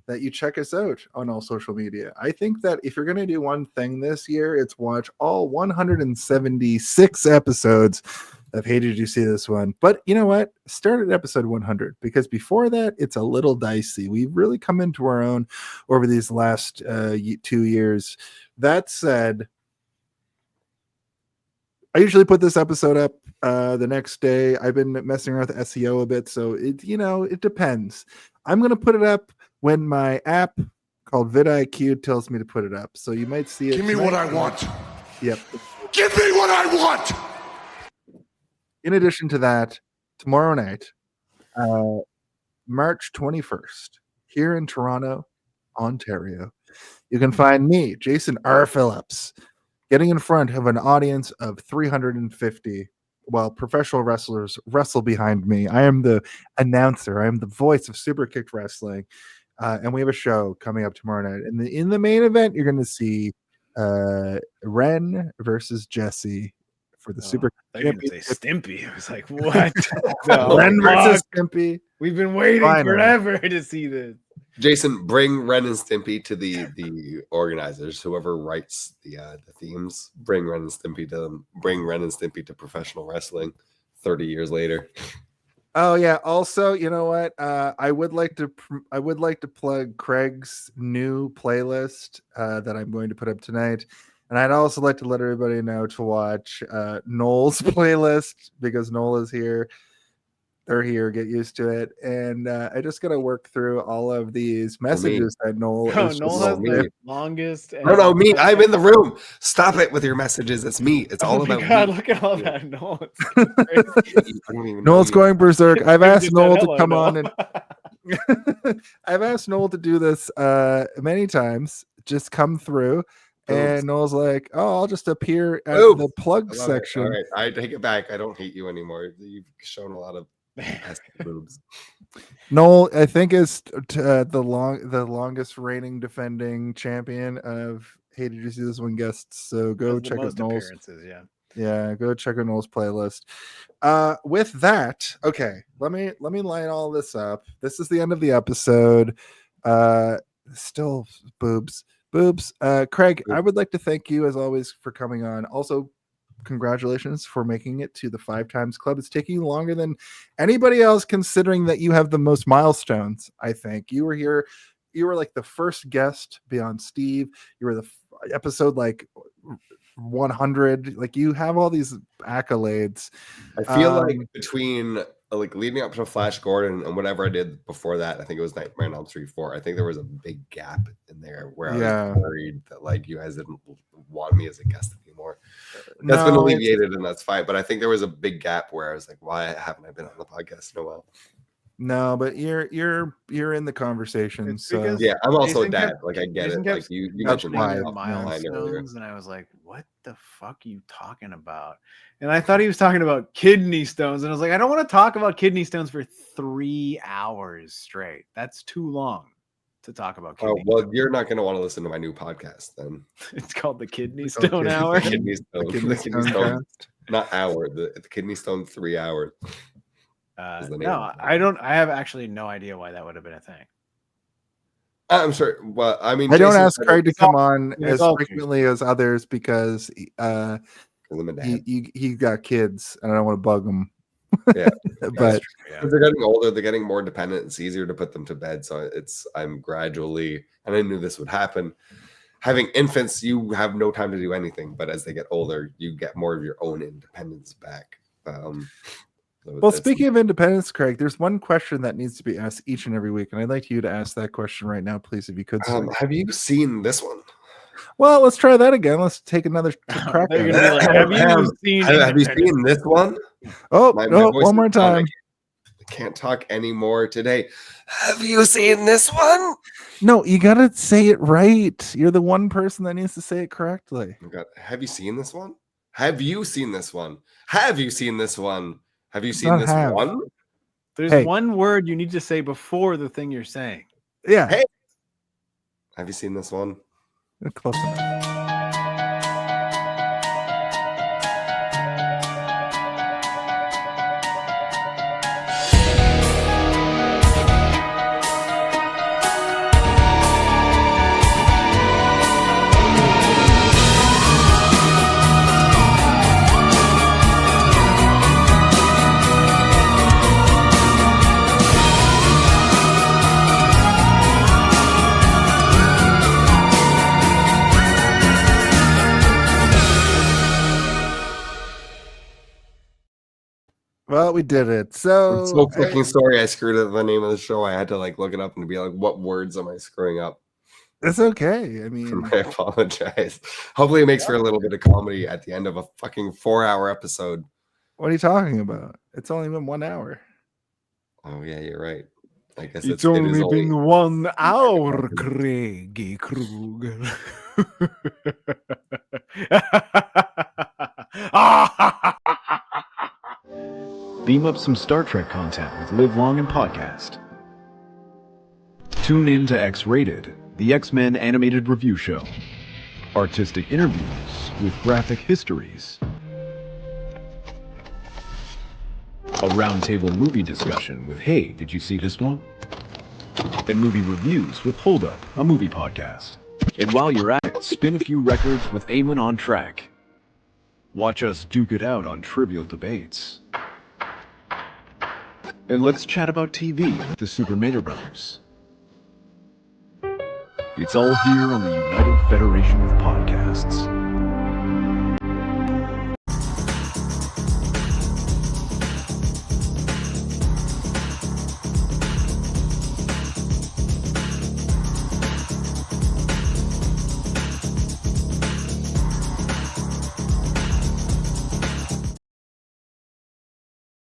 that you check us out on all social media. I think that if you're going to do one thing this year, it's watch all 176 episodes of Hey, Did You See This One? But you know what? Start at episode 100, because before that, it's a little dicey. We've really come into our own over these last 2 years. That said, I usually put this episode up the next day. I've been messing around with SEO a bit, so it depends. I'm going to put it up when my app called vidIQ tells me to put it up. So you might see it. Give me what I want. Yep. Give me what I want. In addition to that, tomorrow night, March 21st, here in Toronto, Ontario, you can find me, Jason R. Phillips, getting in front of an audience of 350 while professional wrestlers wrestle behind me. I am the announcer. I am the voice of Super Kicked Wrestling. And we have a show coming up tomorrow night. And in the main event, you're going to see Ren versus Jesse for the Super I didn't say Championship. Stimpy. I was like, what? Ren versus Stimpy. We've been waiting Finally. forever to see this. Jason, bring Ren and Stimpy to the organizers. Whoever writes the themes, bring Ren and Stimpy to them. Bring Ren and Stimpy to professional wrestling 30 years later. Oh yeah. Also, you know what? I would like to plug Craig's new playlist that I'm going to put up tonight, and I'd also like to let everybody know to watch Noel's playlist because Noel is here. They're here. Get used to it. And I just got to work through all of these messages that Noel. Oh, is Noel just- has the longest. No, me. I'm in the room. Stop it with your messages. It's me. It's all about God, me. look at all that Noel. I don't even know Noel's you. going berserk. I've You asked just Noel said to hello, come Noel. on and I've asked Noel to do this many times. Just come through. And Noel's like, "Oh, I'll just appear at Oops. the plug I love it. section." All right, I take it back. I don't hate you anymore. You've shown a lot of boobs. Noel, I think, is the longest reigning defending champion of Hey, Did You See This One guests. So go Has the check out most Noel's. appearances, yeah. Yeah, go check out Noel's playlist. With that, okay, let me line all this up. This is the end of the episode. Still boobs. Craig, I would like to thank you as always for coming on. Also, congratulations for making it to the 5 Times Club. It's taking you longer than anybody else, considering that you have the most milestones. I think you were here. You were like the first guest beyond Steve. You were the episode like 100. Like you have all these accolades. I feel like between like leading up to Flash Gordon and whatever I did before that, I think it was Nightmare on Elm Street 4. I think there was a big gap in there where I was worried that like you guys didn't want me as a guest anymore. That's been alleviated and that's fine. But I think there was a big gap where I was like, why haven't I been on the podcast in a while? No, but you're in the conversation. It's So because Yeah, I'm also a Jason dad. kept- Like I get Jason it. kept Like you That's mentioned why. that your line earlier. milestones, and I was like, "What the fuck are you talking about?" And I thought he was talking about kidney stones, and I was like, "I don't want to talk about kidney stones for 3 hours straight. That's too long to talk about Oh kidney well, stones." you're not going to want to listen to my new podcast then. It's called the Kidney It's called Stone Kidney Hour. The kidney stone. Kidney The kidney Stone stone. Not hour. The kidney stone 3 hours. is the name No, of it. I don't. I have actually no idea why that would have been a thing. I'm sure. Well, I mean, I don't Jason ask said Craig to it's all- come on it's as all frequently as others because I'm a dad. he got kids and I don't want to bug him. Yeah, but Yeah. As they're getting older, they're getting more dependent. It's easier to put them to bed. So I'm gradually, and I knew this would happen. Having infants, you have no time to do anything. But as they get older, you get more of your own independence back. So well, it's- speaking of independence, Craig, there's one question that needs to be asked each and every week, and I'd like you to ask that question right now, please, if you could. Sir. have you seen this one? Well, let's try that again. Let's take another crack They're at gonna it. be like, "Have you seen? Have you Independence?" seen this one? Oh, My no, voice one more is gone. time. I can't talk anymore today. Have you seen this one? No, you gotta say it right. You're the one person that needs to say it correctly. Oh God. Have you seen this one? Have you seen this one? Have you seen this one? Have you seen not this have. one? There's Hey. one word you need to say before the thing you're saying. Yeah, Hey. Have you seen this one? close enough. Well, we did it. I'm So, so fucking sorry I screwed up the name of the show. I had to like look it up and be like, what words am I screwing up? it's okay. I mean, I apologize. Hopefully it makes for a little bit of comedy at the end of a fucking 4-hour episode. what are you talking about? It's only been 1 hour. Oh yeah, you're right. I guess It's it only is been 1 hour, Craig Krueger. Beam up some Star Trek content with Live Long and Podcast. Tune in to X-Rated, the X-Men animated review show. Artistic interviews with graphic histories. A roundtable movie discussion with Hey, did you see this one? And movie reviews with Hold Up, a movie podcast. And while you're at it, spin a few records with Eamon on Track. Watch us duke it out on trivial debates. And let's chat about TV with the Super Mario Brothers. It's all here on the United Federation of Podcasts.